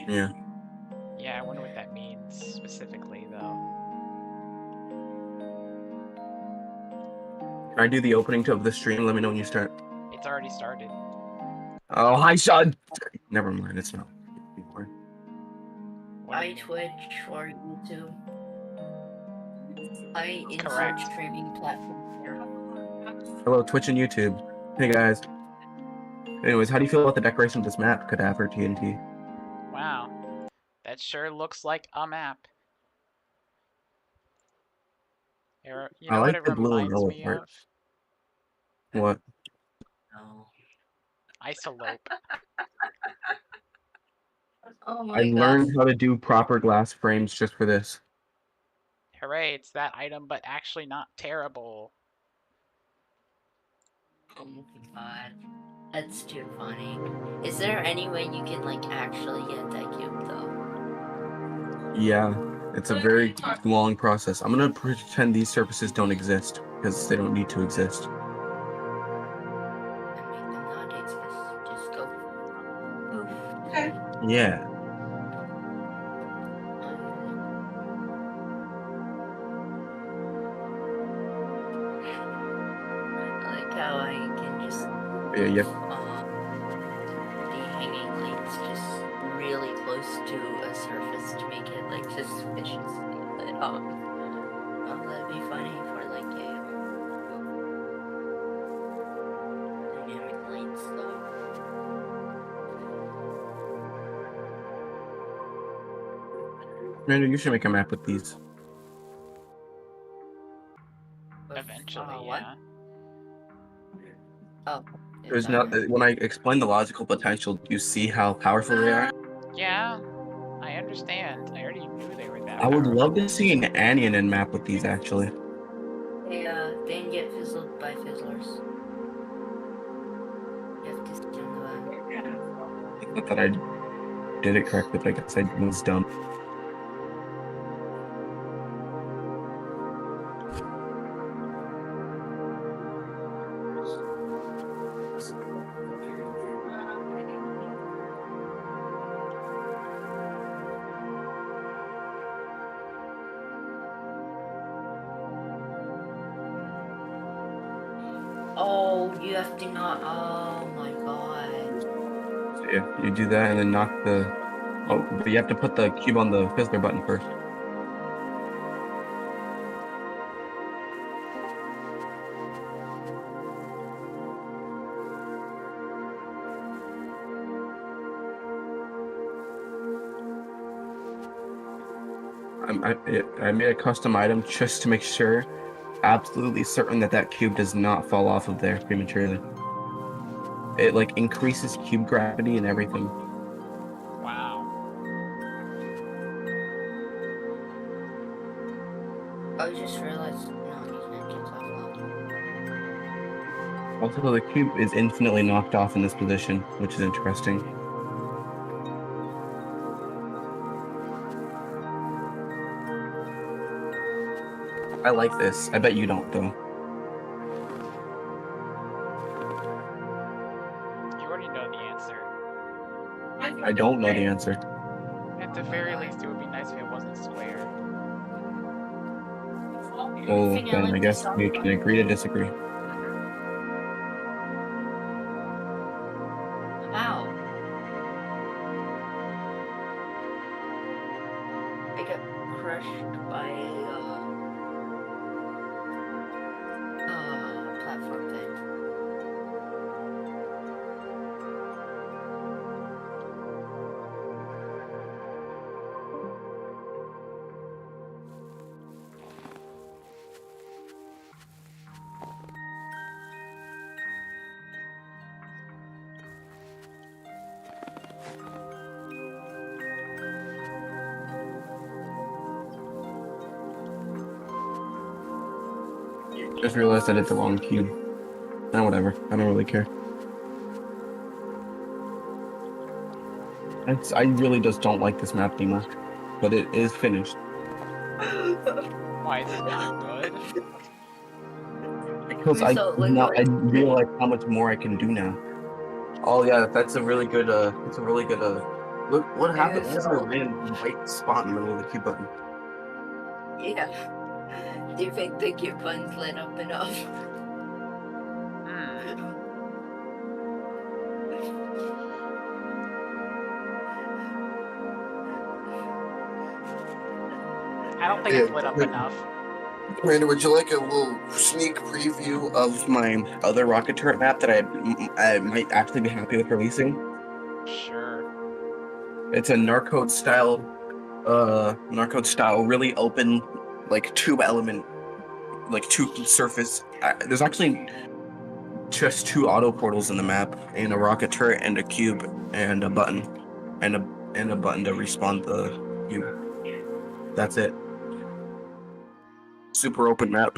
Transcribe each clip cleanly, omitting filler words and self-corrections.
Yeah. Yeah, I wonder what that means specifically, though. Can I do the opening of the stream? Let me know when you start. It's already started. Oh, hi, Sean. Never mind. It's not. Hi, Twitch or YouTube. Hi, Correct. insert streaming platform here. Hello, Twitch and YouTube. Hey, guys. Anyways, how do you feel about the decoration of this map, Cadaver TNT? Wow. That sure looks like a map. You know what it the blue and reminds yellow me part. of? What? No. Isolope. Oh my I god. learned how to do proper glass frames just for this. Hooray, it's that item, but actually not terrible. Oh my god. That's too funny. Is there any way you can, like, actually get that cube, though? Yeah, it's a very long process. I'm gonna pretend these surfaces don't exist, because they don't need to exist. And make them not exist. Just go. Poof. Yeah. I like how I can just Yeah. the hanging lights just really close to a surface to make it like suspiciously lit up. That'd be funny for like a dynamic lights though. Amanda, you should make a map with these. Eventually, What? yeah. Oh. There's not when I explain the logical potential, you see how powerful they are. Yeah, I understand. I already knew they were that I would powerful. love to see an Anion map with these actually. They didn't get fizzled by fizzlers. You have to stand the Not that I did it correctly, but I guess I was dumb. Oh, you have to not. Oh my god. So yeah, you do that and then knock the. Oh, but you have to put the cube on the fizzler button first. I made a custom item just to make sure, absolutely certain that that cube does not fall off of there prematurely. It like increases cube gravity and everything. Wow. I just realized no, you can't get off. Also, the cube is infinitely knocked off in this position, which is interesting. I like this. I bet you don't, though. You already know the answer. I don't know the answer. At the very least, it would be nice if it wasn't square. Well, then I guess we can agree to disagree. Ow. I got crushed by a platform thing. Just realized I did the wrong cube. Nah, whatever. I don't really care. I really just don't like this map anymore. But it is finished. Why is it not good? Because I realize how much more I can do now. Oh yeah, that's a really good Look what Maybe happened. it's There's a all- random white spot in the middle of the cube button. Yeah. Do you think the cube button's lit up enough? Hmm. I don't think it's lit up enough. Miranda, would you like a little sneak preview of my other rocket turret map that I might actually be happy with releasing? Sure. It's a Narcode style, really open, like tube element, like tube surface. There's actually just 2 auto portals in the map, and a rocket turret, and a cube, and a button, and a button to respawn the cube. That's it. Super open map.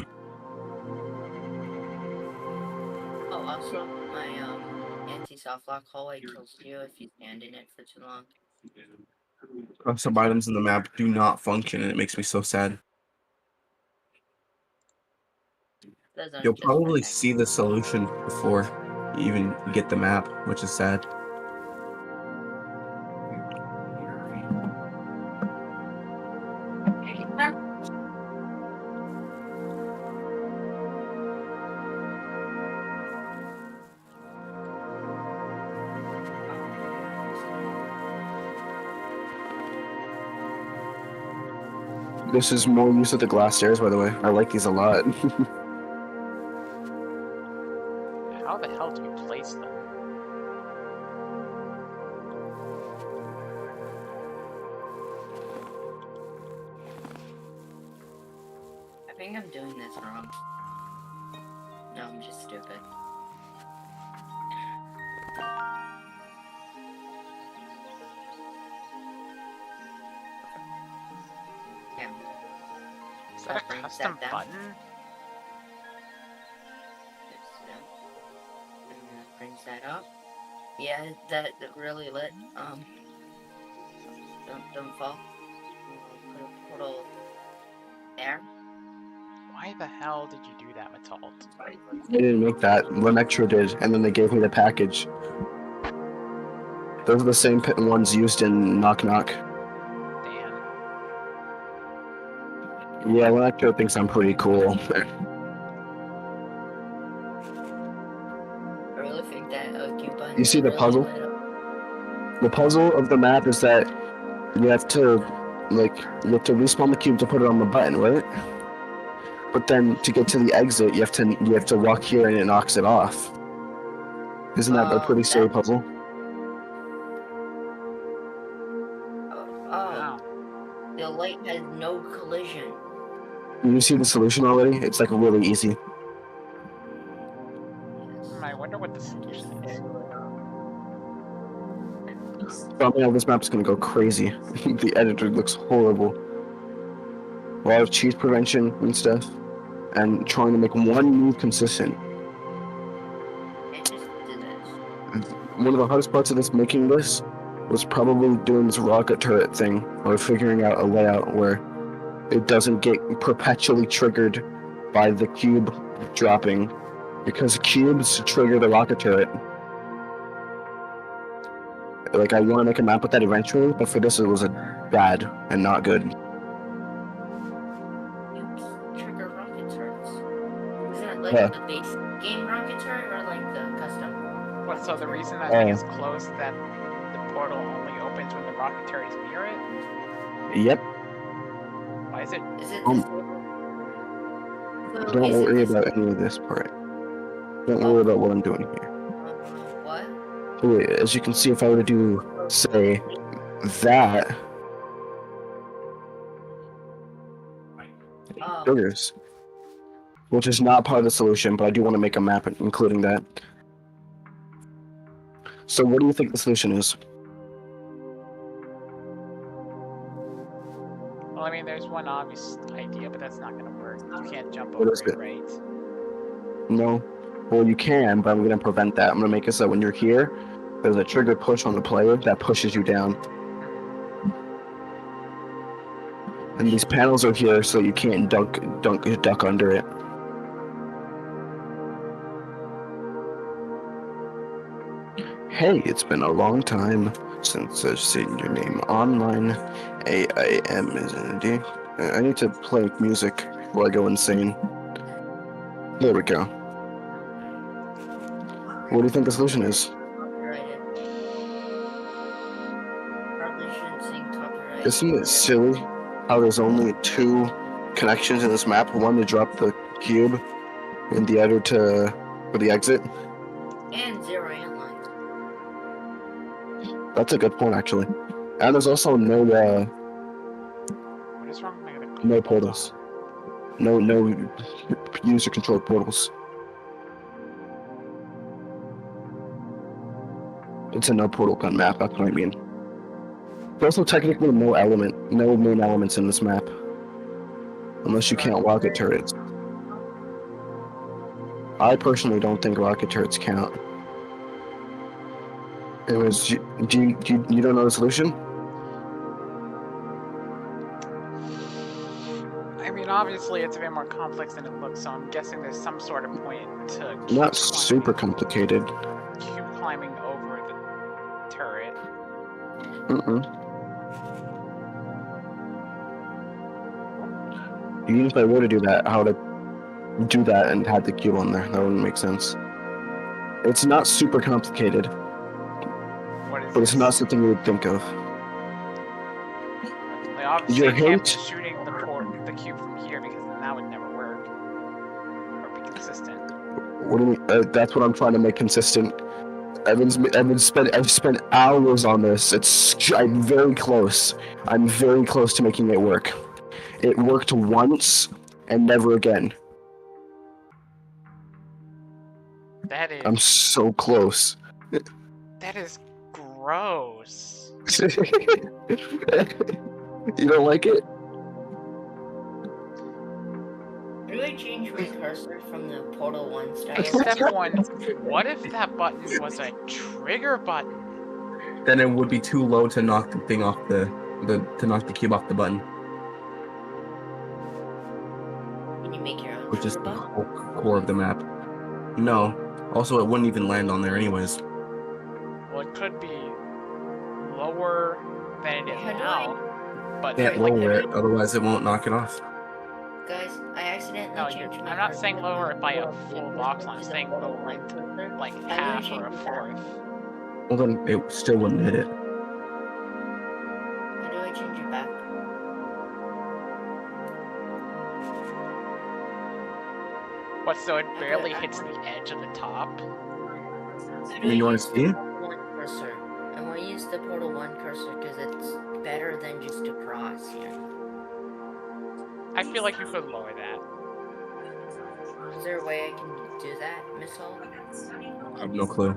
Oh, also, my anti-soft lock hallway kills you if you stand in it for too long. Some items in the map do not function, and it makes me so sad. Those aren't You'll just probably for see the solution before you even get the map, which is sad. This is more use of the glass stairs, by the way. I like these a lot. How the hell do you place them? I think I'm doing this wrong. No, I'm just stupid. Yeah. Is that a Brings custom that down. button? And that brings that up. Yeah, that really lit. Don't fall. Put a portal there. Why the hell did you do that, Matalt? They didn't make that. Lemectra did, and then they gave me the package. Those are the same ones used in Knock Knock. Damn. Yeah, Lemectra thinks I'm pretty cool. I really think that cube button. You see the really puzzle? lit up. The puzzle of the map is that you have to respawn the cube to put it on the button, right? But then to get to the exit, you have to walk here and it knocks it off. Isn't that a pretty silly puzzle? Wow. The light has no collision. You see the solution already? It's like really easy. I wonder what the solution is. Probably this map's gonna go crazy. The editor looks horrible. A lot of cheese prevention and stuff, and trying to make one move consistent. It just did this. One of the hardest parts of making this was probably doing this rocket turret thing, or figuring out a layout where it doesn't get perpetually triggered by the cube dropping, because cubes trigger the rocket turret. Like, I want to make a map with that eventually, but for this it was bad and not good. Cubes trigger rocket turrets. Isn't it like Yeah. the base game rocket turret or like the custom? What, so the reason that thing is closed, that the portal only opens when the rocket turret is near it? Yep. Why is it? Is it Um, this? So Don't is it worry this- about any of this part. Don't worry about what I'm doing here. What? So wait, as you can see, if I were to do, say, that, Oh, triggers. Which is not part of the solution, but I do want to make a map including that. So what do you think the solution is? Well, I mean, there's one obvious idea, but that's not gonna work. You can't jump What over is it, it? right? No? Well, you can, but I'm going to prevent that. I'm going to make it so when you're here, there's a trigger push on the player that pushes you down. And these panels are here so you can't duck under it. Hey, it's been a long time. Since I've seen your name online, AIM is in D. I need to play music before I go insane. There we go. What do you think the solution is? Copyrighted. Probably shouldn't sing copyright. Isn't it silly how there's only 2 connections in this map? One to drop the cube, and the other for the exit? And 0 landlines. That's a good point, actually. And there's also no What is wrong with my other portals. No user-controlled portals. It's a no portal gun map, that's what I mean. There's also technically no main elements in this map. Unless you count rocket turrets. I personally don't think rocket turrets count. It was, you don't know the solution? I mean, obviously it's a bit more complex than it looks, so I'm guessing there's some sort of point to keep Not super complicated. Keep climbing over the turret. Even if I were to do that, how to do that and had the cube on there, that wouldn't make sense. It's not super complicated, What is but it's this? not something you would think of. They obviously Your can't hint? be shooting the cube from here because then that would never work. Or be consistent. What do you mean? That's what I'm trying to make consistent. I've spent hours on this. I'm very close. I'm very close to making it work. It worked once and never again. That is I'm so close. that is gross. You don't like it? How do I change my cursor from the Portal 1 style? Step 1, what if that button was a trigger button? Then it would be too low to knock the thing off to knock the cube off the button, Can you make your own which is the button? whole core of the map. No. Also, it wouldn't even land on there anyways. Well, it could be lower than it is How do now, but Can't like, lower it, otherwise it won't knock it off. Guys, I accidentally no, changed my I'm not cursor saying from lower the it by a Portal full 1 box, I'm to the saying Portal lower 1 it cursor. like How do I half or change a that? fourth. Well, then it still wouldn't hit it. How do I change it back? What, so it barely hits the edge of the top? How I do mean, you I wanna use the see? Portal 1 cursor? I want to use the Portal 1 cursor because it's better than just a cross here. I feel like you could lower that. Is there a way I can do that, Miss Hall? I have no clue.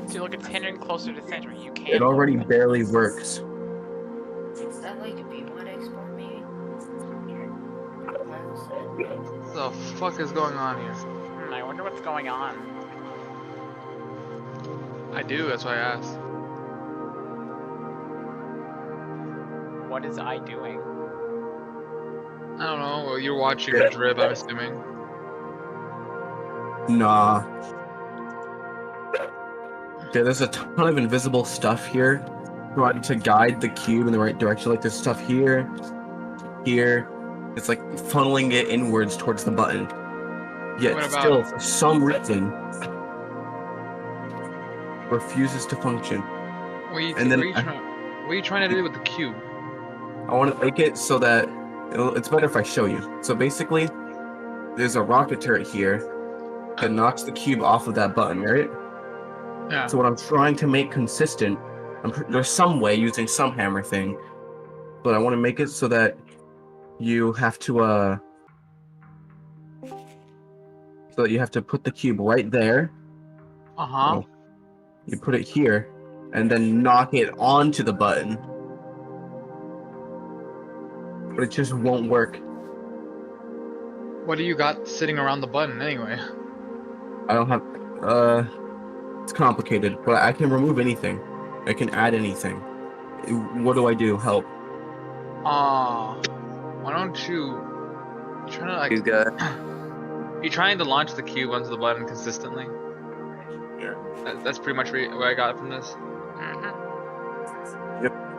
So look, it's hindering closer to the center. You can. It already lower barely works. Is that like a B1 export maybe? What the fuck is going on here? I wonder what's going on. I do, that's why I asked. What is I doing? I don't know, well, you're watching a drip, I'm assuming. Nah. There's a ton of invisible stuff here trying to guide the cube in the right direction. Like there's stuff here, here. It's like funneling it inwards towards the button. Yet What about- still, for some reason, refuses to function. What are you, And then what are you trying to do with the cube? I want to make it so that it's better if I show you. So basically, there's a rocket turret here that knocks the cube off of that button, right? Yeah. So what I'm trying to make consistent, there's some way using some hammer thing, but I want to make it so that you have to put the cube right there. Uh-huh. You put it here, and then knock it onto the button. But it just won't work. What do you got sitting around the button anyway? I don't have. It's complicated, but I can remove anything. I can add anything. What do I do? Help. Why don't you trying to like He's got. you trying to launch the cube onto the button consistently? That's pretty much what I got from this. Mhm.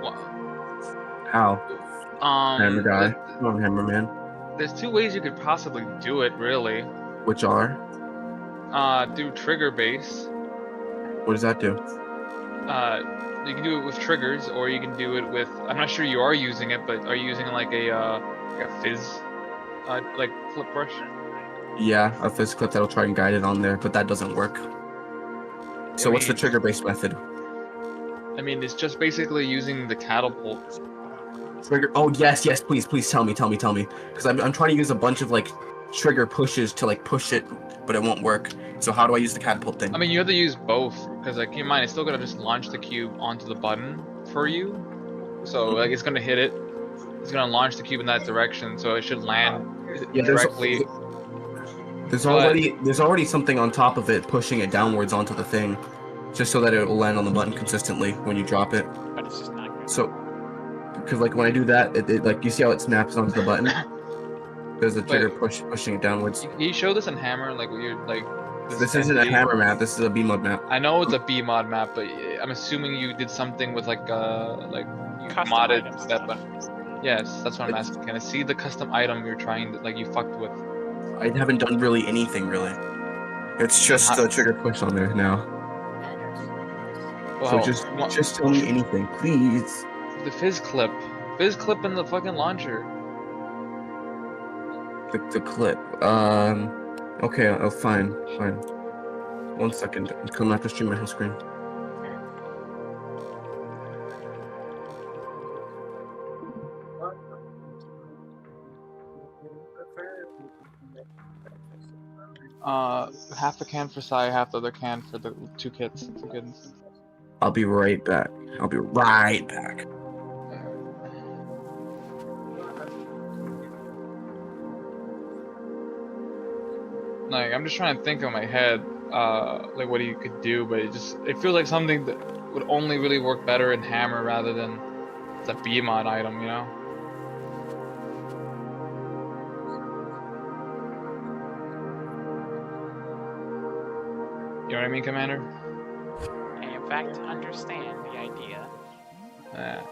Well, How? Hammer guy. th- Come on, Hammer man. there's two ways you could possibly do it, really. Which are? Do trigger base. What does that do? You can do it with triggers, or you can do it with. I'm not sure you are using it, but are you using like a fizz, like flip brush? Yeah, a fizz clip that'll try and guide it on there, but that doesn't work. So what's the mean- trigger-based method? I mean, it's just basically using the catapult. Trigger. Oh yes, please tell me. Because I'm trying to use a bunch of like trigger pushes to like push it, but it won't work. So how do I use the catapult thing? I mean, you have to use both, because like keep in mind, it's still gonna just launch the cube onto the button for you. So like it's gonna hit it. It's gonna launch the cube in that direction, so it should land directly. There's already something on top of it pushing it downwards onto the thing, just so that it will land on the button consistently when you drop it. But it's just not good. So, because like when I do that, it like you see how it snaps onto the button. There's a trigger pushing it downwards. Can you show this in Hammer? Like what you're like. This isn't a Hammer map. This is a B-mod map. I know it's a B-mod map, but I'm assuming you did something with like you Custom modded item that. stuff. But yes, that's what I'm asking. Can I see the custom item you're trying to like you fucked with? I haven't done really anything really. It's just the trigger push on there now. So just tell me anything, please. The fizz clip in the fucking launcher. The clip. Okay. Oh, fine. 1 second. I'm coming out to stream my whole screen. Half a can for Sai, half the other can for the 2 kits. It's good. I'll be right back. Like I'm just trying to think in my head, like what you could do, but it feels like something that would only really work better in Hammer rather than the B-mod item, you know? You know what I mean, Commander? I in fact understand the idea. Yeah.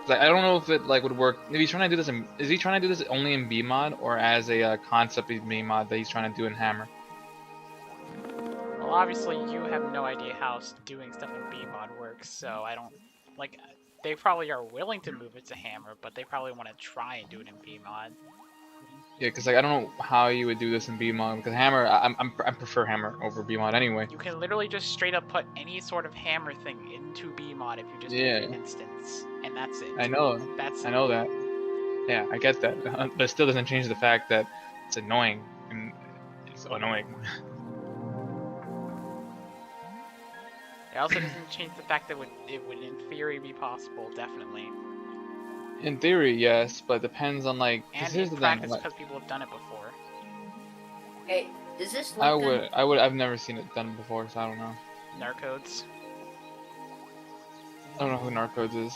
Like, I don't know if it like would work. If he's trying to do this, is he trying to do this only in B-mod or as a concept in B-mod that he's trying to do in Hammer? Well, obviously you have no idea how doing stuff in B-mod works, so I don't like. They probably are willing to move it to Hammer, but they probably want to try and do it in B-mod. Yeah, because like I don't know how you would do this in B-mod because Hammer, I prefer Hammer over B-mod anyway. You can literally just straight up put any sort of Hammer thing into B-mod if you just Yeah. make an instance, and that's it. I know. That's I know that. Yeah, I get that, but it still doesn't change the fact that it's annoying and it's annoying. It also doesn't change the fact that it would in theory be possible, definitely. In theory, yes, but it depends on like. 'cause And here's in the thing, practice, like, because people have done it before. Hey, does this look good? I've never seen it done before, so I don't know. Narcodes. I don't know who Narcodes is.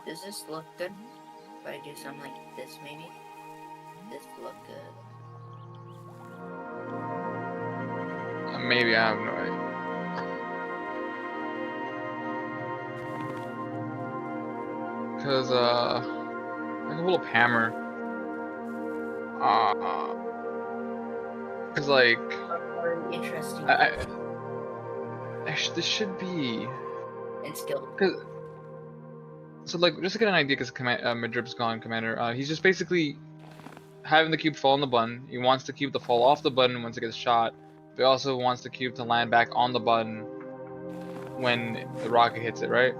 Does this look good? If I do something like this, maybe? This look good. Maybe I have no idea. Cause like a little hammer. Cause like Interesting. this should be. And skilled. So like just to get an idea, because Madrib's gone, Commander. He's just basically having the cube fall on the button. He wants the cube to fall off the button once it gets shot. But he also wants the cube to land back on the button when the rocket hits it, right?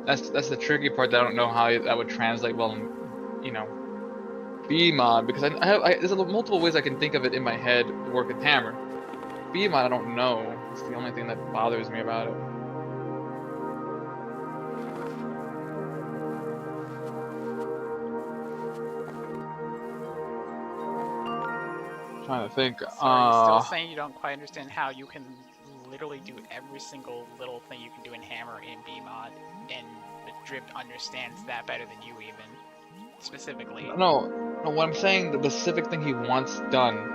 That's the tricky part that I don't know how that would translate well in, you know, B-mod, because there's multiple ways I can think of it in my head to work with Hammer. B-mod I don't know. It's the only thing that bothers me about it. trying to think. So are you still saying you don't quite understand how you can literally do every single little thing you can do in Hammer in BMod, and Madripped understands that better than you even, specifically? No, what I'm saying, the specific thing he wants done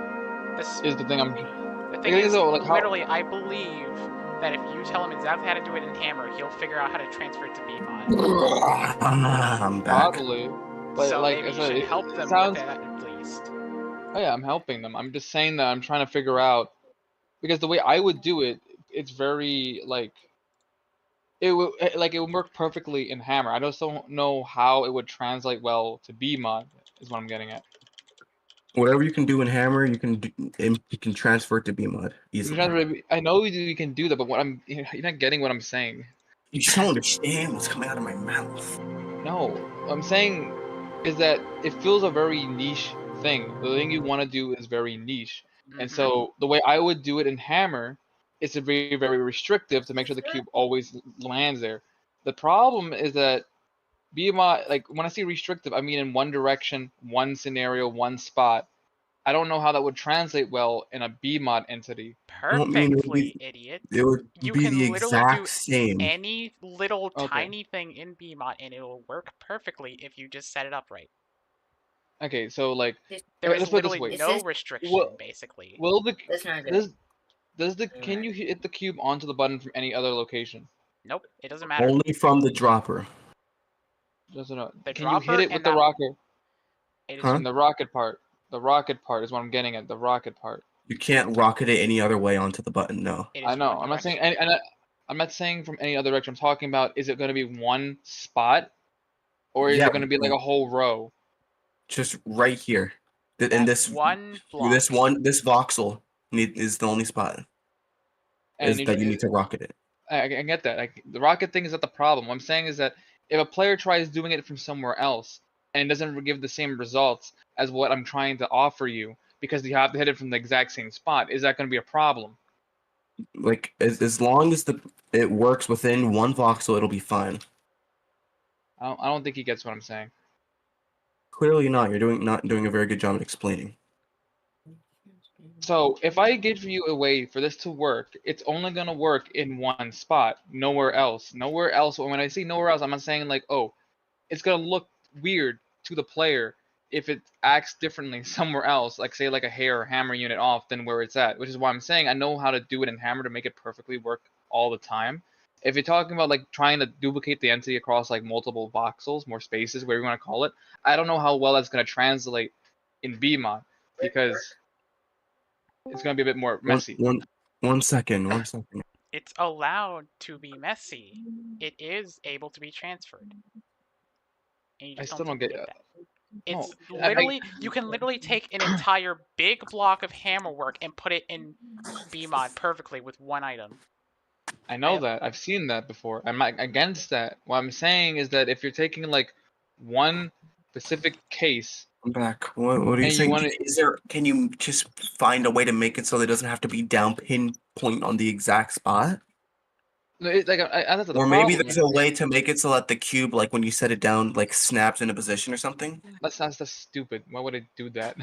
This, is the thing I'm. the thing Like, is, so, like, how- literally, I believe that if you tell him exactly how to do it in Hammer, he'll figure out how to transfer it to BMod. I'm back. Probably, but So like maybe I you said, should it help them sounds. with it at least. Oh yeah, I'm helping them. I'm just saying that I'm trying to figure out because the way I would do it, it's very like it would it would work perfectly in Hammer. I just don't know how it would translate well to BMod. Is what I'm getting at. Whatever you can do in Hammer, you can you can transfer it to BMod easily. I know you can do that, but what you're not getting what I'm saying. You just don't understand what's coming out of my mouth. No, what I'm saying is that it feels a very niche thing. The thing you want to do is very niche. And Mhm. so the way I would do it in Hammer is to be very restrictive to make sure the cube always lands there. The problem is that BMI, like when I say restrictive, I mean in one direction, one scenario, one spot. I don't know how that would translate well in a BMod entity. I don't mean it would Perfectly, be. idiot. It would You be the can literally do exact same. any little Okay. tiny thing in BMod and it will work perfectly if you just set it up right. Okay, so like There is let's put it this literally way. Is no this- restriction, Well, basically. Will the That's not good. does the can you hit the cube onto the button from any other location? Nope, it doesn't matter. Only from the dropper. Doesn't know. The Can you hit dropper it with and the that- rocket? It is Huh? And the rocket part. The rocket part is what I'm getting at. The rocket part. You can't rocket it any other way onto the button. No. it I is know. one I'm not saying direction. I'm not saying from any other direction. I'm talking about is it going to be one spot, or is Yeah, it going to be like a whole row? Just right here. In That this one block. this voxel is the only spot And that you need to rocket it. I get that. Like the rocket thing is not the problem. What I'm saying is that if a player tries doing it from somewhere else and it doesn't give the same results as what I'm trying to offer you because you have to hit it from the exact same spot, is that going to be a problem? Like as long as it works within one voxel, it'll be fine. I don't think he gets what I'm saying. Clearly not. You're not doing a very good job at explaining. So if I give you a way for this to work, it's only gonna work in one spot, nowhere else. Nowhere else. When I say nowhere else, I'm not saying like, oh, it's gonna look weird to the player if it acts differently somewhere else, like say like a hair or hammer unit off than where it's at. Which is why I'm saying I know how to do it in Hammer to make it perfectly work all the time. If you're talking about like trying to duplicate the entity across like multiple voxels, more spaces, whatever you want to call it, I don't know how well that's gonna translate in BMod because it's gonna be a bit more messy. One second. It's allowed to be messy. It is able to be transferred. And you I just still don't don't seem to get. get that. It's No, I- literally you can literally take an entire big block of hammer work and put it in BMod perfectly with one item. I know have- that. I've seen that before. I'm not against that. What I'm saying is that if you're taking like one specific case, I'm back. What are you And you saying? wanna- Can you just find a way to make it so that it doesn't have to be down pinpoint on the exact spot? like that's the Or maybe problem. there's a way to make it so that the cube, like when you set it down, like snaps into position or something. That's stupid. Why would I do that?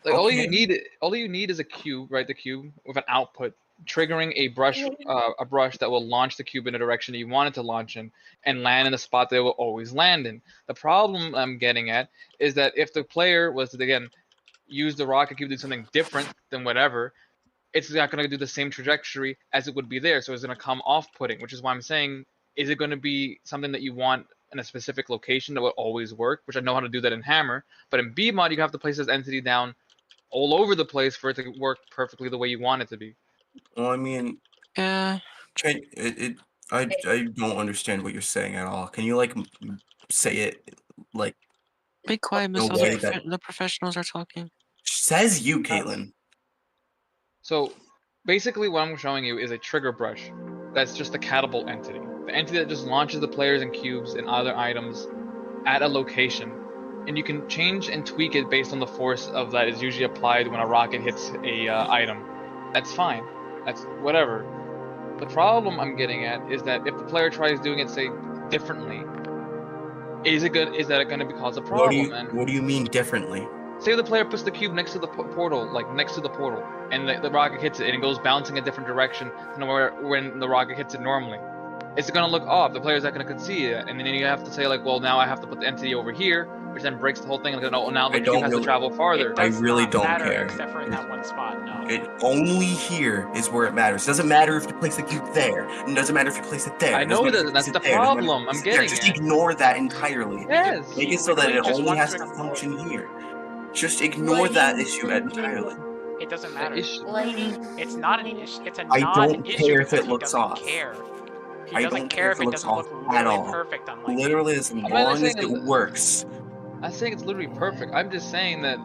Like all you Okay. need is a cube, right? The cube with an output triggering a brush that will launch the cube in a direction that you want it to launch in and land in the spot that it will always land in. The problem I'm getting at is that if the player was to again use the rocket cube to do something different than whatever, it's not going to do the same trajectory as it would be there. So it's going to come off-putting, which is why I'm saying, is it going to be something that you want in a specific location that will always work, which I know how to do that in Hammer, but in BMod, you have to place this entity down all over the place for it to work perfectly the way you want it to be. Well, I mean, Yeah, I don't understand what you're saying at all. Can you like say it like be quiet, No Miss. way that- The professionals are talking. says you, Caitlin? So basically what I'm showing you is a trigger brush. That's just a catapult entity. The entity that just launches the players and cubes and other items at a location. And you can change and tweak it based on the force of that is usually applied when a rocket hits a item. That's fine. That's whatever. The problem I'm getting at is that if the player tries doing it, say, differently, is that going to cause a problem? And What do you mean differently? say the player puts the cube next to the portal, like next to the portal, and the rocket hits it and it goes bouncing a different direction than where when the rocket hits it normally. It's gonna look off. The player's not gonna see it, and then you have to say like, well, now I have to put the entity over here, which then breaks the whole thing. Like, oh, now the I cube don't has to really- travel farther. It I does really not don't matter care. except for in that one spot. No. It only here is where it matters. It doesn't matter if you place the cube there. It doesn't matter if you place it there. I It doesn't know matter that. if you That's place the it there. It doesn't matter problem. if you I'm place it there. getting Just it. ignore that entirely. Yes. Make it so that it literally just only wants has to to ignore function it. here. Just ignore that issue entirely. It doesn't The matter. issue- Lighting. It's not an issue. It's a I don't non-issue care if because it looks he doesn't off. care. He I doesn't don't care if it looks doesn't look off at literally all. perfect on lighting. Literally, as not long as saying it that- works. I'm not saying it's literally perfect. I'm just saying that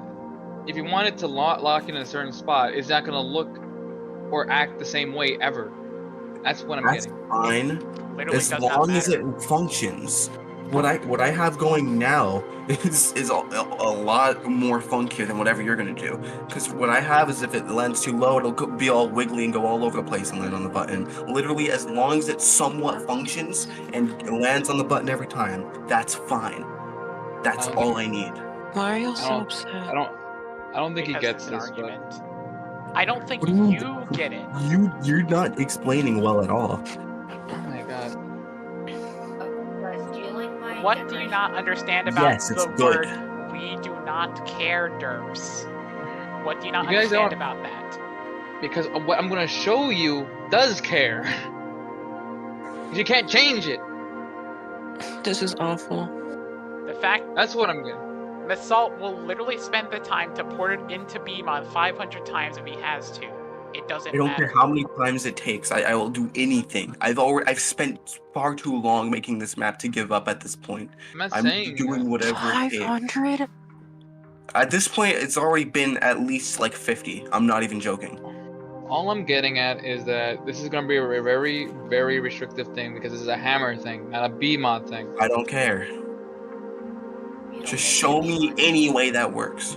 if you want it to lock in a certain spot, it's not gonna look or act the same way ever. That's what I'm That's getting. fine. Literally As does not long as matter. it functions. What I have going now is a lot more funkier than whatever you're gonna do. Because what I have is if it lands too low, it'll be all wiggly and go all over the place and land on the button. Literally, as long as it somewhat functions and it lands on the button every time, that's fine. That's all I need. Why are you so don't- upset? I don't think he Because gets it's an this, but argument. I don't think What do you mean? you get it. You're not explaining well at all. oh my god. Guys, do you like my What do you decoration? not understand about Yes, it's the good. word "we do not care," Derps? What do you not You guys understand don't- about that? Because what I'm gonna show you does care. You can't change it. This is awful. The fact That's what I'm getting. Masalt will literally spend the time to port it into BMod 500 times if he has to. It doesn't I don't matter. care how many times it takes. I will do anything. I've spent far too long making this map to give up at this point. I'm not I'm saying doing whatever it takes. 500? At this point, it's already been at least like 50. I'm not even joking. all I'm getting at is that this is gonna be a very, very restrictive thing because this is a hammer thing, not a BMod thing. I don't care. You don't Just like show the me design. any way that works.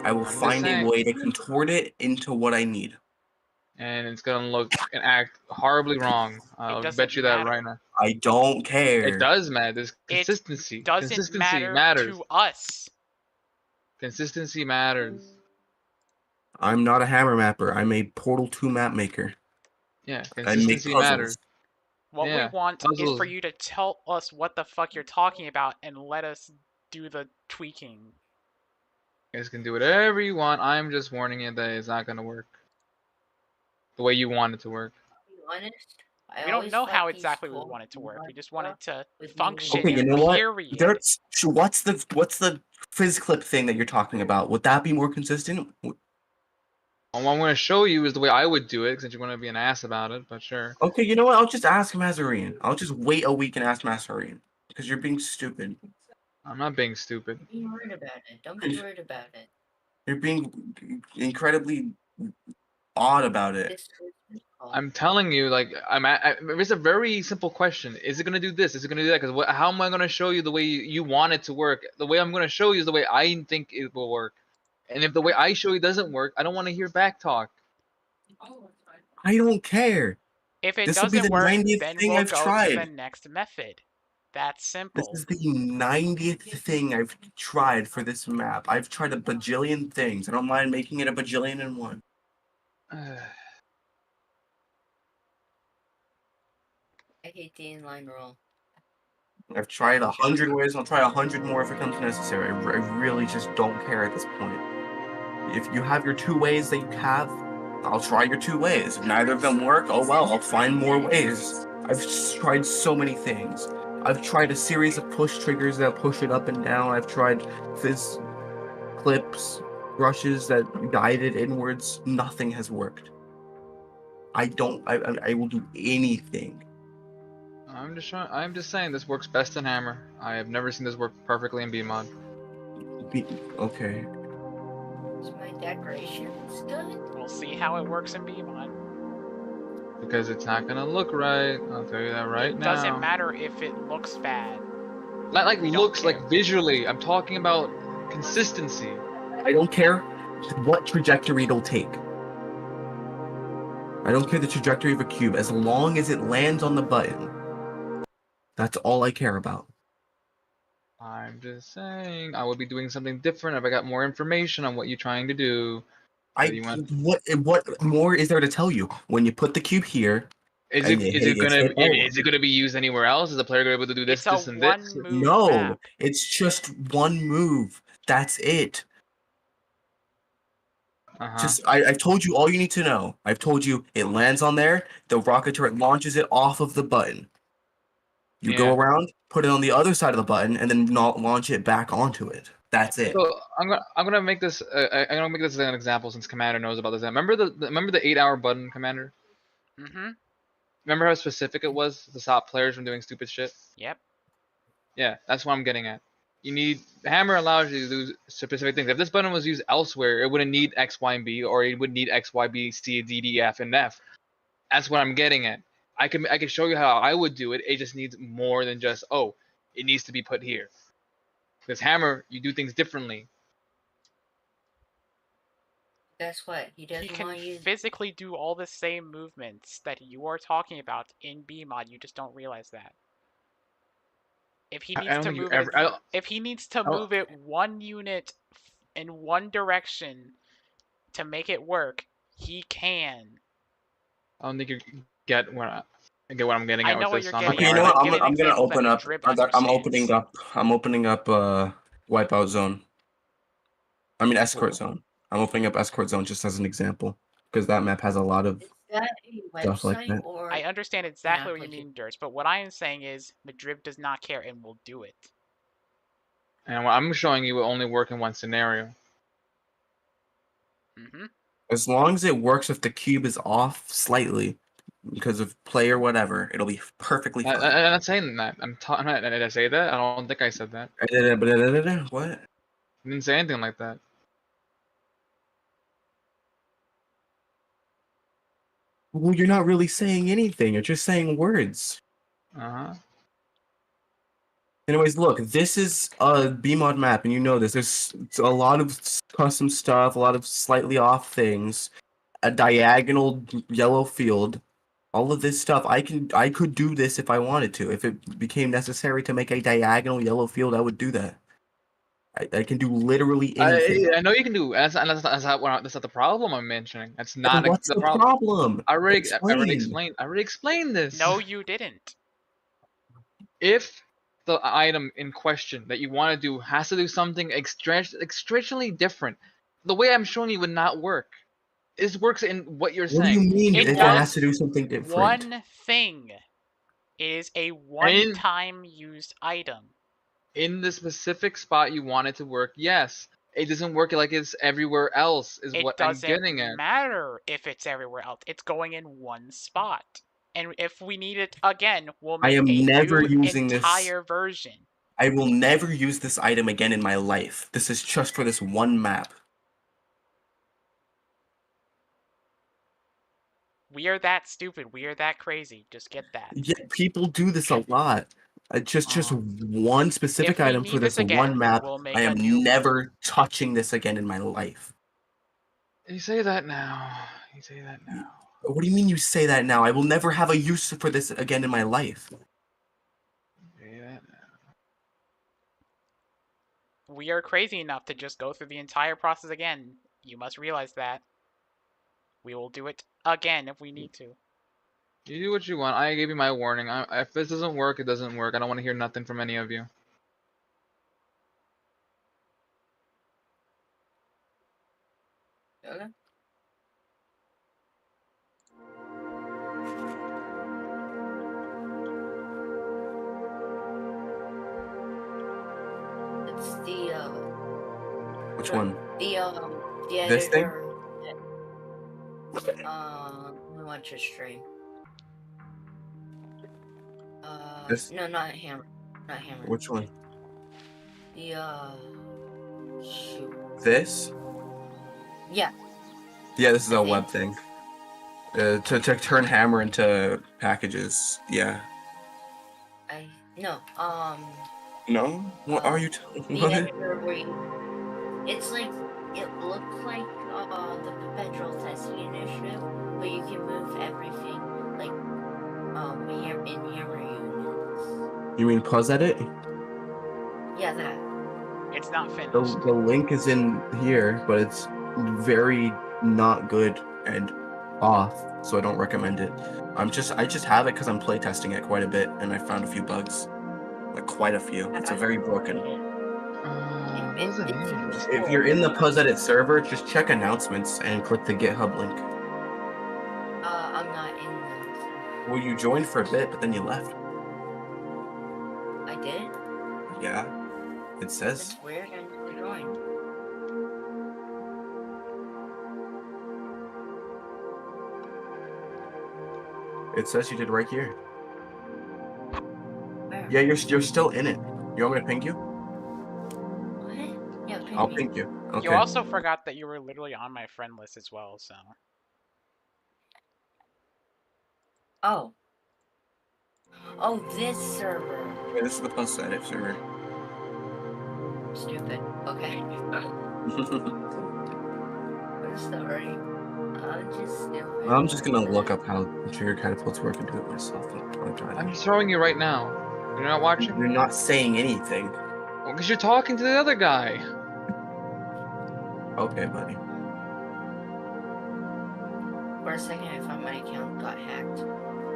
I will I'm just find a saying. way to contort it into what I need. And it's gonna look and act horribly wrong. I'll doesn't bet you that matter. right now. I don't care. It does matter. There's It consistency. Doesn't Consistency matter matters. to us. Consistency matters. I'm not a hammer mapper. I'm a Portal 2 map maker. Yeah, I make consistency puzzles. matters. What Yeah, we want is puzzles. for you to tell us what the fuck you're talking about and let us do the tweaking. You guys can do whatever you want. I'm just warning you that it's not gonna work the way you want it to work. To be honest, I We don't always know how thought these exactly we small want it to work. We BMod just want it stuff to with function. Okay, you know what? Period. There's, so what's the fizz clip thing that you're talking about? Would that be more consistent? What I'm gonna show you is the way I would do it, since you're gonna be an ass about it. But sure. Okay, you know what? I'll just ask Mazarine. I'll just wait a week and ask Mazarine. Because you're being stupid. I'm not being stupid. Don't be worried about it. Don't be worried about it. You're being incredibly odd about it. It's called. I'm telling you, like, it's a very simple question. Is it gonna do this? Is it gonna do that? Because how am I gonna show you the way you want it to work? The way I'm gonna show you is the way I think it will work. And if the way I show you doesn't work, I don't want to hear back talk. I don't care. If it This will be doesn't the work, 90th then thing we'll I've go to the tried. next method. That's This simple. is the 90th thing I've tried for this map. I've tried a bajillion things. I don't mind making it a bajillion and one. I hate the inline roll. I've tried 100 ways. I'll try 100 more if it comes necessary. I really just don't care at this point. If you have your 2 ways that you have, I'll try your 2 ways. If neither of them work, oh well, I'll find more ways. I've tried so many things. I've tried a series of push triggers that push it up and down. I've tried fizz clips, brushes that guide it inwards. Nothing has worked. I will do anything. I'm just saying this works best in Hammer. I have never seen this work perfectly in BMod. Okay. Is my decorations good? We'll see how it works in BMod. Because it's not gonna look right. I'll tell you that right It now. doesn't matter if it looks bad. Not like We don't looks, care. like visually. I'm talking about consistency. I don't care what trajectory it'll take. I don't care the trajectory of a cube as long as it lands on the button. That's all I care about. I'm just saying, I would be doing something different if I got more information on what you're trying to do. Whether you want, What more is there to tell you? When you put the cube here is and it is it it's gonna hit A. is it gonna be used anywhere else? Is the player gonna be able to do this, It's a this, and this? one move No, map. it's just one move. That's it. Uh-huh. I've told you all you need to know. I've told you it lands on there, the rocket turret launches it off of the button. You go Yeah. around, put it on the other side of the button, and then not launch it back onto it. That's it. So I'm gonna make this an example since Commander knows about this. Remember the 8-hour button, Commander? Mm-hmm. Remember how specific it was to stop players from doing stupid shit? Yep. Yeah, that's what I'm getting at. Hammer allows you to do specific things. If this button was used elsewhere, it wouldn't need X, Y, and B, or it would need X, Y, B, C, D, D, F, and F. That's what I'm getting at. I can show you how I would do it. It just needs more than just, oh, it needs to be put here. Because Hammer, you do things differently. Guess what? He He doesn't can want you. physically do all the same movements that you are talking about in BMod. You just don't realize that. If he I needs don't to think you move ever. it, if he needs to I don't- move it one unit in one direction to make it work, he can. I don't think you get what I'm getting I at know with what this. you're I'm getting Okay, you at, know but what? I'm giving I'm gonna examples that open up. Madrib I'm understands. opening up Wipeout Zone. I mean Escort Cool. Zone. I'm opening up Escort Zone just as an example because that map has a lot of Is that a stuff like website that. or I understand exactly what you application? mean, Dirts, but what I am saying is Madrib does not care and will do it. And what I'm showing you will only work in one scenario. Mm-hmm. As long as it works if the cube is off slightly because of play or whatever, it'll be perfectly fine. I'm not saying that. Did I say that? I don't think I said that. What? I didn't say anything like that. Well, you're not really saying anything. You're just saying words. Uh-huh. Anyways, look, this is a BMod map, and you know this. There's a lot of custom stuff, a lot of slightly off things, a diagonal yellow field, all of this stuff. I could do this if I wanted to. If it became necessary to make a diagonal yellow field, I would do that. I can do literally anything. I know you can do. That's not the problem I'm mentioning. That's Then not what's the the problem. problem? I already Explain. explained this. No, you didn't. If the item in question that you want to do has to do something extremely different, the way I'm showing you would not work. This works in what you're What do you saying. mean It if it does has to do something different? One thing is a one-time used item. In the specific spot you want it to work, yes. It doesn't work like it's everywhere else, is It what I'm doesn't getting at. matter if it's everywhere else. It's going in one spot. And if we need it again, we'll I make am a never new using this. entire version. I will never use this item again in my life. This is just for this one map. We are that stupid. We are that crazy. Just get that. Yeah, people do this a lot. Just one specific If we item need for this this again, one map. we'll make I a am new one. never touching this again in my life. You say that now. You say that now. What do you mean you say that now? I will never have a use for this again in my life. You say that now. We are crazy enough to just go through the entire process again. You must realize that. We will do it again if we need to. You do what you want. I gave you my warning. If this doesn't work, it doesn't work. I don't want to hear nothing from any of you. Okay. It's the Which one? the This thing? editor. We want your stream. This? No, not hammer. Not hammer. Which one? The shoot. This? Yeah. Yeah, this is I a think- web thing. To turn Hammer into packages. Yeah. No. No? What are you The telling me? editor where it's like it looks like the Perpetual Testing Initiative, but you can move everything like in hammer units. You mean pause edit? Yeah, that. It's not The, finished. the link is in here, but it's very not good and off, so I don't recommend it. I just have it because I'm playtesting it quite a bit, and I found a few bugs, like quite a few. It's a very broken. What is the name of this? If you're in the PuzzEdit server, just check announcements and click the GitHub link. I'm not in the. Well, you joined for a bit, but then you left. I did? Yeah, it says. That's weird. I never joined. It says you did right here. Where? Yeah, you're still in it. You want me to ping you? What? Yeah, ping I'll me. ping you. Okay. You also forgot that you were literally on my friend list as well, so. Oh. Oh, this server. Yeah, this is the PuzzEdit server. Stupid. Okay. I'm sorry. I'm just stupid. I'm just gonna look up how trigger catapults work and do it myself. I'm showing you right now. You're not watching? You're not saying anything. Well, because you're talking to the other guy. Okay, buddy. For a second, I thought my account got hacked.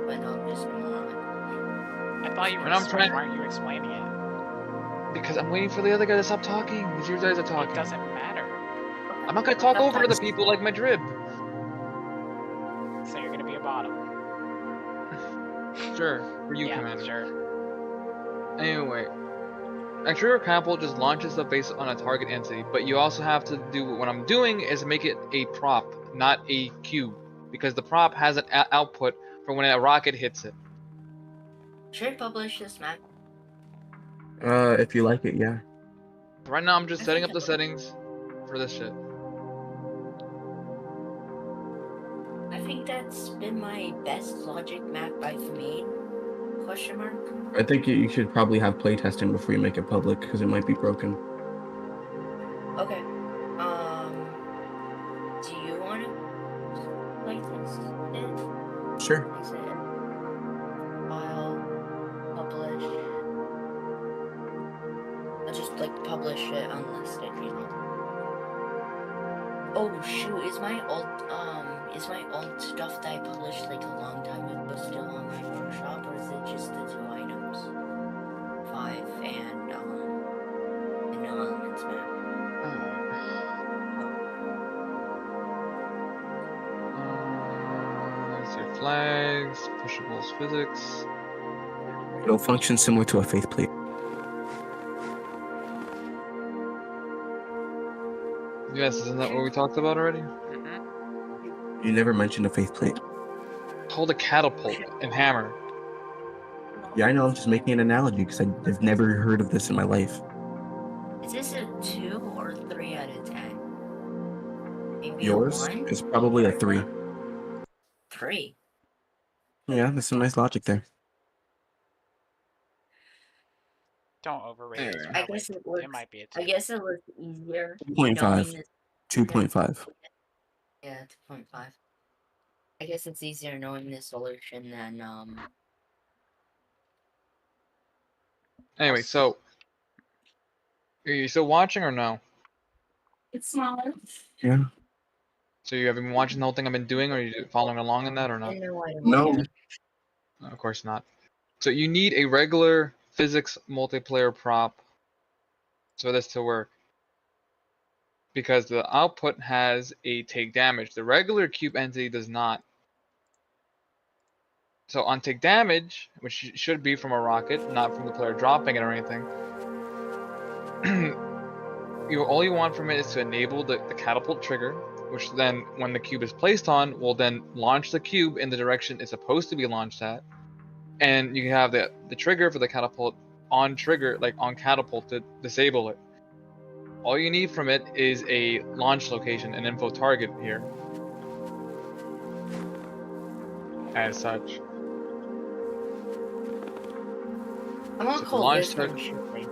But no, I'm just a moron. I thought you were And I'm explaining. trying- Why aren't you explaining it? Because I'm waiting for the other guy to stop talking. Because you guys are It talking. doesn't matter. I'm not gonna talk over other people like Madrib. So you're gonna be a bottom. Sure, for you, Yeah, Commander. sure. Anyway, a trigger catapult just launches stuff based on a target entity, but you also have to do what I'm doing is make it a prop, not a cube, because the prop has an output for when a rocket hits it. Should I publish this map? If you like it, yeah. Right now, I'm just I setting think up the settings for this shit. I think that's been my best logic map I've made. Question mark? I think you should probably have playtesting before you make it public because it might be broken. Okay. Do you want to play test it? Sure. Is it file, publish? I'll just like publish it unlisted, you know. Oh shoot, is my alt stuff that I published like a long time ago still on my Photoshop, or is it just the 2 items? 5 and the no elements map. Let's see, flags, pushables, physics. It'll function similar to a faith plate. Yes, isn't that what we talked about already? Mm-hmm. You never mentioned a faith plate. Hold a catapult and hammer. Yeah, I know. I'm just making an analogy because I've never heard of this in my life. Is this a 2 or 3 out of 10? Maybe Yours a 1? is probably a 3. 3. Yeah, there's some nice logic there. Don't overrate it. It's Anyway. I probably- guess it works. It might be a 2. I guess it was easier. 2.5. knowing this- 2.5. Yeah, 2.5. I guess it's easier knowing the solution than Anyway, so are you still watching or no? It's smaller. Yeah. So you have been watching the whole thing I've been doing, or are you following along in that or not? No. Of course not. So you need a regular physics multiplayer prop for this to work. Because the output has a take damage. The regular cube entity does not. So on take damage, which should be from a rocket, not from the player dropping it or anything, all you want from it is to enable the catapult trigger, which then, when the cube is placed on, will then launch the cube in the direction it's supposed to be launched at. And you can have the trigger for the catapult on trigger, like on catapult, to disable it. All you need from it is a launch location, an info target here. As such. I'm gonna So call launch this target- one shortly.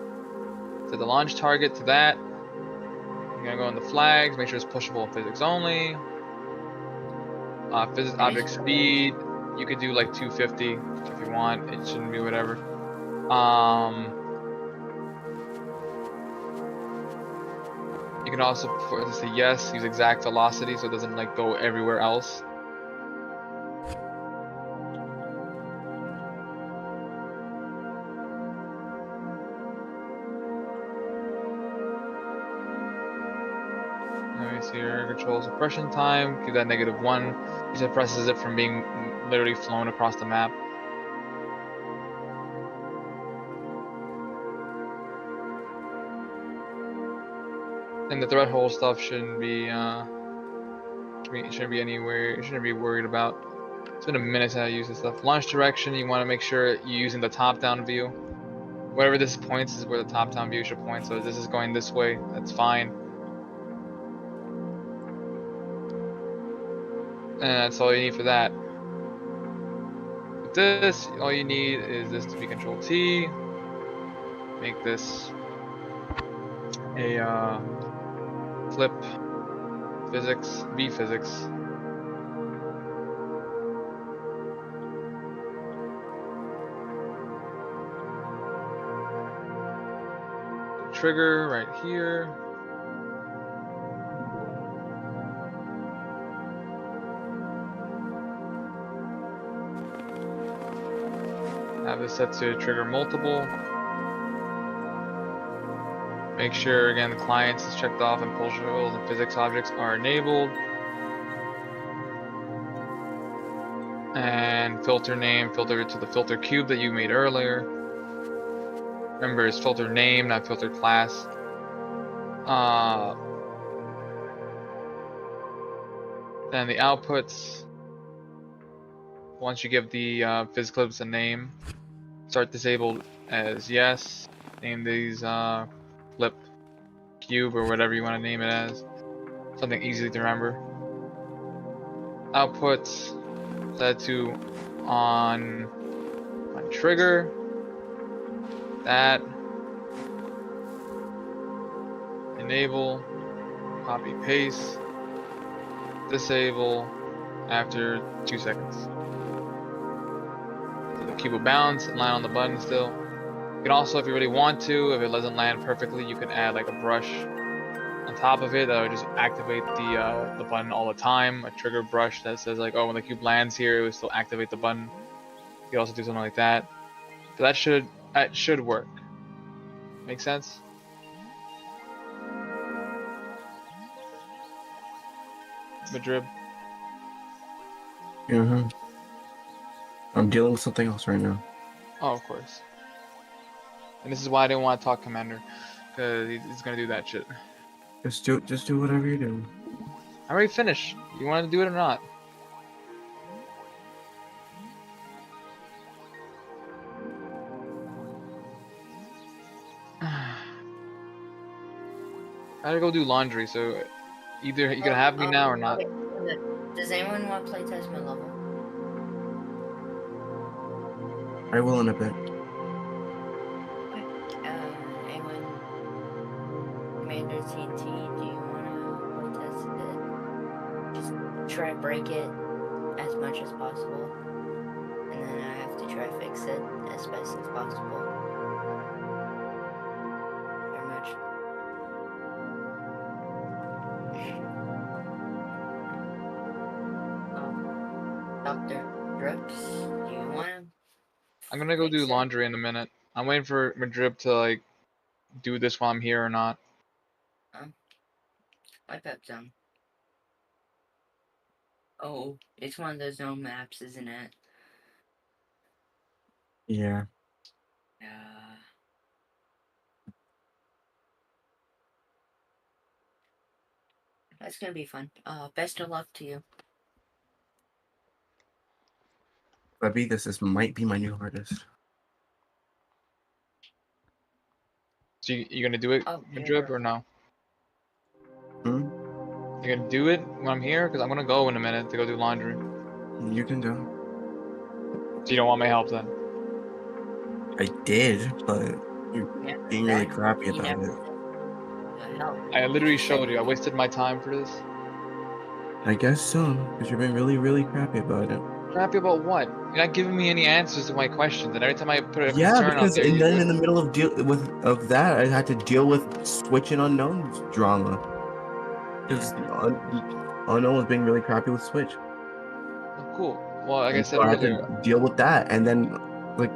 So the launch target to that. You're gonna go in the flags, make sure it's pushable in physics only. Physics object speed, you could do like 250 if you want. It shouldn't be whatever. You can also say yes, use exact velocity so it doesn't like go everywhere else. Let me see here, control suppression time, give that -1. It suppresses it from being literally flown across the map. And the threat hole stuff shouldn't be anywhere. You shouldn't be worried about. It's been a minute since I used this stuff. Launch direction, you want to make sure you're using the top-down view. Wherever this points is where the top-down view should point. So if this is going this way, that's fine. And that's all you need for that. With this, all you need is this to be Control T. Make this a flip physics, V physics. Trigger right here. Have this set to trigger multiple. Make sure again the clients is checked off and pulse rules and physics objects are enabled. And filter name, filter it to the filter cube that you made earlier. Remember, it's filter name, not filter class. Then the outputs. Once you give the physclips a name, start disabled as yes. Name these flip cube or whatever you want to name it as. Something easy to remember. Outputs set to on trigger. That. Enable. Copy paste. Disable after 2 seconds. So the cube will bounce and land on the button still. You can also, if you really want to, if it doesn't land perfectly, you can add like a brush on top of it that will just activate the button all the time. A trigger brush that says like, oh, when the cube lands here, it will still activate the button. You can also do something like that. So that should work. Make sense? Madrib. I'm dealing with something else right now. Oh, of course. And this is why I didn't want to talk Commander, because he's gonna do that shit. Just do whatever you're doing. I already finished. You want to do it or not? I gotta go do laundry, so either you can have me now or not. Does anyone want to play test my level? I will in a bit. Anyone? Commander TNT, do you want to play test it? Just try to break it as much as possible. And then I have to try to fix it as best as possible. Very much. Dr. Drips, do you want to? I'm gonna go do laundry in a minute. I'm waiting for Madrib to like do this while I'm here or not. Wipe up zone. Oh, it's one of those zone maps, isn't it? Yeah. That's gonna be fun. Best of luck to you. Webby, this might be my new hardest. So you gonna do it, Madrib, or no? Hmm? You gonna do it when I'm here? Because I'm gonna go in a minute to go do laundry. You can do So you don't want my help then? it. I did, but you're being really crappy about it. I literally showed you. I wasted my time for this. I guess so, because you're being really, really crappy about it. Crappy about what? You're not giving me any answers to my questions, and every time I put a Yeah, concern because out there, and then in the middle of that, I had to deal with Switch and Unknown's drama. Because Unknown was being really crappy with Switch. Oh, cool. Well, like I And said so I had earlier, to deal with that, and then like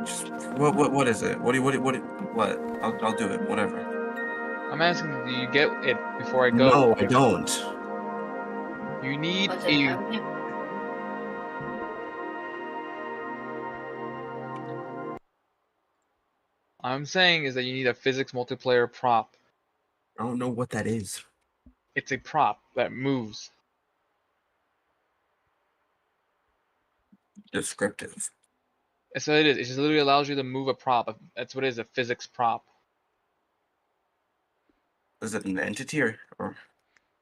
just what is it? What? I'll do it. Whatever. I'm asking, do you get it before I go? No, I don't. You need What's a. it happening? I'm saying is that you need a physics multiplayer prop. I don't know what that is. It's a prop that moves. Descriptive. That's what it is. It just literally allows you to move a prop. That's what it is, a physics prop. Is it an entity or?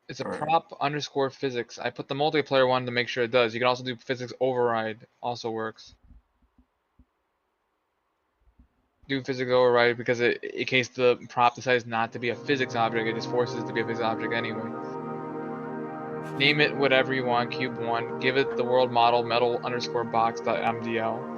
It's a Alright. prop underscore physics. I put the multiplayer one to make sure it does. You can also do physics override. Also works. Do physics override because in case the prop decides not to be a physics object, it just forces it to be a physics object anyway. Name it whatever you want, cube 1. Give it the world model metal underscore box dot mdl.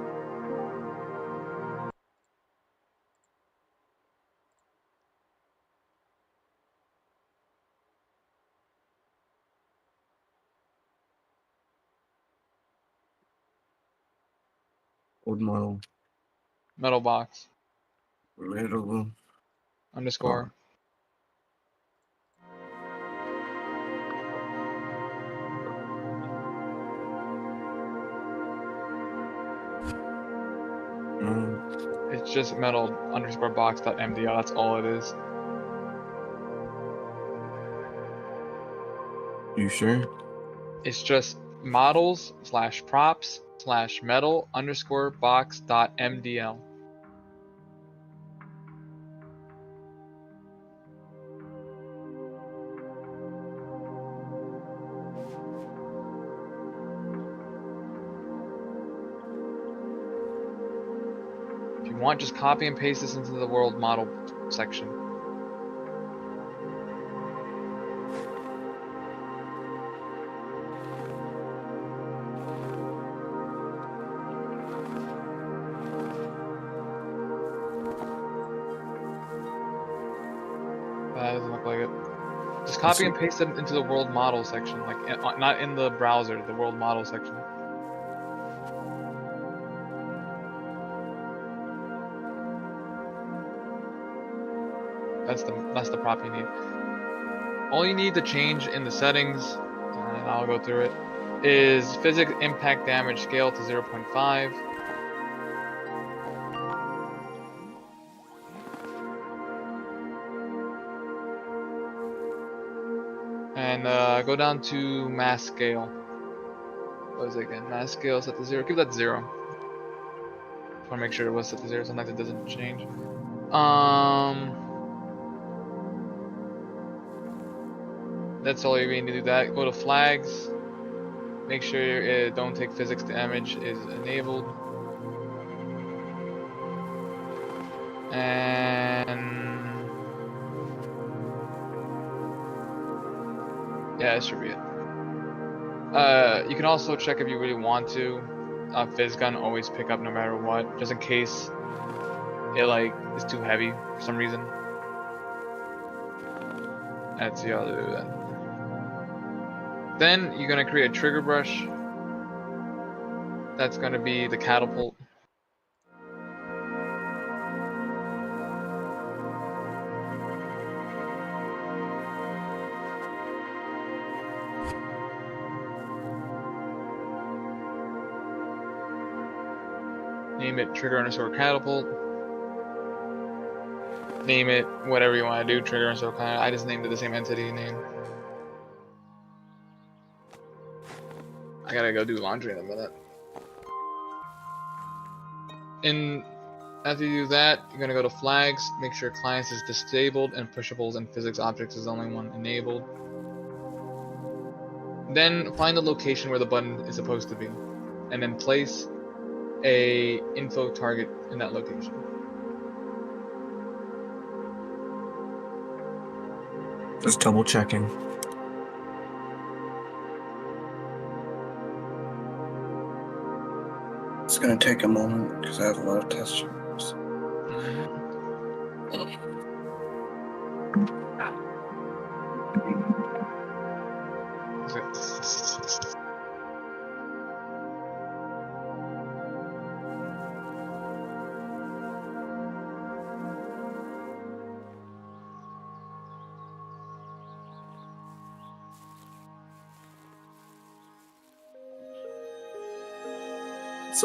Old model. Metal box Little. underscore. No. It's just metal underscore box dot mdl. That's all it is. You sure? It's just models slash props slash metal underscore box dot mdl. If you want, just copy and paste this into the world model section. That doesn't look like it. Just copy and paste it into the world model section, like not in the browser, the world model section. That's the prop you need. All you need to change in the settings, and I'll go through it, is physics impact damage scale to 0.5. And go down to mass scale. What is it again? Mass scale set to 0. Give that 0. Just want to make sure it was set to 0. Sometimes it doesn't change. That's all you need to do. That. Go to flags. Make sure don't take physics damage is enabled. And yeah, that should be it. You can also check if you really want to. Fizz gun always pick up no matter what, just in case it like is too heavy for some reason. Let's see how to do that. Then you're gonna create a trigger brush. That's gonna be the catapult. Name it trigger underscore catapult. Name it whatever you want to do, trigger underscore catapult. I just named it the same entity name. I gotta go do laundry in a minute. After you do that, you're gonna go to flags, make sure clients is disabled and pushables and physics objects is the only one enabled. Then find the location where the button is supposed to be, and then place a info target in that location. Just double checking. It's gonna take a moment because I have a lot of test chips. So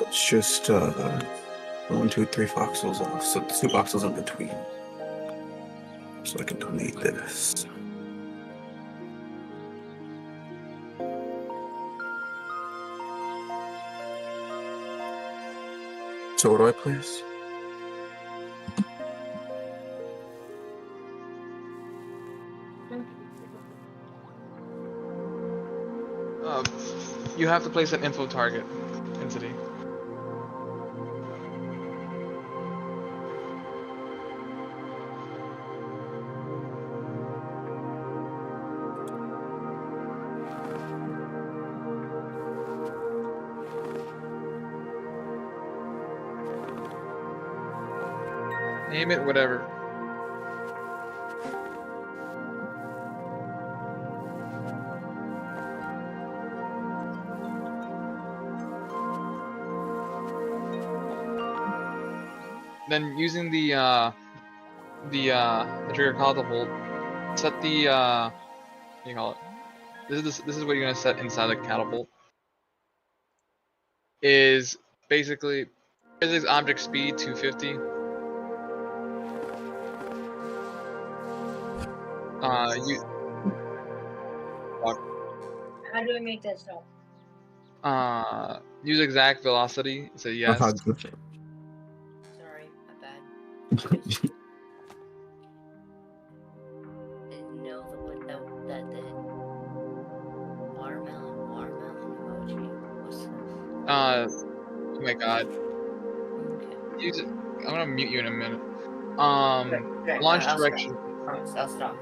it's just 1, 2, 3 voxels off. So 2 voxels in between. So I can delete this. So where do I place? You have to place an info target entity. Name it whatever. Then using the trigger catapult, set the what do you call it? This is what you're gonna set inside the catapult. Is basically physics object speed 250. You How do I make that stop? use exact velocity. So yes. Sorry, my bad. Didn't know that the watermelon emoji was. Oh my god. Okay. Use it. I'm gonna mute you in a minute. Okay, Launch I'll direction. Stop. Promise, I'll stop.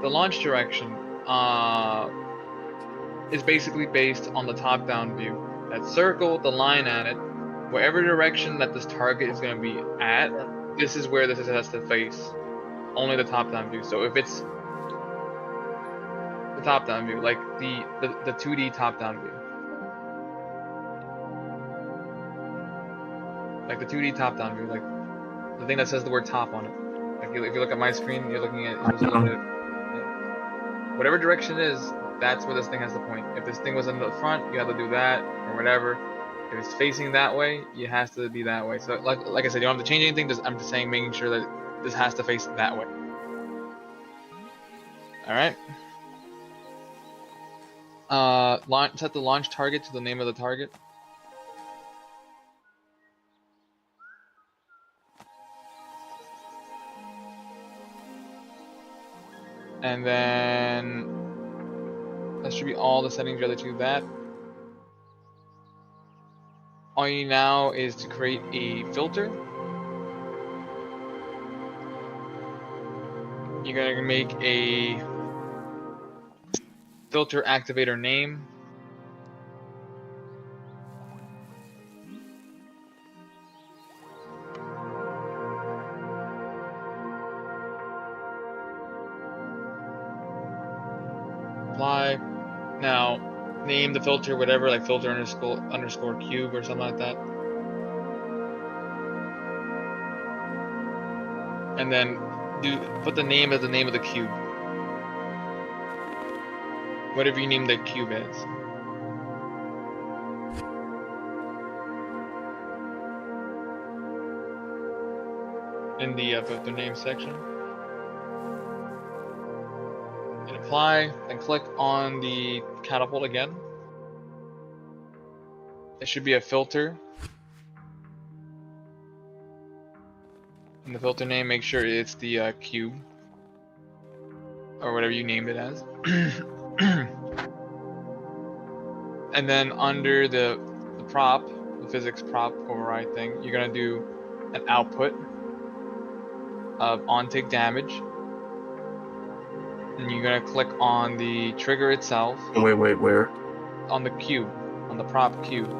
The launch direction is basically based on the top-down view. That circle, the line at it, wherever direction that this target is going to be at, this is where this has to face. Only the top-down view. So if it's the top-down view, like the 2D top-down view. Like the 2D top-down view, like the thing that says the word top on it. Like if you look at my screen, you're looking at whatever direction it is, that's where this thing has to point. If this thing was in the front, you have to do that or whatever. If it's facing that way, it has to be that way. So like I said, you don't have to change anything. I'm just saying, making sure that this has to face that way. All right. Set the launch target to the name of the target. And then that should be all the settings related to that. All you need now is to create a filter. You're gonna make a filter activator name. Apply. Now, name the filter whatever, like filter underscore cube or something like that. And then put the name of the cube. Whatever you name the cube as. In the filter name section. And apply, and click on the catapult again. It should be a filter. In the filter name, make sure it's the cube. Or whatever you named it as. And then under the prop, the physics prop override thing, you're gonna do an output of on-tick damage. And you're gonna click on the trigger itself. Wait, where? On the cube, on the prop cube.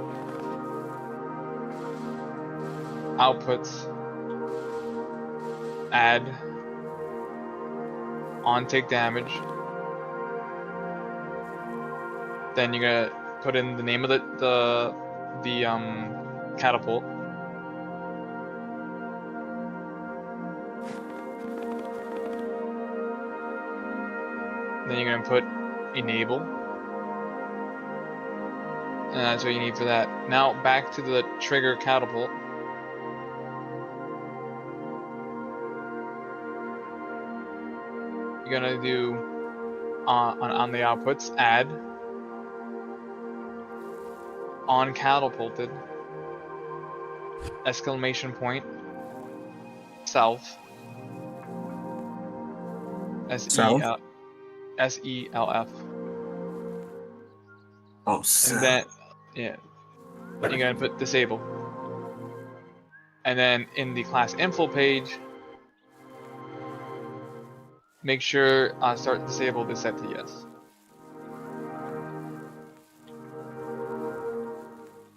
Outputs. Add. On-tick damage. Then you're gonna put in the name of the catapult. Then you're gonna put enable. And that's what you need for that. Now back to the trigger catapult. You're gonna do on the outputs add on catapulted exclamation point self Self? SELF. Oh, And then, yeah, you're gonna put disable. And then in the class info page, make sure start disabled is set to yes.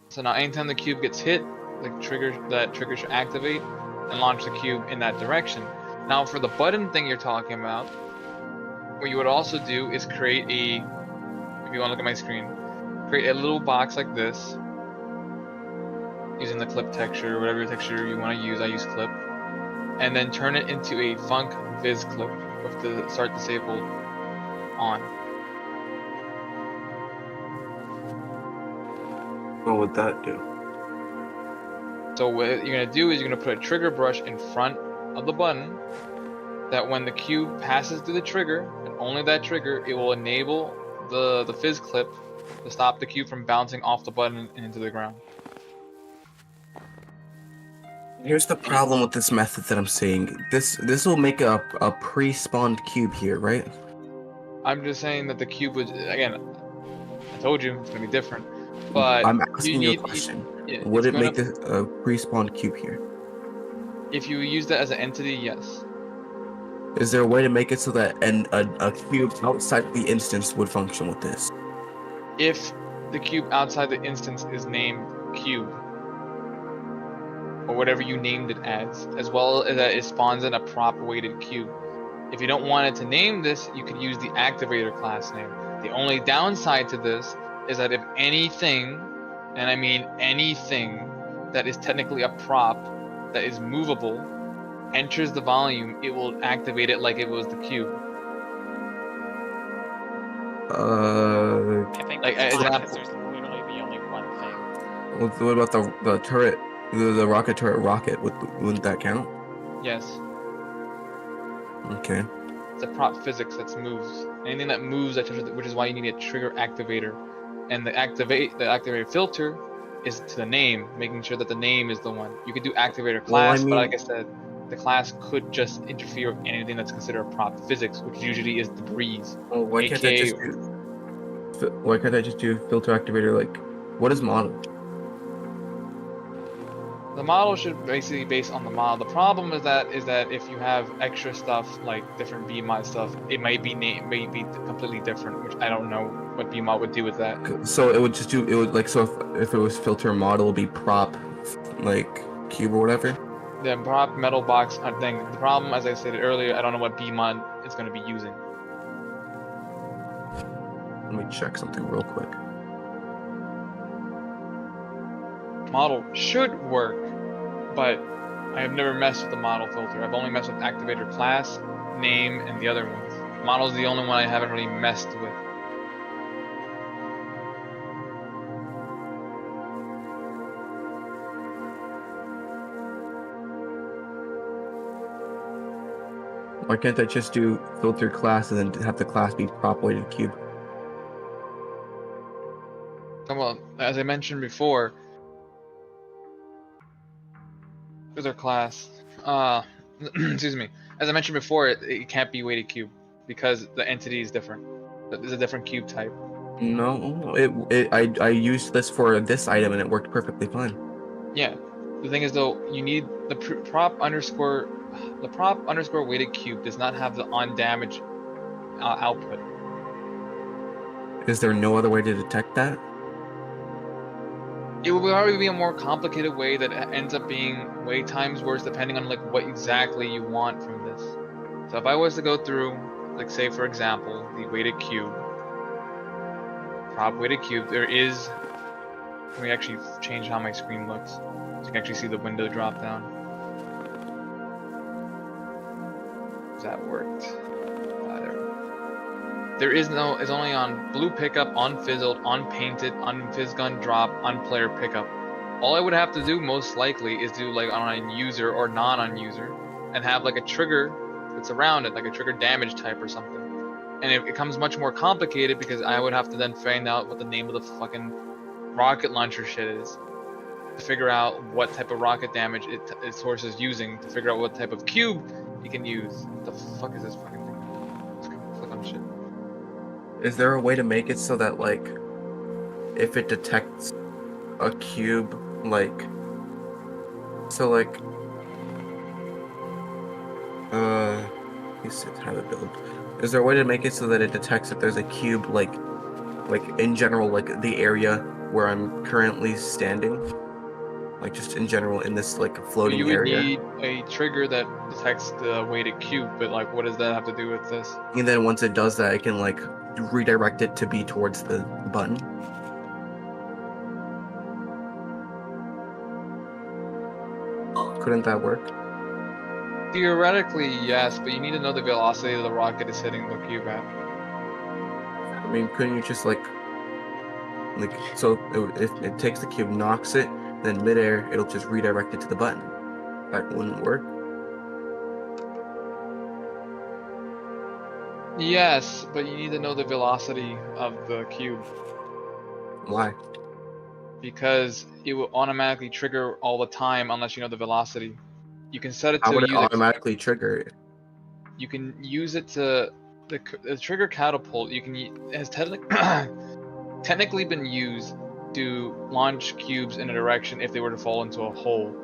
So now anytime the cube gets hit, that trigger should activate and launch the cube in that direction. Now for the button thing you're talking about, what you would also do is create a, if you want to look at my screen, create a little box like this using the clip texture, whatever texture you want to use. I use clip, and then turn it into a func viz clip with the start disabled on. What would that do? So what you're gonna do is you're gonna put a trigger brush in front of the button, that when the cube passes through the trigger, and only that trigger, it will enable the fizz clip to stop the cube from bouncing off the button and into the ground. Here's the problem with this method that I'm seeing. This will make a pre-spawned cube here, right? I'm just saying that the cube was, again, I told you it's gonna be different, but I'm asking you a need- question. yeah, Would it's it make gonna- this a pre-spawned cube here? If you use that as an entity, yes. Is there a way to make it so that a cube outside the instance would function with this? If the cube outside the instance is named cube, or whatever you named it as well as that it spawns in a prop weighted cube. If you don't want it to name this, you could use the activator class name. The only downside to this is that if anything, and I mean anything, that is technically a prop that is movable enters the volume, it will activate it like it was the cube. I think Like, that's as fine an because there's literally the only one thing. What about the turret, the rocket turret rocket? Wouldn't that count? Yes, Okay. it's a prop physics that moves. Anything that moves, which is why you need a trigger activator. And the activator filter is to the name, making sure that the name is the one. You could do activator class, but like I said, the class could just interfere with anything that's considered a prop physics, which usually is debris. Well, why can't I just do filter activator? Like, what is model? The model should basically be based on the model. The problem is that if you have extra stuff like different BMod stuff, it might be completely different, which I don't know what BMod would do with that. So it would just do, it would like, so if it was filter model, it would be prop, like cube or whatever. The prop metal box thing. The problem, as I stated earlier, I don't know what BMod is going to be using. Let me check something real quick. Model should work, but I have never messed with the model filter. I've only messed with activator class, name, and the other ones. Model's the only one I haven't really messed with. Why can't I just do filter class and then have the class be prop weighted cube? Well, as I mentioned before, filter class. Excuse me. As I mentioned before, it can't be weighted cube because the entity is different. There's a different cube type. No, I used this for this item and it worked perfectly fine. Yeah. The thing is though, you need the prop underscore weighted cube does not have the on damage output. Is there no other way to detect that? It will probably be a more complicated way that ends up being way times worse depending on like what exactly you want from this. So if I was to go through, like say for example, the weighted cube, prop weighted cube. There is. Let me actually change how my screen looks, so you can actually see the window drop down. That worked. There is no. It's only on blue pickup, unfizzled, unpainted, unfizz gun drop, unplayer pickup. All I would have to do most likely is do like on a user or non-user, and have like a trigger that's around it, like a trigger damage type or something. And it becomes much more complicated because I would have to then find out what the name of the fucking rocket launcher shit is to figure out what type of rocket damage its source is using, to figure out what type of cube you can use. What the fuck is this fucking thing? Let's click on shit. Is there a way to make it so that like, if it detects a cube, like, so like, you said how to build. Is there a way to make it so that it detects if there's a cube, like in general, like the area where I'm currently standing, like just in general in this like floating You would area? need a trigger that detects the weighted cube, but like, what does that have to do with this? And then once it does that, it can like redirect it to be towards the button. Couldn't that work? Theoretically, yes, but you need to know the velocity of the rocket is hitting the cube at. I mean, couldn't you just like so if it takes the cube, knocks it, then midair, it'll just redirect it to the button. That wouldn't work. Yes, but you need to know the velocity of the cube, Why? because it will automatically trigger all the time unless you know the velocity. You can set it How to would it use automatically trigger it? You can use it to the trigger catapult. You can has technically been used to launch cubes in a direction if they were to fall into a hole.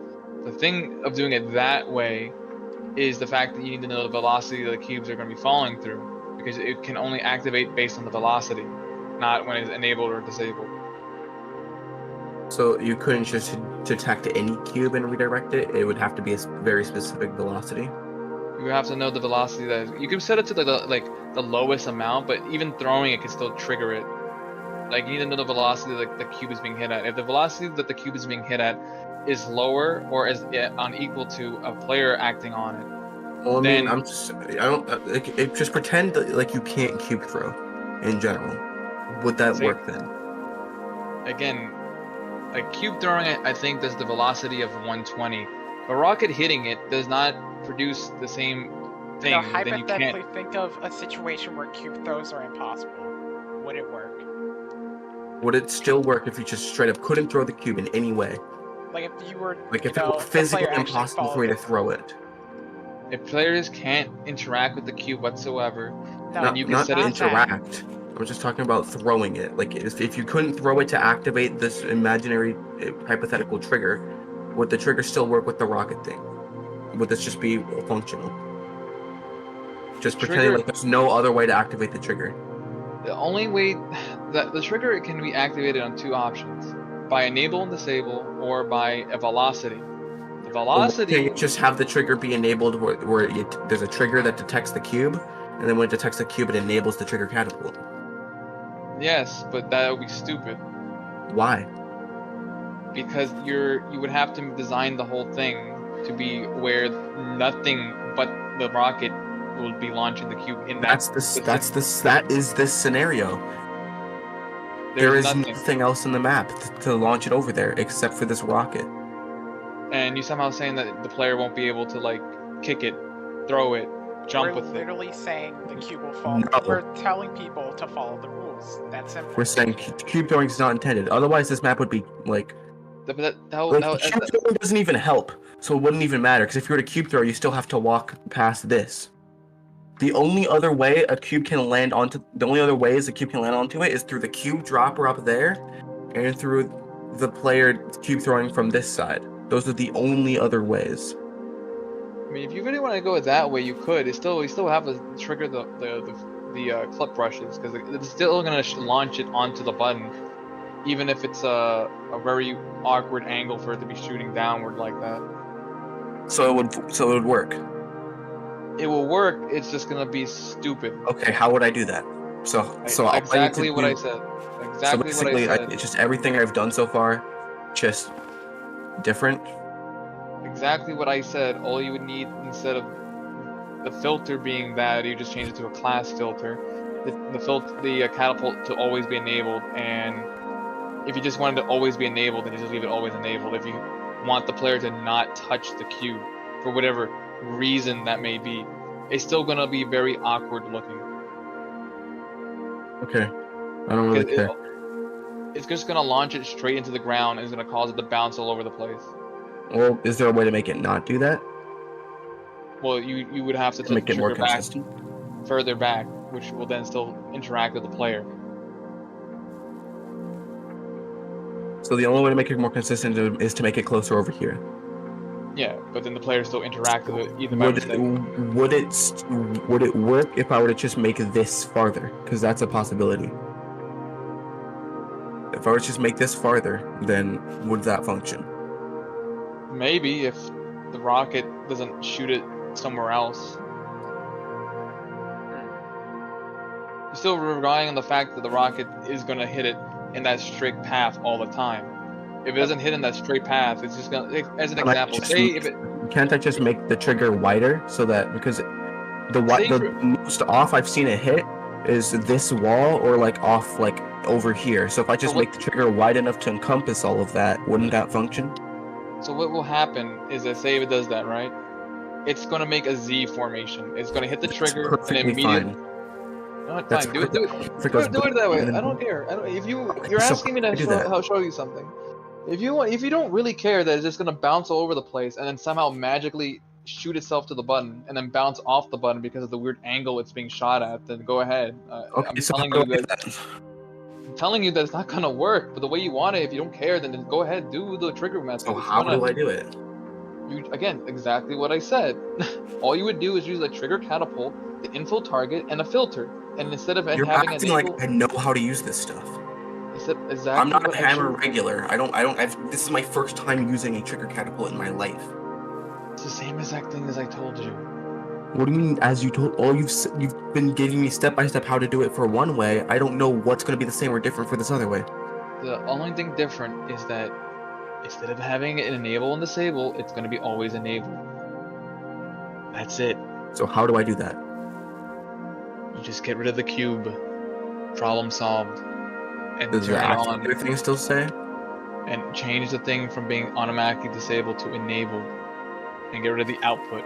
The thing of doing it that way is the fact that you need to know the velocity that the cubes are going to be falling through, because it can only activate based on the velocity, not when it's enabled or disabled. So you couldn't just detect any cube and redirect it? It would have to be a very specific velocity? You have to know the velocity that you can set it to the lowest amount, but even throwing it can still trigger it. Like, you need to know the velocity that the cube is being hit at. If the velocity that the cube is being hit at is lower or is unequal to a player acting on it, Well, I mean, then just pretend that, like, you can't cube throw in general. Would that See? work then? again, like cube throwing it, I think does the velocity of 120. A rocket hitting it does not produce the same thing. Now, Then you can't. hypothetically, think of a situation where cube throws are impossible. Would it work? Would it still work if you just straight up couldn't throw the cube in any way? Like if you were, Like, you if it know, were the physically player actually impossible for you to followed throw it? If players can't interact with the cube whatsoever, No, then you can Not set it to interact. I'm just talking about throwing it. Like, if you couldn't throw it to activate this imaginary hypothetical trigger, would the trigger still work with the rocket thing? Would this just be functional? Just pretending Trigger- like there's no other way to activate the trigger. The only way that the trigger can be activated on two options: by enable and disable, or by a velocity. The Can velocity, you just have the trigger be enabled where there's a trigger that detects the cube, and then when it detects the cube, it enables the trigger catapult? yes, but that would be stupid Why? because you would have to design the whole thing to be where nothing but the rocket will be launching the cube in that. That is this scenario. There There's is nothing. nothing else in the map to launch it over there except for this rocket. And you somehow saying that the player won't be able to like kick it, throw it, jump we're with it. literally saying the cube will fall. No. We're telling people to follow the rules. That's simple. We're saying cube throwing is not intended. Otherwise, this map would be like cube throwing doesn't even help. So it wouldn't even matter, because if you were to cube throw, you still have to walk past this. The only other way a cube can land onto it is through the cube dropper up there, and through the player cube throwing from this side. Those are the only other ways. I mean, if you really want to go that way, you could. You still have to trigger the clip brushes, because it's still gonna launch it onto the button, even if it's a very awkward angle for it to be shooting downward like that. So it would work. It will work. It's just gonna be stupid. Okay, how would I do that? So all I need to Exactly what I do- said. So Exactly what basically, I said. it's just everything I've done so far, just different. Exactly what I said. All you would need instead of the filter being bad, you just change it to a class filter. The catapult to always be enabled, and if you just wanted to always be enabled, then you just leave it always enabled. If you want the player to not touch the cube for whatever reason that may be, it's still gonna be very awkward looking. Okay. I don't really 'Cause care. it's just gonna launch it straight into the ground and it's gonna cause it to bounce all over the place. Well, is there a way to make it not do that? Well, you would have to To tilt make the it more trigger back consistent? further back, which will then still interact with the player. So the only way to make it more consistent is to make it closer over here. Yeah, but then the player still interacts with it either by Would mistake. would it work if I were to just make this farther? Because that's a possibility. If I were to just make this farther, then would that function? Maybe if the rocket doesn't shoot it somewhere else. You're still relying on the fact that the rocket is gonna hit it in that straight path all the time. If it doesn't hit in that straight path, it's just gonna, as an Can I example, just say make- if it, Can't I just make the trigger wider so that because Say the for- most off I've seen it hit is this wall or like off like over here. So if I just what- make the trigger wide enough to encompass all of that, wouldn't that function? so what will happen is that say if it does that, right? It's gonna make a Z formation. It's gonna hit the That's trigger and perfectly immediately. fine. No, it's That's fine. Do it. Do it. perfect. Do it that way. And then- I don't care. I don't, if you're So asking me I to do that. show you something. If you don't really care that it's just gonna bounce all over the place and then somehow magically shoot itself to the button and then bounce off the button because of the weird angle it's being shot at, then go ahead. Okay, I'm so telling how you do I do that that? I'm telling you that it's not gonna work. But the way you want it, if you don't care, then just go ahead do the trigger method. So It's how gonna- do I do it? You again exactly what I said. All you would do is use a trigger catapult, the info target, and a filter. And instead of You're having acting enable, like I know how to use this stuff. instead, exactly I'm not what a I hammer showed- regular. This is my first time using a trigger catapult in my life. It's the same exact thing as I told you. What do you mean? As you told, you've been giving me step by step how to do it for one way. I don't know what's going to be the same or different for this other way. The only thing different is that instead of having it enable and disable, it's going to be always enabled. That's it. So how do I do that? You just get rid of the cube. Problem solved. And Does the turn it on activator thing still say? and change the thing from being automatically disabled to enabled. And get rid of the output.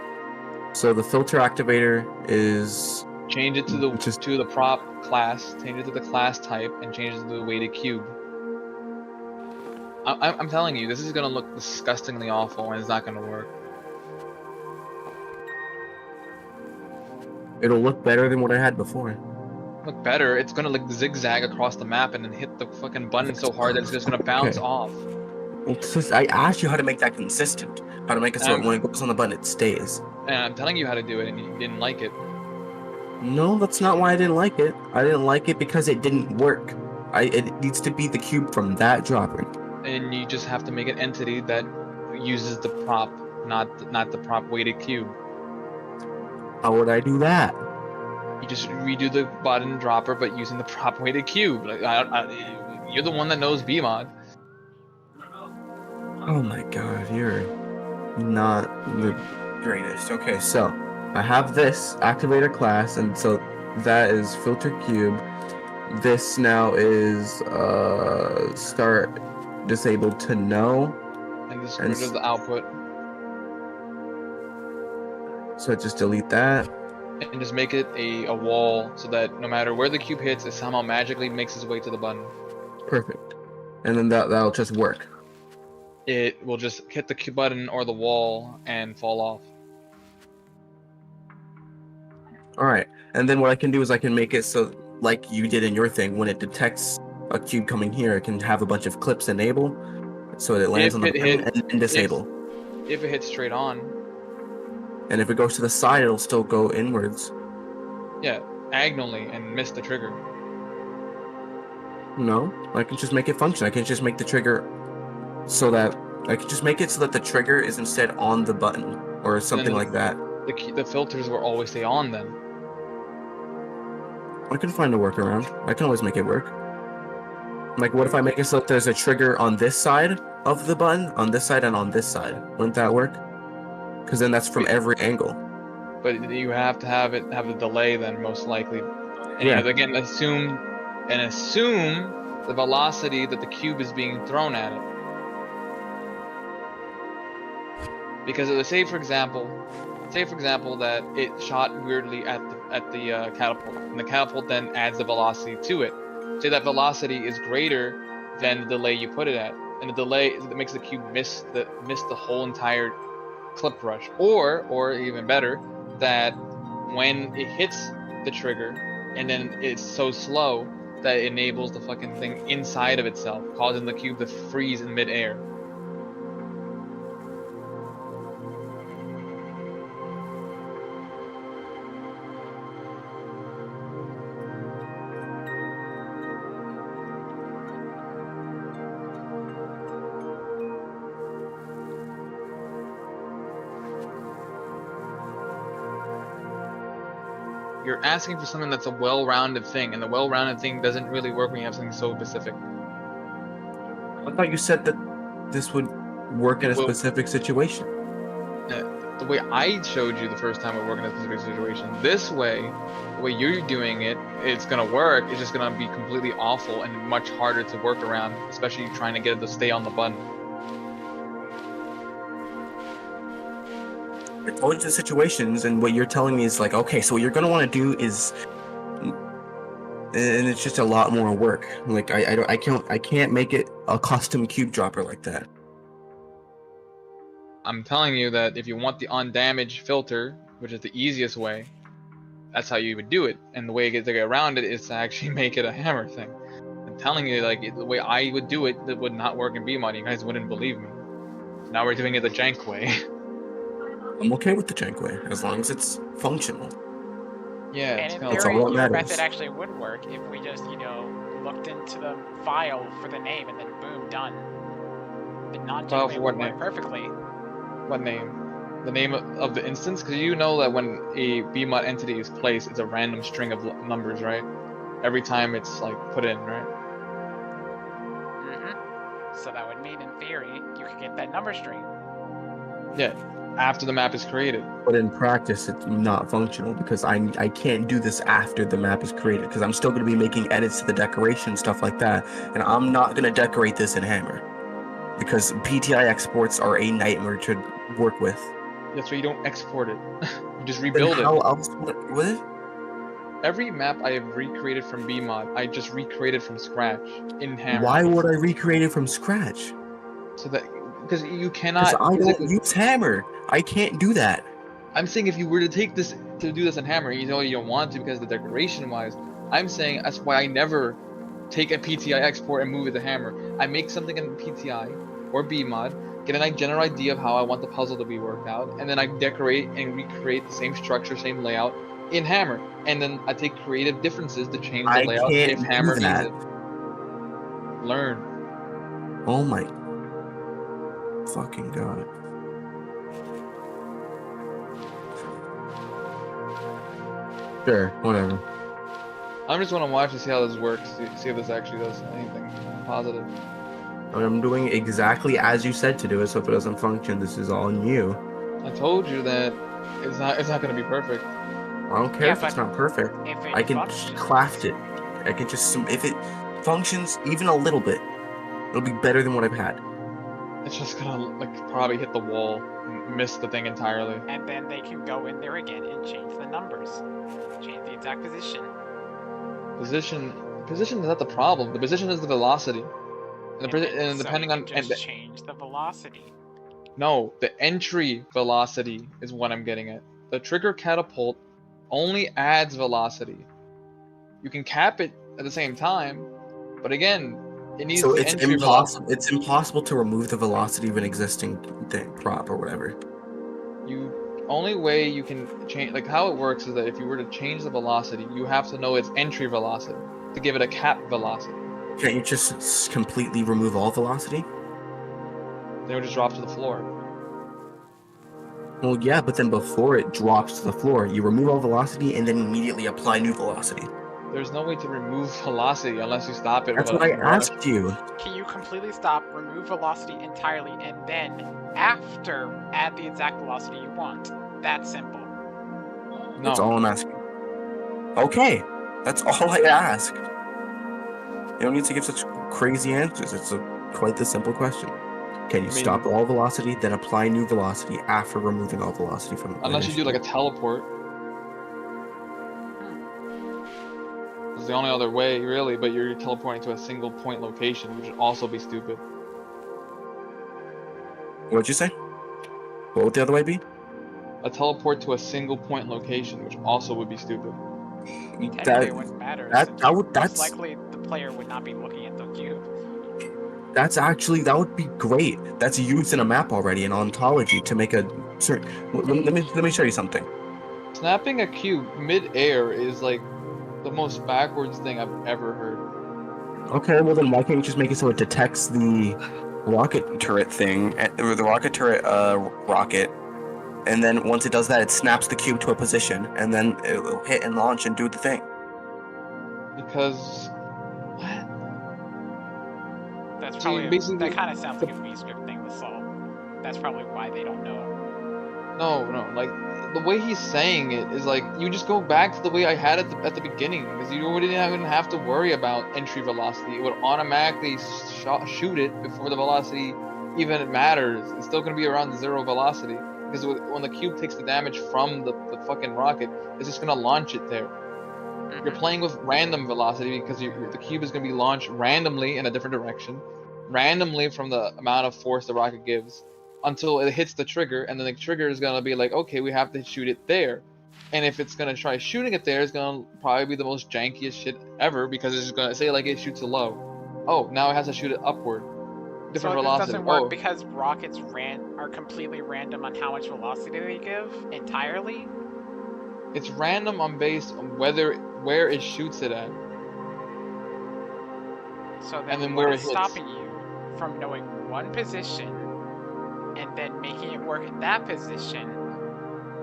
So the filter activator is Change it to the Just- to the prop class. Change it to the class type and change it to the weighted cube. I'm telling you, this is gonna look disgustingly awful and it's not gonna work. it'll look better than what I had before. Look better. It's gonna like zigzag across the map and then hit the fucking button so hard that it's just gonna bounce Okay. off. Well, I asked you how to make that consistent. How to make it so Um, when it goes on the button, it stays. And I'm telling you how to do it, and you didn't like it. No, that's not why I didn't like it. I didn't like it because it didn't work. It needs to be the cube from that dropper. And you just have to make an entity that uses the prop, not the prop weighted cube. How would I do that? You just redo the button dropper, but using the prop weighted cube. Like you're the one that knows BMod. Oh my god, you're not the greatest. Okay, so I have this activator class, and so that is filter cube. This now is start disabled to no. And just And rid of the output, So just delete that. and just make it a wall so that no matter where the cube hits, it somehow magically makes its way to the button. Perfect. And then that'll just work. It will just hit the cube button or the wall and fall off. Alright. And then what I can do is I can make it so like you did in your thing, when it detects a cube coming here, it can have a bunch of clips enable so that it lands If on the it button hit- and disable. If it hits straight on, And if it goes to the side, it'll still go inwards. yeah, diagonally and miss the trigger. No, I can just make it function. I can just make the trigger so that I can just make it so that the trigger is instead on the button or something Then- like that. The filters will always stay on then. I can find a workaround. I can always make it work. Like, what if I make it so that there's a trigger on this side of the button, on this side, and on this side? Wouldn't that work? Because then that's from every angle. But you have to have a delay then, most likely. And Yeah. again, assume the velocity that the cube is being thrown at it. Because say for example that it shot weirdly at the catapult, and the catapult then adds the velocity to it. Say that velocity is greater than the delay you put it at, and the delay that makes the cube miss the whole entire clip rush, or even better, that when it hits the trigger and then it's so slow that it enables the fucking thing inside of itself, causing the cube to freeze in midair. You're asking for something that's a well-rounded thing, and the well-rounded thing doesn't really work when you have something so specific. I thought you said that this would work in a Well- specific situation. The way I showed you the first time it worked in a specific situation, this way, the way you're doing it, it's gonna work. It's just gonna be completely awful and much harder to work around, especially trying to get it to stay on the button. I told you the situations, and what you're telling me is like, okay, so what you're gonna want to do is, and it's just a lot more work. Like I can't make it a custom cube dropper like that. I'm telling you that if you want the on-damage filter, which is the easiest way, that's how you would do it. And the way to get around it is to actually make it a hammer thing. I'm telling you, like, the way I would do it, that would not work in BMod. You guys wouldn't believe me. Now we're doing it the jank way. I'm okay with the jank way as long as it's functional. Yeah, And it's in kinda It's theory, all that your matters. method actually would work if we just, looked into the file for the name and then boom, done. The non-jank File way for would what work name? perfectly. What name? The name of the instance? Because you know that when a BMod entity is placed, it's a random string of numbers, right? Every time it's like put in, right? So that would mean, in theory, you could get that number string. Yeah, after the map is created. But in practice, it's not functional because I can't do this after the map is created because I'm still going to be making edits to the decoration, stuff like that, and I'm not going to decorate this in Hammer because PTI exports are a nightmare to work with. That's why you don't export it. You just Then rebuild how it. else would it? Every map I have recreated from BMod, I just recreated from scratch in Hammer. Why would I recreate it from scratch? So that because you Because cannot. I physically- don't use Hammer. I can't do that. I'm saying if you were to take this to do this in Hammer, you know you don't want to because of the decoration wise. I'm saying that's why I never take a PTI export and move it to Hammer. I make something in PTI or BMod, get a general idea of how I want the puzzle to be worked out, and then I decorate and recreate the same structure, same layout in Hammer. And then I take creative differences to change the I layout can't if do Hammer needs that. it. Learn. Oh my fucking god. Sure, whatever. I'm just want to watch to see how this works, see if this actually does anything positive. I'm doing exactly as you said to do it, so if it doesn't function, this is all on you. I told you that it's not going to be perfect. I don't care Yeah, if it's but not perfect. If it I can functions- craft it. I can just, if it functions even a little bit, it'll be better than what I've had. It's just gonna like probably hit the wall and miss the thing entirely. And then they can go in there again and change the numbers. Change the exact position. Position is not the problem. The position is the velocity. And, and So depending you on can just change the velocity. no, the entry velocity is what I'm getting at. The trigger catapult only adds velocity. You can cap it at the same time, but again, it needs So the it's entry impossible. It's impossible to remove the velocity of an existing thing, prop or whatever. You only way you can change like how it works is that if you were to change the velocity, you have to know its entry velocity to give it a cap velocity. Can't you just completely remove all velocity? Then it would just drop to the floor. Well, yeah, but then before it drops to the floor, you remove all velocity and then immediately apply new velocity. There's no way to remove velocity unless you stop it. That's with what I a rush. asked you. Can you completely stop, remove velocity entirely, and then after add the exact velocity you want? That's simple. No. That's all I'm asking. Okay, that's all I asked. You don't need to give such crazy answers. It's quite the simple question. Can you stop all velocity, then apply new velocity after removing all velocity from the Unless you do like a teleport. It's the only other way, really, but you're teleporting to a single point location, which would also be stupid. What'd you say? What would the other way be? A teleport to a single point location, which also would be stupid. Technically, it wouldn't matter. Since most That's likely the player would not be looking at the cube. that would be great. That's used in a map already in ontology to make a certain. Let me show you something. Snapping a cube mid-air is like the most backwards thing I've ever heard. Okay, well then why can't you just make it so it detects the rocket turret thing, or the rocket turret rocket, and then once it does that, it snaps the cube to a position, and then it will hit and launch and do the thing. Because what? That's So you probably basically- that kind of sounds like a VScript thing with Salt. That's probably why they don't know. No, like the way he's saying it is like you just go back to the way I had it at the beginning, because you wouldn't even have to worry about entry velocity. It would automatically shoot it before the velocity even matters. It's still gonna be around 0 velocity, because when the cube takes the damage from the fucking rocket, it's just gonna launch it there. You're playing with random velocity because the cube is gonna be launched randomly in a different direction, randomly from the amount of force the rocket gives, until it hits the trigger, and then the trigger is gonna be like, okay, we have to shoot it there. And if it's gonna try shooting it there, it's gonna probably be the most jankiest shit ever, because it's just gonna say like it shoots it low. Oh, now it has to shoot it upward. Different So velocity. this doesn't work Oh, because rockets are completely random on how much velocity they give entirely. it's random based on where it shoots it at. So And then what where is it hits. stopping you from knowing one position and then making it work in that position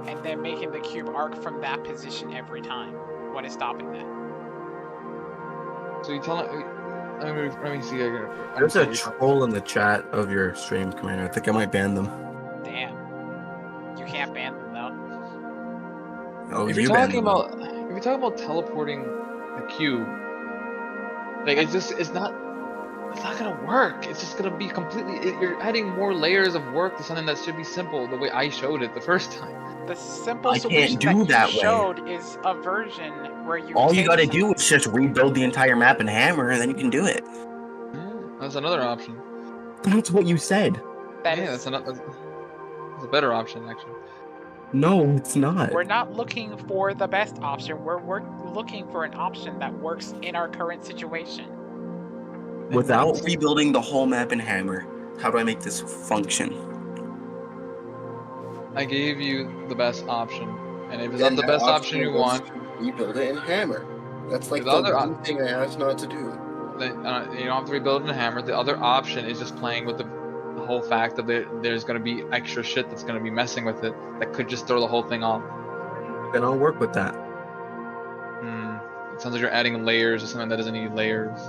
and then making the cube arc from that position every time? What is stopping that? So you tell it. Let me see again. There's a troll in the chat of your stream, Commander. I think I might ban them. Damn. You can't ban them though. Oh, If you you're banned talking them. about teleporting a cube, like it's not gonna work. It's just gonna be completely. You're adding more layers of work to something that should be simple, the way I showed it the first time. The simple I solution can't do that that you way. showed is a version where you All you take gotta some- do is just rebuild the entire map in Hammer, and then you can do it. That's another option. That's what you said. that Yeah, is- that's a better option actually. No, it's not. We're not looking for the best option. We're looking for an option that works in our current situation. Without rebuilding the whole map in Hammer, how do I make this function? I gave you the best option, and if it's not the best option you want, rebuild it in Hammer. That's like The the other one thing I asked not to do. then you don't have to rebuild in a Hammer. The other option is just playing with the whole fact that there's going to be extra shit that's going to be messing with it that could just throw the whole thing off. Then I'll work with that. It sounds like you're adding layers to something that doesn't need layers.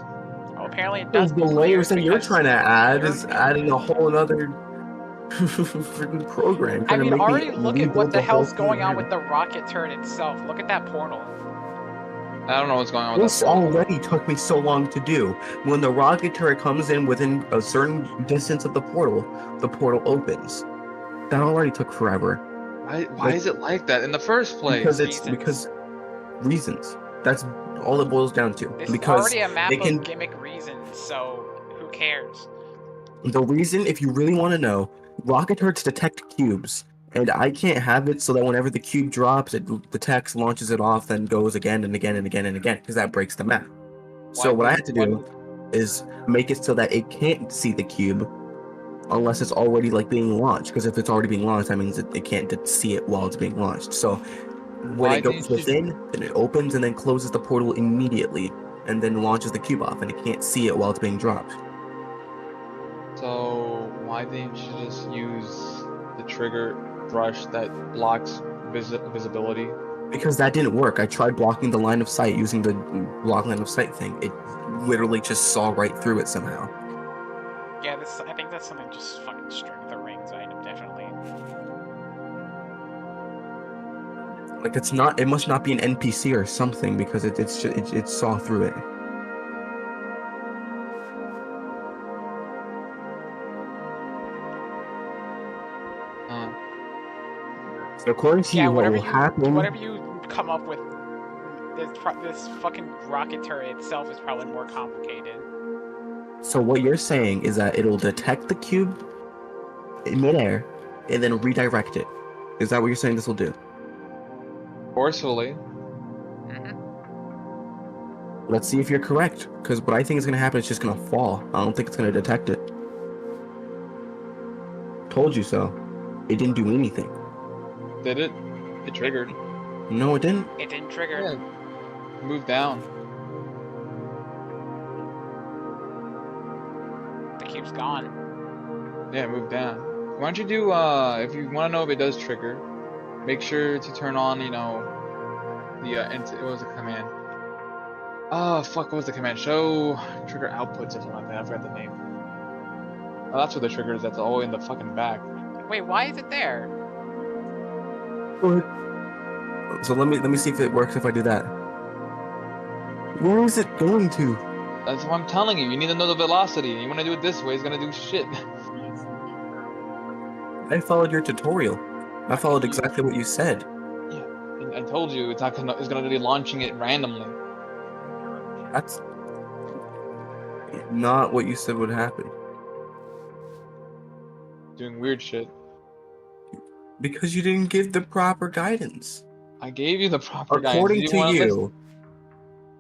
Well, apparently it does. The need layers that you're because trying to add you're- is adding a whole other freaking program. I trying to mean, make me already look at rebuild what the whole hell's going thing. on with the rocket turret itself. Look at that portal. I don't know what's going on with This that. already took me so long to do. When the rocket turret comes in within a certain distance of the portal opens. That already took forever. Why is it like that in the first place? Because reasons. That's all it boils down to. This Because is already a map they can- of gimmick reasons, so who cares? the reason, if you really want to know, rocket turrets detect cubes, and I can't have it so that whenever the cube drops, it detects, launches it off, then goes again and again and again and again, because that breaks the map. So what I had to do is make it so that it can't see the cube unless it's already like being launched, because if it's already being launched, that means it can't see it while it's being launched. So when Why it goes didn't you- within, then it opens and then closes the portal immediately, and then launches the cube off, and it can't see it while it's being dropped. So why didn't you just use the trigger brush that blocks visibility? Because that didn't work. I tried blocking the line of sight using the block line of sight thing. It literally just saw right through it somehow. Yeah, this I think that's something just fucking strength of rings item, definitely. Like it's not. It must not be an NPC or something because it saw through it. So according to Yeah, you, what whatever will happen? whatever you come up with, this fucking rocket turret itself is probably more complicated. So what you're saying is that it'll detect the cube in midair and then redirect it. Is that what you're saying this will do? Forcefully. Mm-hmm. Let's see if you're correct. Because what I think is going to happen is just going to fall. I don't think it's going to detect it. Told you so. It didn't do anything. Did it? It triggered. No, it didn't. It didn't trigger. Yeah. Move down. The cube's gone. Yeah, move down. Why don't you do, if you want to know if it does trigger, make sure to turn on, you know, the, it was a command. Oh, fuck, what was the command? Show trigger outputs or something like that. I forgot the name. Oh, that's what the trigger is. That's all in the fucking back. Wait, why is it there? So let me see if it works if I do that. Where is it going to? That's what I'm telling you. You need to know the velocity. You want to do it this way, it's gonna do shit. I followed your tutorial. I followed exactly what you said. Yeah, and I told you it's not gonna. It's gonna be launching it randomly. That's not what you said would happen. Doing weird shit. Because you didn't give the proper guidance. I gave you the proper guidance. According You to wanna listen? you,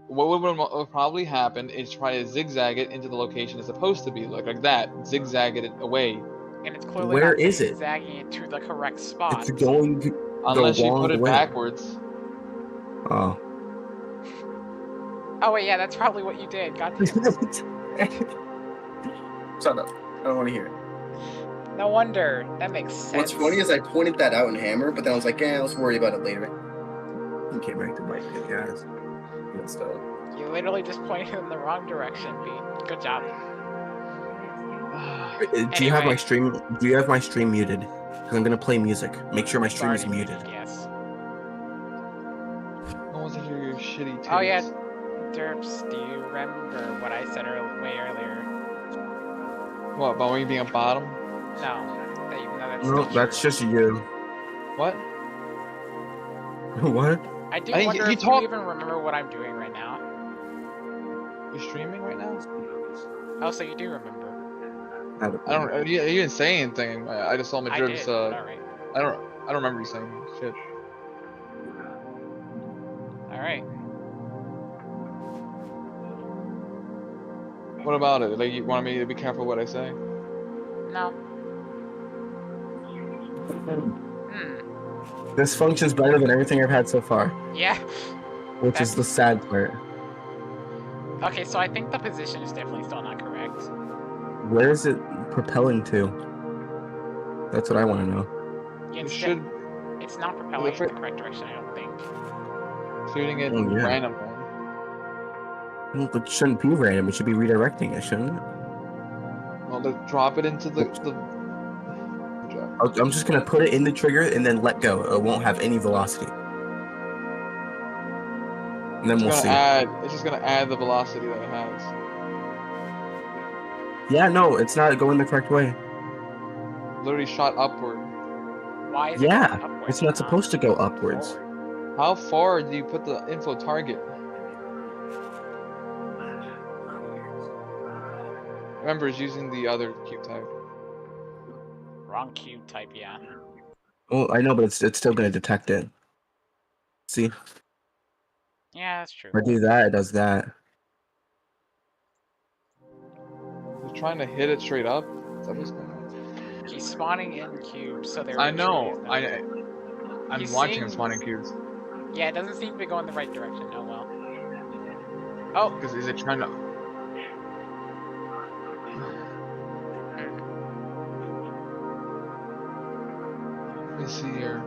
What would probably happen is try to zigzag it into the location it's supposed to be, like that. Zigzag it away. And it's clearly Where not is it? zigzagging it to the correct spot. it's going the Unless you wrong put it way. backwards. Oh. Oh wait, yeah, that's probably what you did. God damn. Shut up. I don't want to hear it. No wonder. That makes sense. What's funny is I pointed that out in Hammer, but then I was like, let's worry about it later. You came back to bite me, guys. Messed up. You literally just pointed in the wrong direction, Pete. Good job. Do you have my Anyway. stream? Do you have my stream muted? Because I'm gonna play music. Make sure my stream is Sorry. muted. Yes. I want to hear your shitty tunes. Oh yeah, Derps, do you remember what I said way earlier? What, about me being a bottom? No, that even though that's No, still that's true. just you. What? What? I do I think wonder you if talk- you even remember what I'm doing right now. You're streaming right now? Oh, so you do remember. I don't. You didn't say anything. I just saw I did. Madrib's. Alright. I don't remember you saying shit. Alright. What about it? Like, you want me to be careful what I say? No. Hmm. This functions better than everything I've had so far, Yeah. which is the sad part. Okay, so I think the position is definitely still not correct. Where is it propelling to? That's what I want to know. You It's, should it's not propelling in the correct direction, I don't think. shooting it Oh, yeah. randomly. Well, it shouldn't be random. It should be redirecting it, shouldn't it? Well, let's drop it into the. I'm just gonna put it in the trigger and then let go. It won't have any velocity. And then we'll see. It's just gonna add the velocity that it has. Yeah, no, it's not going the correct way. Literally shot upward. Why is it Yeah, going upwards it's and not supposed to go upwards. forward? How far do you put the info target? Remember, it's using the other cube type. Wrong cube type, yeah. Well, I know, but it's still gonna detect it. See, if Yeah, that's true. I do that, it does that. You're trying to hit it straight up. Is that what's going on? He's spawning in cubes, so they're I know. retrieving them. I'm He's watching him seeing- spawning cubes. Yeah, it doesn't seem to be going the right direction. Oh well. Oh, Because is it trying to? Let me see here.